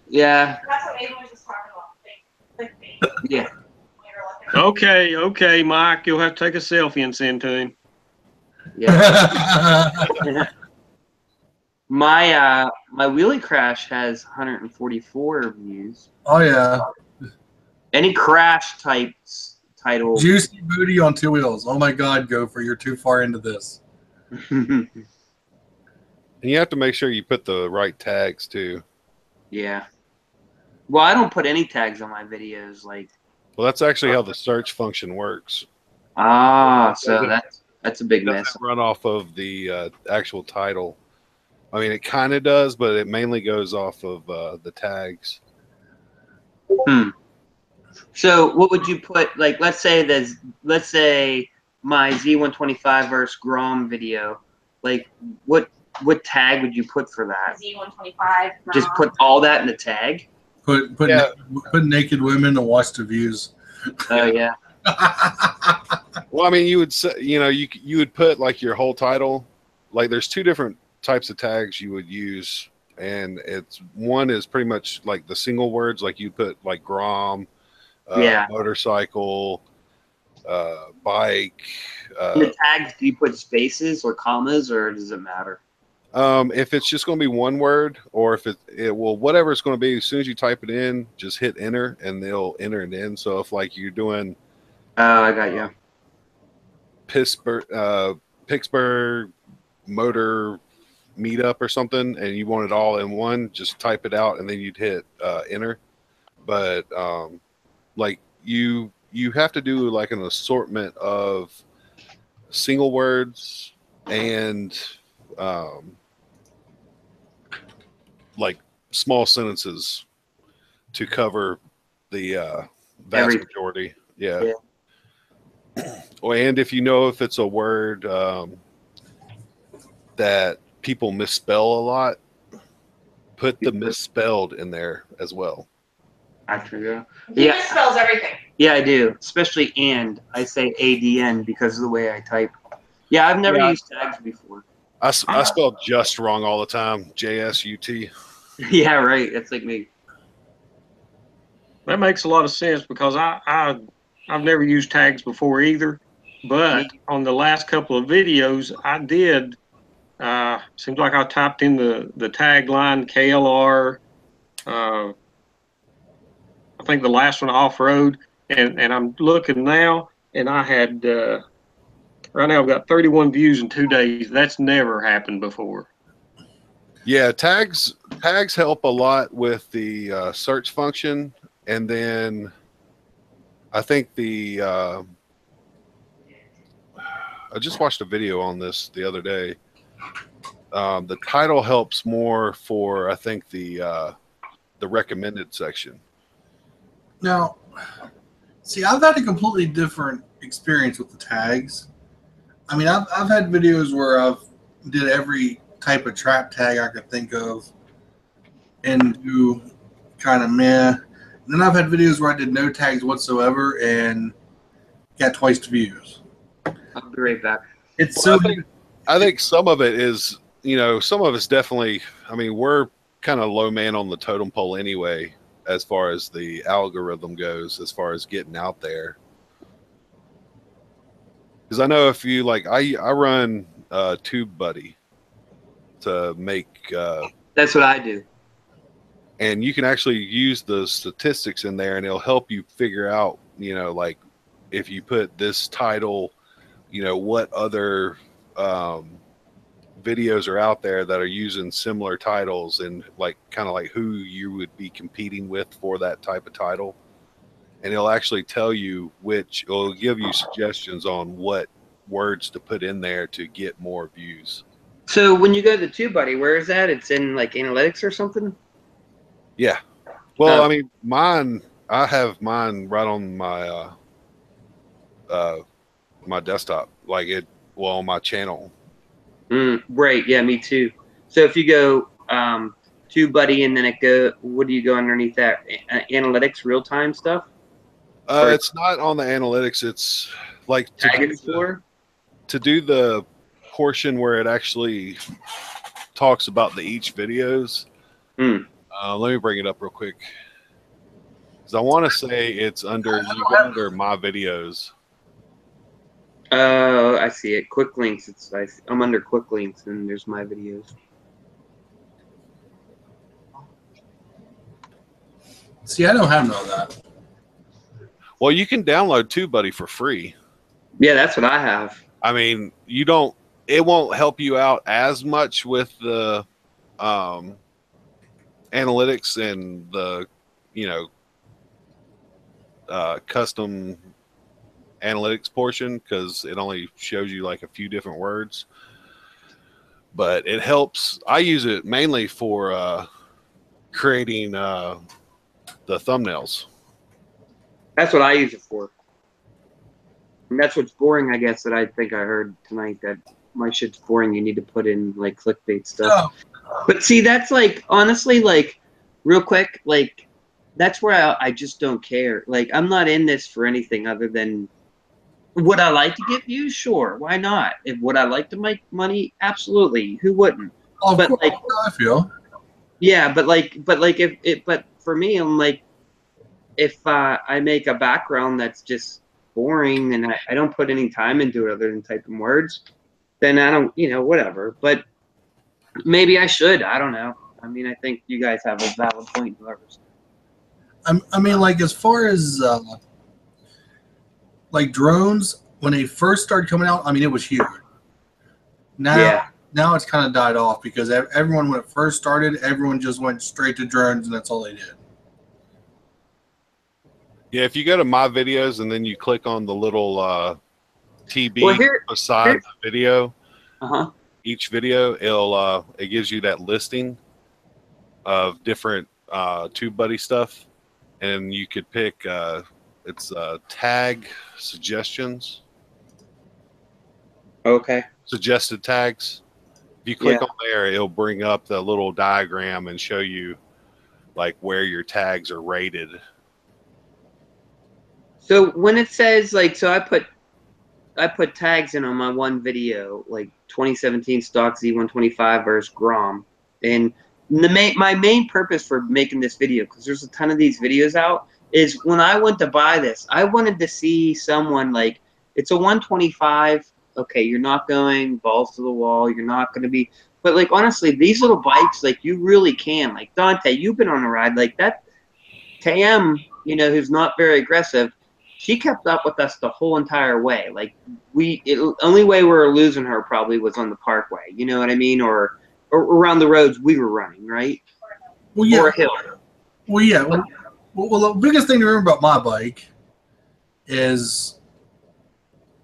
S5: Yeah.
S6: That's what Ava was just talking about. Clickbait.
S5: Yeah.
S3: Okay, Mike, you'll have to take a selfie and send to him.
S5: Yeah. My wheelie crash has 144 views.
S1: Oh yeah.
S5: Any crash title.
S1: Juicy booty on 2 wheels. Oh my God, Gopher, you're too far into this.
S4: And you have to make sure you put the right tags too.
S5: Yeah. Well, I don't put any tags on my videos.
S4: Well, that's actually how the search function works.
S5: So that's a big
S4: It
S5: mess.
S4: doesn't run off of the actual title. I mean, it kind of does, but it mainly goes off of the tags.
S5: So what would you put? Like, let's say my Z125 versus Grom video. Like, what tag would you put for that?
S6: Z125.
S5: Just put all that in the tag.
S1: Put naked women to watch the views.
S5: Oh yeah.
S4: Well, I mean, you would say, you would put like your whole title. Like, there's 2 different types of tags you would use, and one is pretty much like the single words, like you put like Grom, motorcycle, bike.
S5: In the tags, do you put spaces or commas, or does it matter?
S4: If it's just going to be one word, or if whatever it's going to be, as soon as you type it in, just hit enter and they'll enter it in. So if like you're doing,
S5: I got you.
S4: Pittsburgh motor meetup or something, and you want it all in one, just type it out and then you'd hit enter. But like you have to do like an assortment of single words and like small sentences to cover the vast majority. Yeah. And if if it's a word that people misspell a lot, put the misspelled in there as well.
S5: Actually,
S6: He misspells everything.
S5: Yeah, I do. Especially and. I say ADN because of the way I type. Yeah, I've never used tags before.
S4: I spell just wrong all the time. JSUT.
S5: Yeah, right. That's like me.
S3: That makes a lot of sense because I've never used tags before either. But on the last couple of videos, I did. Seems like I typed in the tagline KLR. I think the last one off road, and I'm looking now, and I had Right now, I've got 31 views in 2 days. That's never happened before.
S4: Yeah, tags help a lot with the search function, and then I think I just watched a video on this the other day. The title helps more for, I think, the recommended section.
S1: Now, see, I've had a completely different experience with the tags. I mean, I've had videos where I've did every type of trap tag I could think of and do kind of meh. And then I've had videos where I did no tags whatsoever and got twice the views.
S5: I'll be right back.
S1: It's
S4: Well,
S1: so
S4: I think some of it is, some of it's definitely, I mean, we're kind of low man on the totem pole anyway, as far as the algorithm goes, as far as getting out there. Because I know if you like, I run TubeBuddy to make.
S5: That's what I do.
S4: And you can actually use the statistics in there, and it'll help you figure out, like if you put this title, what other videos are out there that are using similar titles, and like kind of like who you would be competing with for that type of title. And it'll actually tell you it'll give you suggestions on what words to put in there to get more views.
S5: So when you go to TubeBuddy, where is that? It's in like analytics or something?
S4: Yeah. Well,
S5: Oh.
S4: I mean, I have mine right on my my desktop, on my channel.
S5: Right. Yeah, me too. So if you go TubeBuddy and then what do you go underneath that? Analytics, real time stuff?
S4: It's not on the analytics. It's like to do the portion where it actually talks about each videos. Let me bring it up real quick, because I want to say it's under my videos.
S5: Oh, I see it. Quick links. I'm under quick links, and there's my videos.
S1: See, I don't have none of that.
S4: Well, you can download TubeBuddy for free.
S5: Yeah, that's what I have.
S4: I mean, it won't help you out as much with the analytics and the, custom analytics portion, because it only shows you like a few different words. But it helps. I use it mainly for creating the thumbnails.
S5: That's what I use it for. And that's what's boring, I guess, that I think I heard tonight, that my shit's boring. You need to put in like clickbait stuff.
S1: Oh.
S5: But see, that's like, honestly, like, real quick, like, that's where I just don't care. Like, I'm not in this for anything other than, would I like to get views? Sure. Why not? Would I like to make money? Absolutely. Who wouldn't?
S1: Oh,
S5: But,
S1: course,
S5: like,
S1: I feel.
S5: Yeah, but for me, I'm like, if I make a background that's just boring and I don't put any time into it other than typing words, then I don't, whatever. But maybe I should. I don't know. I mean, I think you guys have a valid point.
S1: I mean, like, as far as like drones, when they first started coming out, I mean, it was huge. Now it's kind of died off, because everyone, when it first started, everyone just went straight to drones, and that's all they did.
S4: Yeah, if you go to my videos and then you click on the little TB beside the video, each video, it gives you that listing of different TubeBuddy stuff, and you could pick it's tag suggestions.
S5: Okay.
S4: Suggested tags. If you click on there, it'll bring up the little diagram and show you like where your tags are rated.
S5: So when it says like, so I put tags in on my one video, like 2017 stock Z125 versus Grom, and my main purpose for making this video, because there's a ton of these videos out, is when I went to buy this, I wanted to see someone like, it's a 125. Okay, you're not going balls to the wall. You're not going to be, but like, honestly, these little bikes, like, you really can, like, Dante, you've been on a ride like that. KM, who's not very aggressive, she kept up with us the whole entire way. Like only way we were losing her probably was on the parkway. You know what I mean? Or around the roads we were running, right?
S1: Well, yeah.
S5: Or a hill.
S1: Well, yeah. Well, the biggest thing to remember about my bike is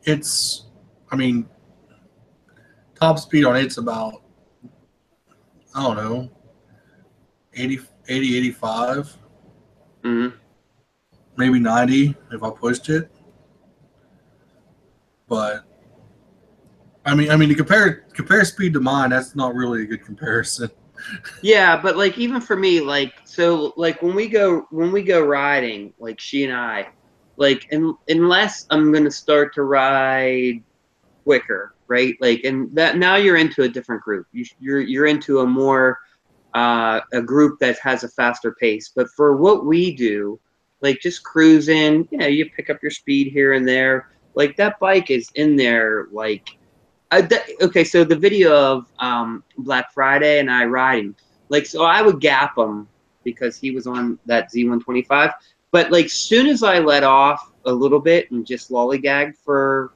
S1: I mean, top speed on it's about, I don't know, 80, 85,
S5: Mm-hmm.
S1: maybe 90 if I pushed it. But I mean, to compare speed to mine, that's not really a good comparison.
S5: Yeah, but like even for me, like so, like when we go riding, like she and I, like unless I'm gonna start to ride quicker, right? Like, and that now you're into a different group. You're into a more a group that has a faster pace. But for what we do, like just cruising, you pick up your speed here and there. Like that bike is in there, like. Okay, so the video of Black Friday and I riding, like, so I would gap him because he was on that Z125. But like, soon as I let off a little bit and just lollygagged for,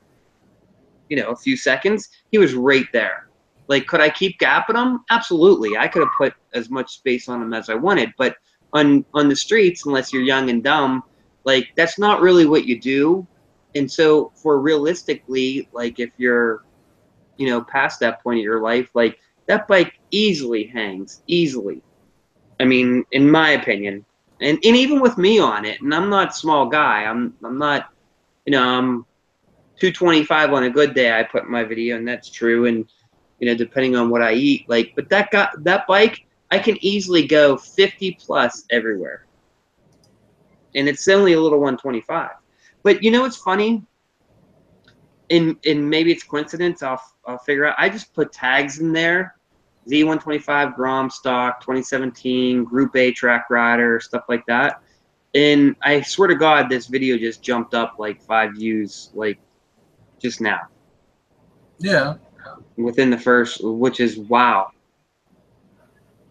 S5: a few seconds, he was right there. Like, could I keep gapping him? Absolutely. I could have put as much space on him as I wanted. But on the streets, unless you're young and dumb, like, that's not really what you do. And so, for realistically, like, if you're past that point of your life, like that bike easily hangs, easily. I mean, in my opinion, and even with me on it, and I'm not a small guy. I'm not, I'm 225 on a good day. I put in my video, and that's true. And depending on what I eat, like, but that bike, I can easily go 50 plus everywhere, and it's only a little 125. But it's funny. And maybe it's coincidence. I'll figure out. I just put tags in there: Z125 Grom stock, 2017 Group A track rider, stuff like that. And I swear to God, this video just jumped up like 5 views, like just now.
S1: Yeah.
S5: Within the first, which is wow.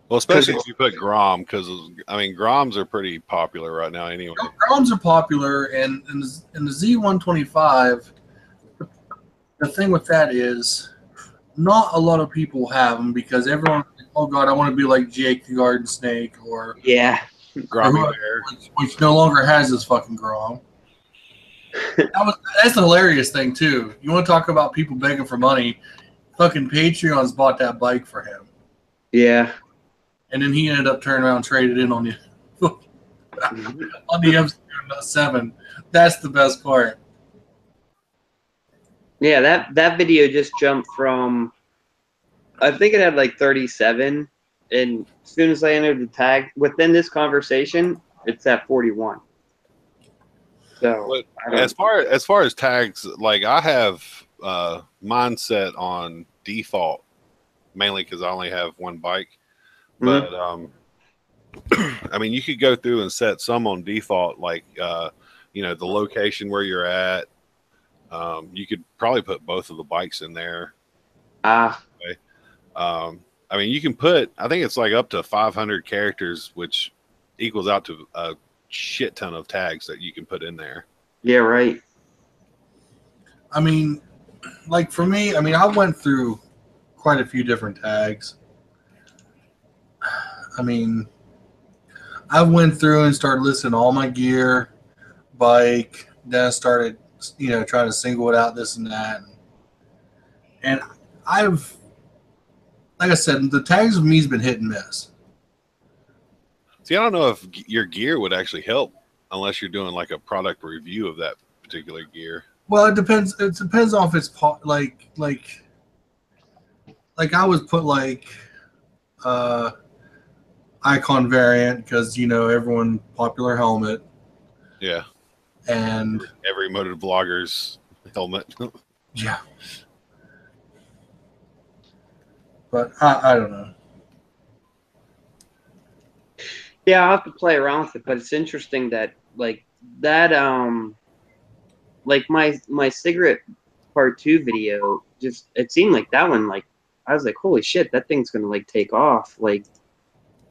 S4: Well, especially if you put Grom, because Groms are pretty popular right now anyway.
S1: Groms are popular, and in the Z125. The thing with that is, not a lot of people have them because everyone, oh God, I want to be like Jake the Garden Snake or
S4: Grommy Bear,
S1: which no longer has this fucking Grom. That's the hilarious thing too. You want to talk about people begging for money? Fucking Patreon's bought that bike for him.
S5: Yeah.
S1: And then he ended up turning around and traded in on the on the M7. That's the best part.
S5: Yeah, that video just jumped from, I think it had like 37, and as soon as I entered the tag within this conversation, it's at 41. So
S4: as far as tags, like I have mine set on default, mainly because I only have one bike. But I mean, you could go through and set some on default, like the location where you're at. You could probably put both of the bikes in there. I mean, you can put, I think it's like up to 500 characters, which equals out to a shit ton of tags that you can put in there.
S5: Yeah, right.
S1: I mean, like for me, I mean, I went through quite a few different tags. I mean, I went through and started listing all my gear, bike, then I started trying to single it out, this and that. And I've, like I said, the tags with me has been hit and miss.
S4: See, I don't know if your gear would actually help unless you're doing like a product review of that particular gear.
S1: Well, it depends. It depends on if it's like I would put like Icon variant because everyone popular helmet.
S4: Yeah.
S1: And
S4: every motor vlogger's helmet.
S1: Yeah. But I don't know.
S5: Yeah, I'll have to play around with it, but it's interesting that like my cigarette part 2 video, just it seemed like that one, like I was like, holy shit, that thing's gonna like take off. Like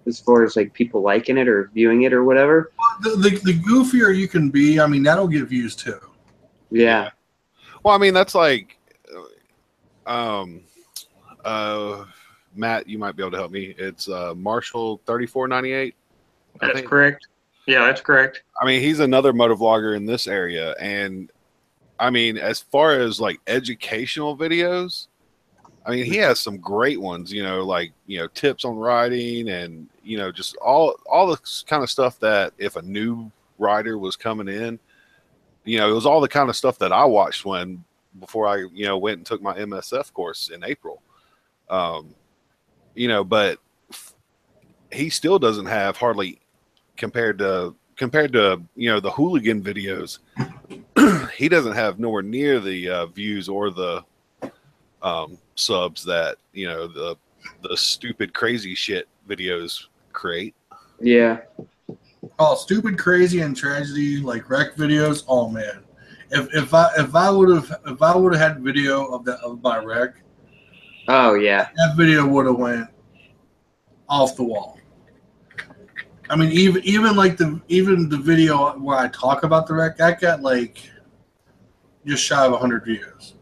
S5: as far as like people liking it or viewing it or whatever.
S1: The goofier you can be, I mean, that'll get views too.
S5: Yeah.
S4: Well, I mean, that's like, Matt, you might be able to help me. It's Marshall 3498.
S3: That's correct. Yeah, that's correct.
S4: I mean, he's another motovlogger in this area, and I mean, as far as like educational videos, I mean, he has some great ones. You know, like tips on riding, and just all the kind of stuff that if a new rider was coming in, it was all the kind of stuff that I watched before I went and took my MSF course in April. But he still doesn't have hardly compared to the hooligan videos. He doesn't have nowhere near the views or the subs that the stupid crazy shit videos create.
S5: Yeah.
S1: Oh, stupid, crazy, and tragedy like wreck videos. Oh man, if I would have had video of my wreck.
S5: Oh yeah.
S1: That video would have went off the wall. I mean, even the video where I talk about the wreck, that got like just shy of 100 views.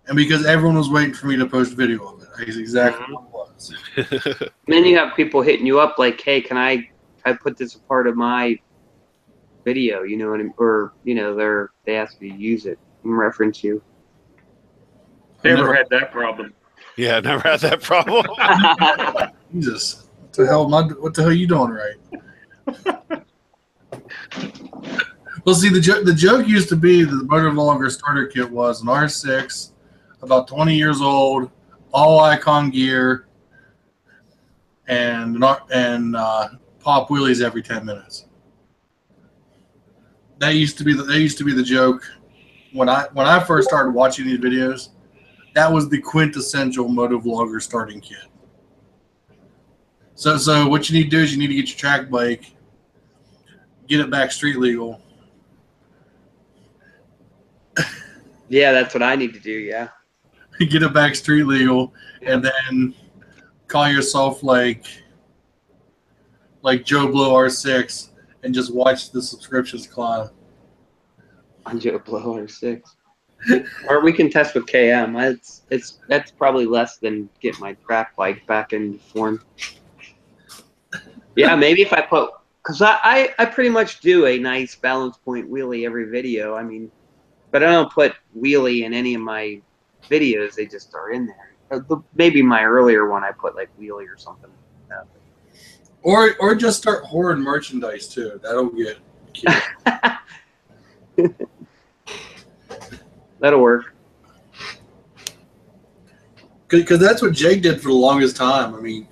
S1: And because everyone was waiting for me to post video of it, that's exactly what it was.
S5: And then you have people hitting you up like, "Hey, can I put this as part of my video?" Or they ask you to use it and reference you.
S3: Never had that problem.
S4: Yeah, never had that problem.
S1: Jesus, what the hell are you doing right? Well, see, the joke used to be that the motovlogger starter kit was an R6, about 20 years old, all Icon gear, and pop wheelies every 10 minutes. That used to be the joke when I first started watching these videos. That was the quintessential motovlogger starting kit. So what you need to do is you need to get your track bike, get it back street legal.
S5: Yeah, that's what I need to do. Yeah.
S1: Get it back street legal, and then call yourself like Joe Blow R6 and just watch the subscriptions climb.
S5: On Joe Blow R6. Or we can test with KM. That's probably less than get my track bike back in form. Yeah, maybe if I put, because I pretty much do a nice balance point wheelie every video. I mean, but I don't put wheelie in any of my videos. They just are in there. Maybe my earlier one I put like wheelie or something like that.
S1: Or just start hoarding merchandise too. That'll get cute.
S5: That'll work.
S1: Because that's what Jake did for the longest time. I mean,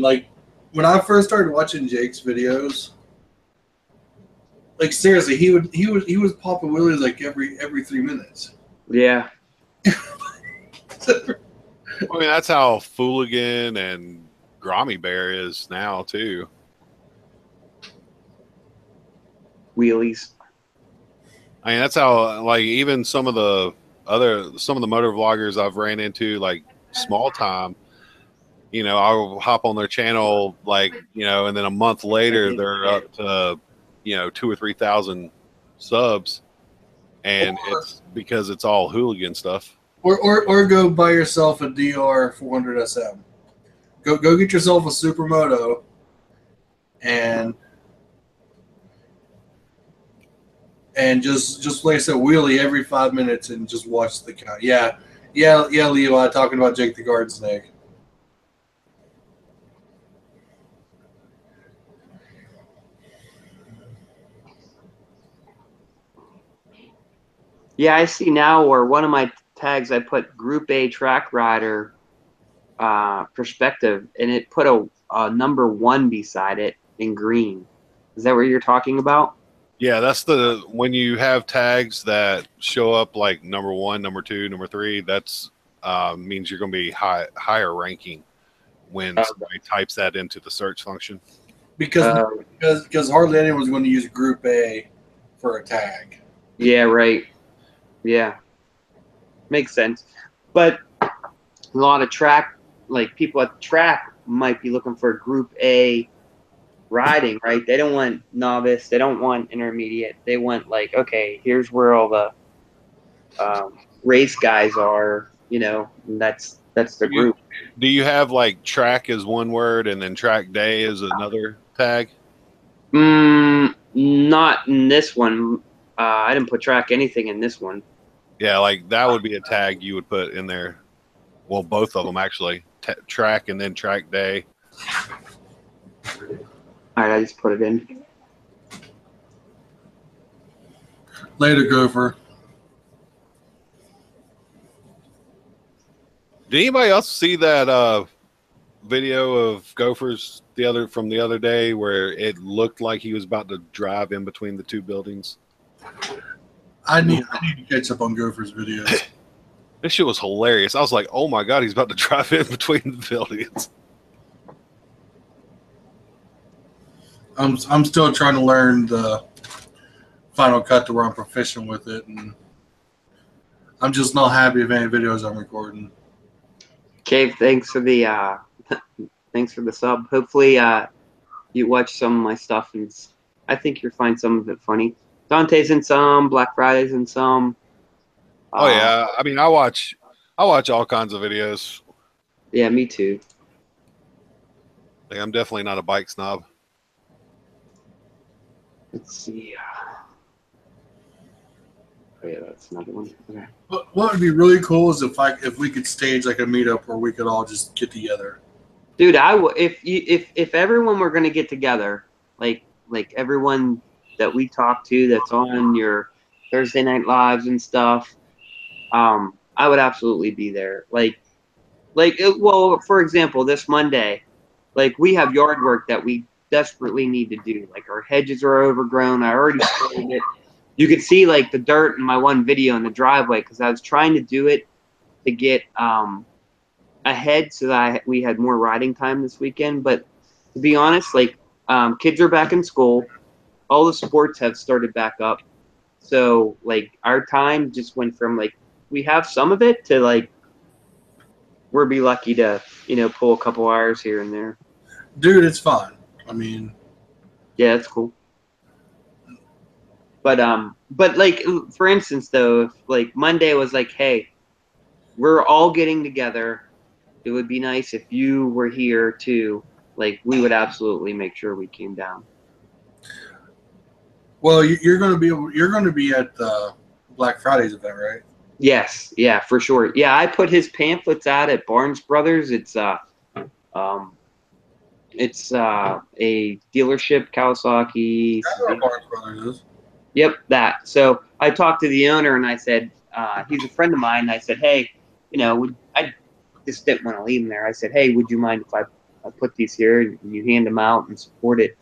S1: like when I first started watching Jake's videos, like seriously, he was popping wheelies like every 3 minutes.
S5: Yeah.
S4: I mean, that's how Fooligan and Grommy Bear is now too.
S5: Wheelies.
S4: I mean, that's how, like, even some of the motor vloggers I've ran into, like small time, I'll hop on their channel, like, and then a month later they're up to, 2,000 or 3,000 subs, and it's because it's all hooligan stuff.
S1: Or go buy yourself a DR 400 SM. Go get yourself a Supermoto, and just like I said, wheelie every 5 minutes and just watch the count. Yeah, Levi, talking about Jake the Garden Snake.
S5: Yeah, I see now where one of my tags I put Group A track rider perspective, and it put a number 1 beside it in green. Is that what you're talking about?
S4: Yeah, that's when you have tags that show up like number 1, number 2, number 3. That's means you're going to be higher ranking when somebody types that into the search function.
S1: Because hardly anyone's going to use Group A for a tag.
S5: Yeah, right. Yeah, makes sense. But a lot of track, like people at the track, might be looking for Group A riding, right? They don't want novice. They don't want intermediate. They want like, okay, here's where all the race guys are. And that's the group.
S4: Do you have like track as one word and then track day as another tag?
S5: Not in this one. I didn't put track anything in this one.
S4: Yeah, like that would be a tag you would put in there. Well, both of them actually. Track and then track day.
S5: All right, I just put it in.
S1: Later, Gopher.
S4: Did anybody else see that video of Gophers from the other day where it looked like he was about to drive in between the two buildings?
S1: I need to catch up on Gopher's videos.
S4: This shit was hilarious. I was like, oh my God, he's about to drive in between the buildings.
S1: I'm still trying to learn the Final Cut to where I'm proficient with it, and I'm just not happy with any videos I'm recording.
S5: Cave, thanks for the sub. Hopefully you watch some of my stuff, and I think you'll find some of it funny. Dante's in some, Black Friday's in some.
S4: Oh yeah, I mean, I watch all kinds of videos.
S5: Yeah, me too.
S4: Like, I'm definitely not a bike snob.
S5: Let's see. Oh yeah, that's another one. Okay.
S1: What would be really cool is if we could stage like a meetup where we could all just get together.
S5: Dude, if everyone were gonna get together, like everyone that we talk to that's on your Thursday night lives and stuff, I would absolutely be there. Well, for example, this Monday, like we have yard work that we desperately need to do. Like our hedges are overgrown. I already started it. You could see like the dirt in my one video in the driveway because I was trying to do it to get ahead so that we had more riding time this weekend. But to be honest, like kids are back in school. All the sports have started back up. So like our time just went from like we have some of it to like we'll be lucky to, pull a couple hours here and there.
S1: Dude, it's fine. I mean,
S5: yeah, that's cool. But like for instance though, if like Monday was like, hey, we're all getting together, it would be nice if you were here too. Like we would absolutely make sure we came down.
S1: Well, you're going to be at the Black Friday's event, right?
S5: Yes, yeah, for sure. Yeah, I put his pamphlets out at Barnes Brothers. It's a dealership, Kawasaki.
S1: I know what Barnes Brothers is.
S5: Yep, that. So I talked to the owner and I said, he's a friend of mine. And I said, hey, I just didn't want to leave him there. I said, hey, would you mind if I put these here and you hand them out and support it?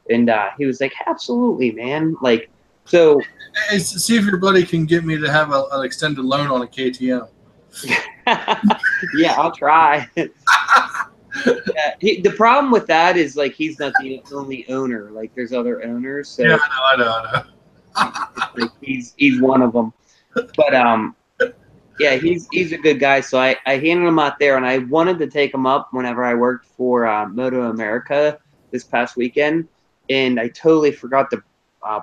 S5: And he was like, absolutely, man. Like, so.
S1: Hey, see if your buddy can get me to have an extended loan on a KTM.
S5: Yeah, I'll try. Yeah, the problem with that is like he's not the only owner. Like there's other owners. So
S1: yeah, I know.
S5: like he's one of them. But yeah, he's a good guy. So I handed him out there, and I wanted to take him up whenever I worked for Moto America this past weekend, and I totally forgot to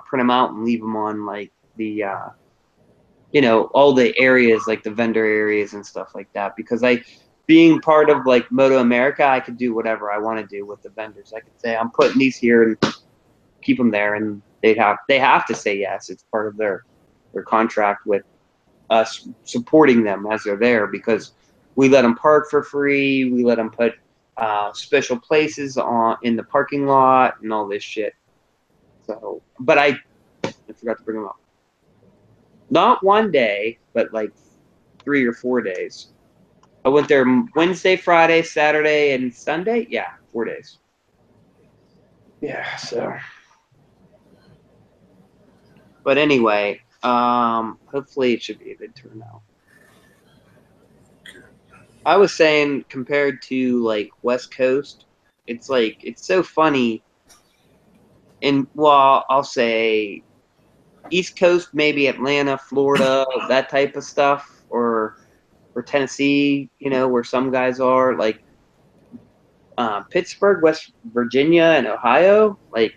S5: print them out and leave them on like the all the areas, like the vendor areas and stuff like that, because being part of like Moto America, I could do whatever I want to do with the vendors. I could say I'm putting these here and keep them there, and they have to say yes. It's part of their contract with us supporting them as they're there, because we let them park for free. We let them put special places in the parking lot and all this shit. So, but I forgot to bring them up. Not one day, but like 3 or 4 days. I went there Wednesday, Friday, Saturday, and Sunday. Yeah, 4 days. Yeah, so. But anyway, hopefully it should be a good turnout. I was saying compared to like West Coast, it's like it's so funny. And well, I'll say East Coast, maybe Atlanta, Florida, that type of stuff, or Tennessee, where some guys are. Like Pittsburgh, West Virginia, and Ohio, like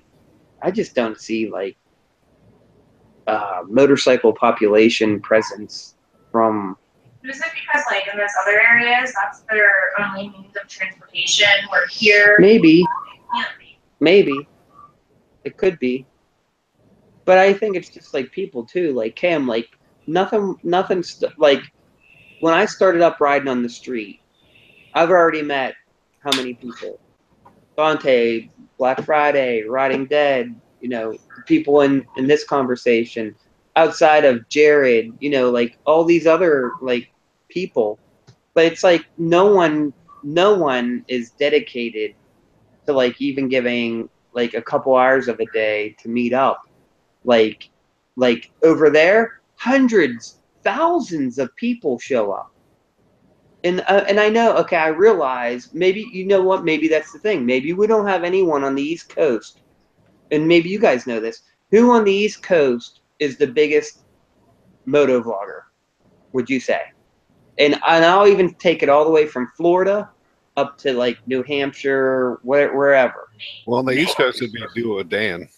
S5: I just don't see like motorcycle population presence from.
S6: Is it because, like, in those other areas, that's their only means of transportation? Where here,
S5: Maybe,
S6: can't be.
S5: maybe it could be, but I think it's just like people too. Like Cam, like nothing, like when I started up riding on the street, I've already met how many people? Dante, Black Friday, Riding Dead, you know, people in this conversation, outside of Jared, you know, like all these other like people. But it's like no one is dedicated to like even giving like a couple hours of a day to meet up. Like over there, hundreds, thousands of people show up. And I know, okay, I realize maybe, you know what, maybe that's the thing. Maybe we don't have anyone on the East Coast, and maybe you guys know this. Who on the East Coast is the biggest moto vlogger, would you say? And I'll even take it all the way from Florida up to like New Hampshire, wherever.
S4: Well, on the East Coast, it'd be Duo Dan.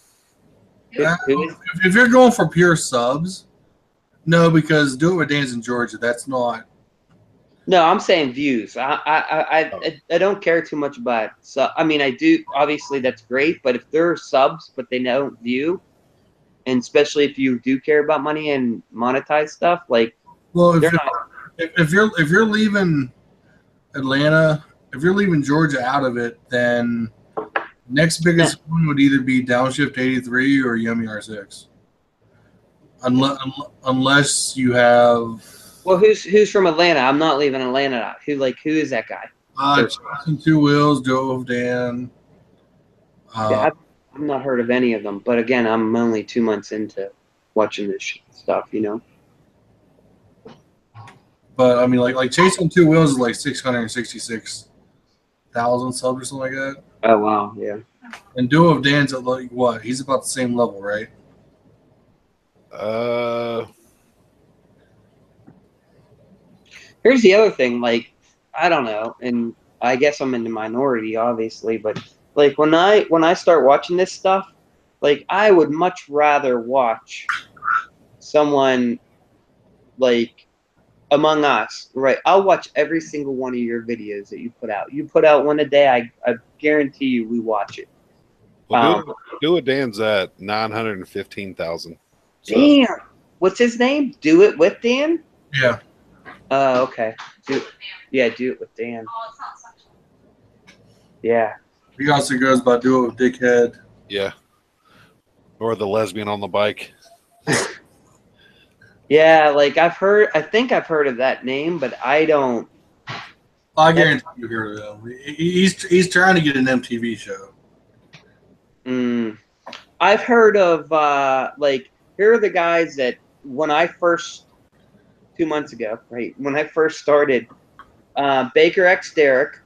S1: If you're going for pure subs, no, because Do It With Dan's in Georgia. That's not.
S5: No, I'm saying views. I don't care too much about. So I mean, I do. Obviously, that's great. But if there are subs, but they don't view, and especially if you do care about money and monetize stuff, like
S1: Well,
S5: they're
S1: if you're leaving Atlanta, if you're leaving Georgia out of it, then next biggest one would either be Downshift 83 or Yummy R6. Unless you have.
S5: Well, who's from Atlanta? I'm not leaving Atlanta out. Who is that guy?
S1: Jason Two Wheels, Joe of Dan.
S5: Yeah, I've not heard of any of them. But again, I'm only 2 months into watching this stuff, you know.
S1: But I mean, like Chasing Two Wheels is like 666,000 subs or something like that.
S5: Oh wow, yeah.
S1: And Duo of Dan's at like what? He's about the same level, right?
S5: Here's the other thing, like, I don't know, and I guess I'm in the minority, obviously, but like when I start watching this stuff, like I would much rather watch someone like Among Us, right? I'll watch every single one of your videos that you put out. You put out one a day, I guarantee you we watch it.
S4: Well, Do It Dan's at 915,000. So.
S5: Damn, what's his name? Do It With Dan?
S1: Yeah.
S5: Okay. Do It With Dan.
S6: Oh, it's not such
S5: Yeah.
S1: He also goes by Do It With Dickhead.
S4: Yeah. Or the lesbian on the bike.
S5: Yeah, like I think I've heard of that name, but I don't.
S1: I guarantee you heard of him. He's trying to get an MTV show.
S5: I've heard of like here are the guys that when I first 2 months ago, right when I first started, Baker X Derek,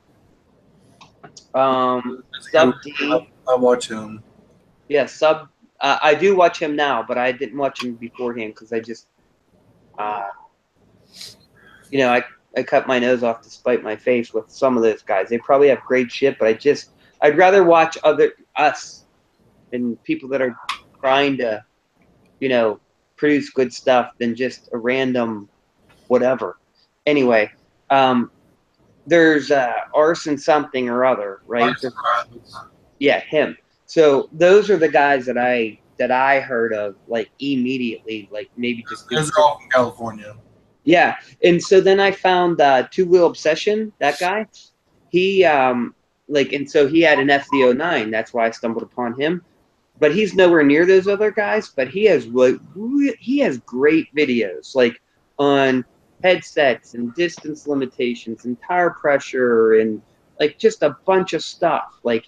S5: Sub D.
S1: I watch him.
S5: Yeah, Sub. I do watch him now, but I didn't watch him beforehand because I just, you know, I cut my nose off to spite my face with some of those guys. They probably have great shit, but I'd rather watch us and people that are trying to, you know, produce good stuff than just a random whatever. Anyway, there's Arson something or other, right? Yeah, him. So those are the guys that I heard of like immediately, like maybe just.
S1: Those are all from California.
S5: Yeah, and so then I found Two Wheel Obsession. That guy, he and so he had an FZ09. That's why I stumbled upon him. But he's nowhere near those other guys. But he has great videos, like on headsets and distance limitations and tire pressure and like just a bunch of stuff. Like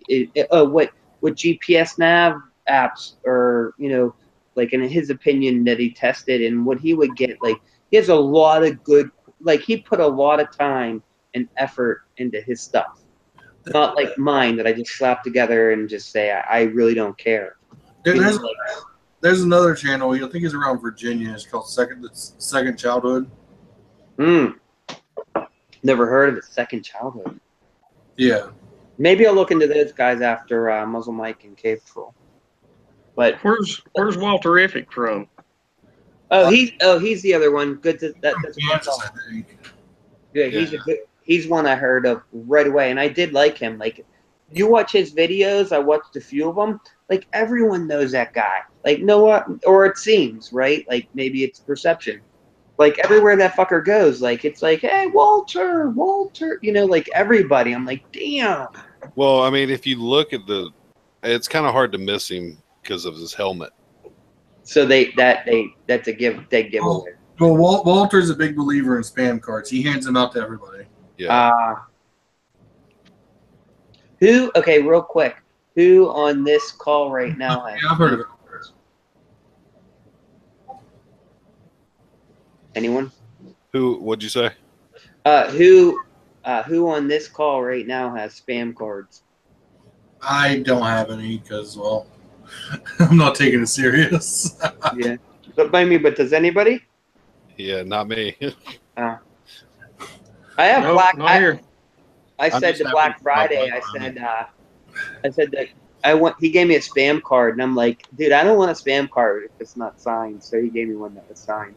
S5: what GPS nav apps or, you know, like in his opinion that he tested and what he would get. Like he has a lot of good, like he put a lot of time and effort into his stuff. Not like mine that I just slap together and just say I really don't care.
S1: There's another channel. I think it's around Virginia. It's called Second Childhood.
S5: Never heard of it. Second Childhood.
S1: Yeah.
S5: Maybe I'll look into those guys after Muzzle Mike and Cave Troll. But
S3: Where's Walterific from?
S5: he's the other one. Good. That's
S1: Kansas, I think.
S5: good. He's one I heard of right away, and I did like him. Like, you watch his videos. I watched a few of them. Like, everyone knows that guy. Like, or it seems right. Like, maybe it's perception. Like, everywhere that fucker goes, like, it's like, hey, Walter, you know, like, everybody. I'm like, damn.
S4: Well, I mean, if you look at it's kind of hard to miss him because of his helmet.
S5: So that's a giveaway.
S1: Well, Walter's a big believer in spam cards. He hands them out to everybody.
S4: Yeah.
S5: Okay, real quick. Who on this call right now has
S1: Yeah, I've heard of it.
S5: anyone?
S4: What'd you say?
S5: Who on this call right now has spam cards?
S1: I don't have any because, well, I'm not taking it serious.
S5: Yeah. But does anybody?
S4: Yeah, not me.
S5: I have
S3: No,
S5: Black.
S3: not here.
S5: I
S4: I'm
S5: said
S4: just
S5: to
S4: happy
S5: Black
S4: for my
S5: Friday.
S4: Black
S5: I said that he gave me a spam card, and I'm like, dude, I don't want a spam card if it's not signed. So he gave me one that was signed.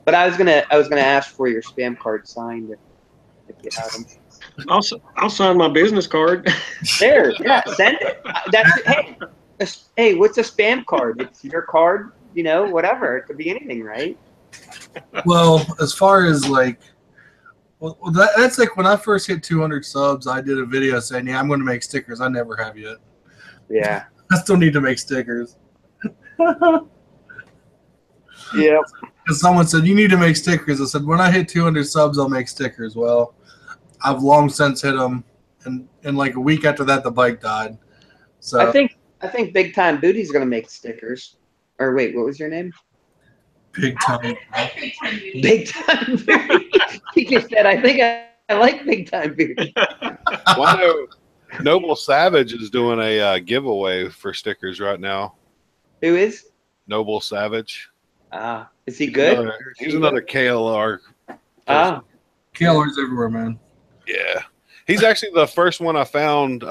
S5: But I was gonna ask for your spam card signed if you have them.
S3: I'll sign my business card.
S5: There, yeah, send it. Hey, what's a spam card? It's your card, you know, whatever. It could be anything, right?
S1: Well, as far as like, well, that's like when I first hit 200 subs, I did a video saying, yeah, I'm going to make stickers. I never have yet.
S5: Yeah.
S1: I still need to make stickers.
S5: Yep.
S1: Because someone said, you need to make stickers. I said, when I hit 200 subs, I'll make stickers. Well, I've long since hit them. And like a week after that, the bike died. So
S5: I think Big Time Booty's gonna make stickers. Or wait, what was your name?
S1: big time.
S5: Big Time Booty. He just said, I think I like Big Time Booty.
S4: Well, I know Noble Savage is doing a giveaway for stickers right now.
S5: Who is?
S4: Noble Savage.
S5: Is he good?
S4: He's another KLR.
S1: KLR's everywhere, man.
S4: Yeah. He's actually the first one I found.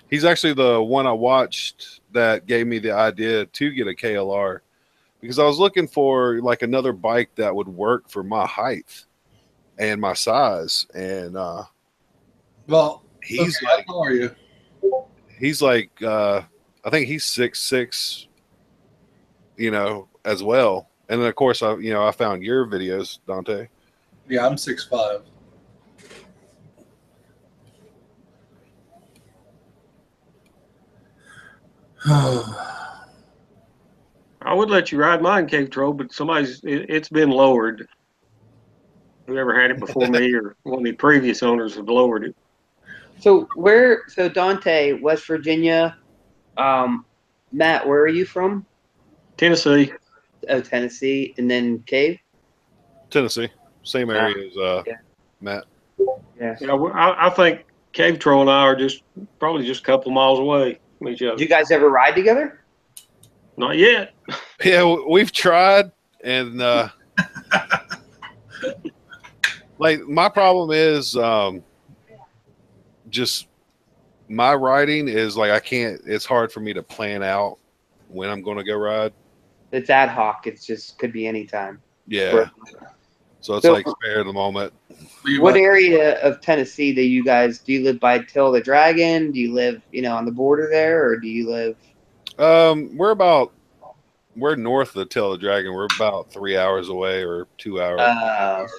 S4: He's actually the one I watched that gave me the idea to get a KLR because I was looking for like another bike that would work for my height and my size. And
S1: Well,
S4: he's
S1: okay,
S4: like,
S1: how are you?
S4: he's like, I think he's 6'6", you know, as well. And then of course I found your videos, Dante.
S1: Yeah, I'm 6'5".
S3: I would let you ride mine, Cave Troll, but it's been lowered. Whoever had it before me or one of the previous owners have lowered it.
S5: So Dante, West Virginia. Matt, where are you from?
S3: Tennessee.
S5: Oh, Tennessee. And then Cave?
S4: Tennessee, same area as Matt.
S5: Yes.
S3: Yeah, I think Cave Troll and I are probably just a couple miles away from each other.
S5: Did you guys ever ride together?
S3: Not yet.
S4: Yeah, we've tried, and like my problem is just my riding is like I can't. It's hard for me to plan out when I'm going to go ride.
S5: It's ad hoc. It's just could be anytime.
S4: Yeah, so it's like spare the moment.
S5: What area of Tennessee do you live by Till the Dragon? Do you live, on the border there, or do you live?
S4: We're north of the Tail of the Dragon. We're about 3 hours away or 2 hours.
S5: It's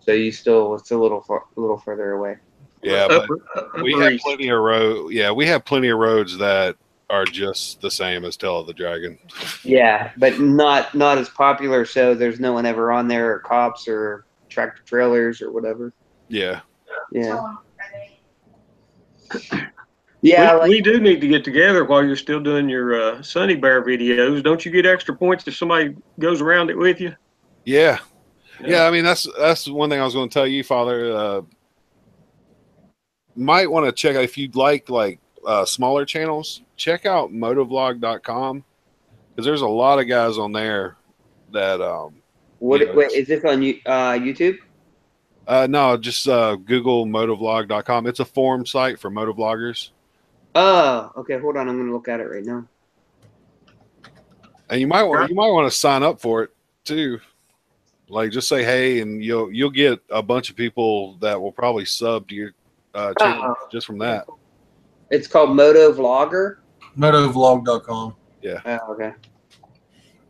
S5: a little further away.
S4: Yeah, but we have plenty of road. Yeah, we have plenty of roads that are just the same as Tail of the Dragon.
S5: Yeah, but not as popular. So there's no one ever on there, or cops, or tractor trailers, or whatever.
S4: Yeah.
S5: Yeah. Yeah,
S3: we do need to get together while you're still doing your Sunny Bear videos. Don't you get extra points if somebody goes around it with you?
S4: Yeah. Yeah, I mean that's one thing I was going to tell you, Father. Might want to check out if you'd like smaller channels. Check out motovlog.com because there's a lot of guys on there that.
S5: Wait, is this on YouTube?
S4: No, just Google motovlog.com. It's a forum site for motovloggers.
S5: Oh, okay. Hold on. I'm going to look at it right now.
S4: And you might want to sign up for it too. Like just say hey, and you'll get a bunch of people that will probably sub to your channel just from that.
S5: It's called Motovlogger.
S1: Motovlog.com.
S4: Yeah.
S5: Oh, okay.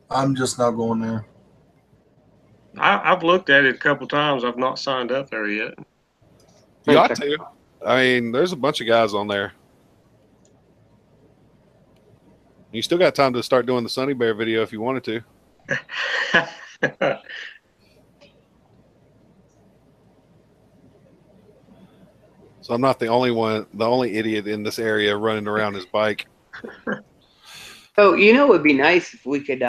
S1: I'm just not going there.
S3: I've looked at it a couple times. I've not signed up there yet.
S4: You ought to. I mean, there's a bunch of guys on there. You still got time to start doing the Sunny Bear video if you wanted to. So I'm not the only idiot in this area running around his bike.
S5: So, you know, it would be nice if we could,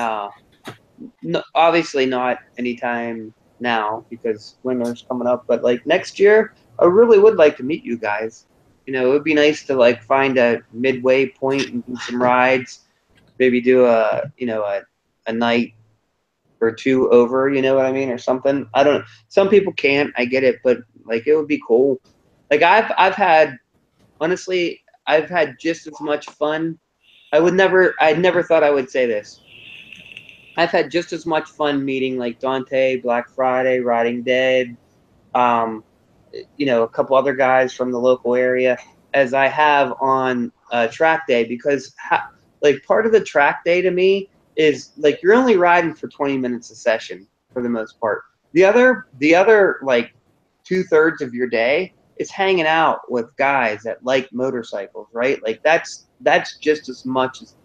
S5: obviously not anytime now because winter's coming up, but like next year, I really would like to meet you guys. You know, it would be nice to like find a midway point and do some rides, maybe do a night or two over, you know what I mean, or something. I don't know. Some people can't, I get it, but like it would be cool. Like I've had just as much fun. I never thought I would say this. I've had just as much fun meeting like Dante, Black Friday, Riding Dead, a couple other guys from the local area as I have on track day, because like part of the track day to me is like you're only riding for 20 minutes a session for the most part. The other like 2/3 of your day is hanging out with guys that like motorcycles, right? Like that's just as much as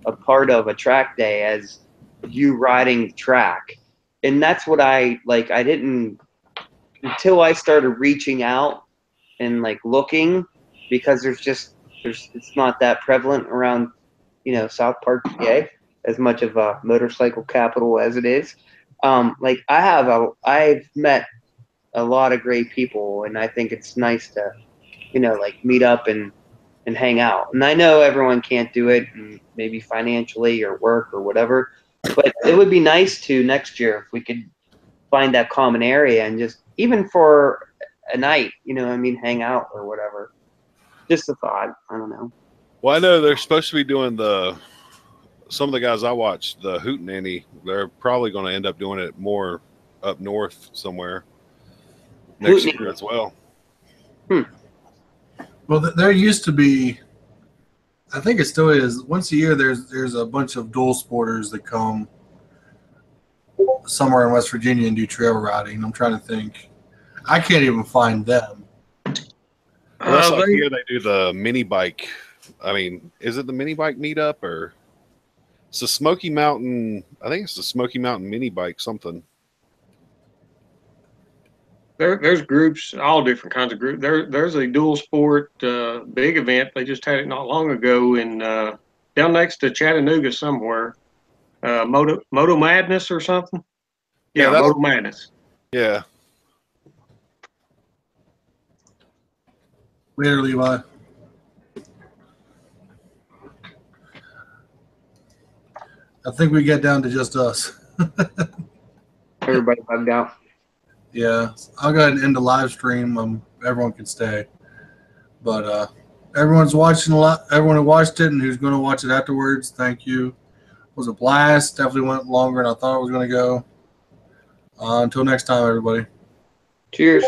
S5: a part of a track day as you riding the track. And that's what I like. I didn't until I started reaching out and like looking, because it's not that prevalent around, South Park, PA, as much of a motorcycle capital as it is. Like I've met a lot of great people, and I think it's nice to, like meet up and hang out. And I know everyone can't do it, and maybe financially or work or whatever, but it would be nice to next year if we could find that common area and just even for a night, hang out or whatever. Just a thought. I don't know.
S4: Well, I know they're supposed to be doing some of the guys I watched, the Hootenanny, they're probably going to end up doing it more up north somewhere next year as well.
S1: Well, there used to be, I think it still is, once a year there's a bunch of dual sporters that come somewhere in West Virginia and do trail riding. I'm trying to think. I can't even find them.
S4: Well, that's like here they do the mini bike. I mean, is it the mini bike meetup or it's the Smoky Mountain? I think it's the Smoky Mountain mini bike something.
S3: There's groups, all different kinds of groups. There's a dual sport big event. They just had it not long ago in down next to Chattanooga somewhere. Moto Madness or something. Yeah, Moto Madness.
S4: Yeah.
S1: Later, Levi. I think we get down to just us.
S5: Everybody bugged out.
S1: Yeah, I'll go ahead and end the live stream. Everyone can stay, but everyone's watching a lot. Everyone who watched it and who's going to watch it afterwards, thank you. It was a blast. Definitely went longer than I thought it was going to go. Until next time, everybody.
S5: Cheers.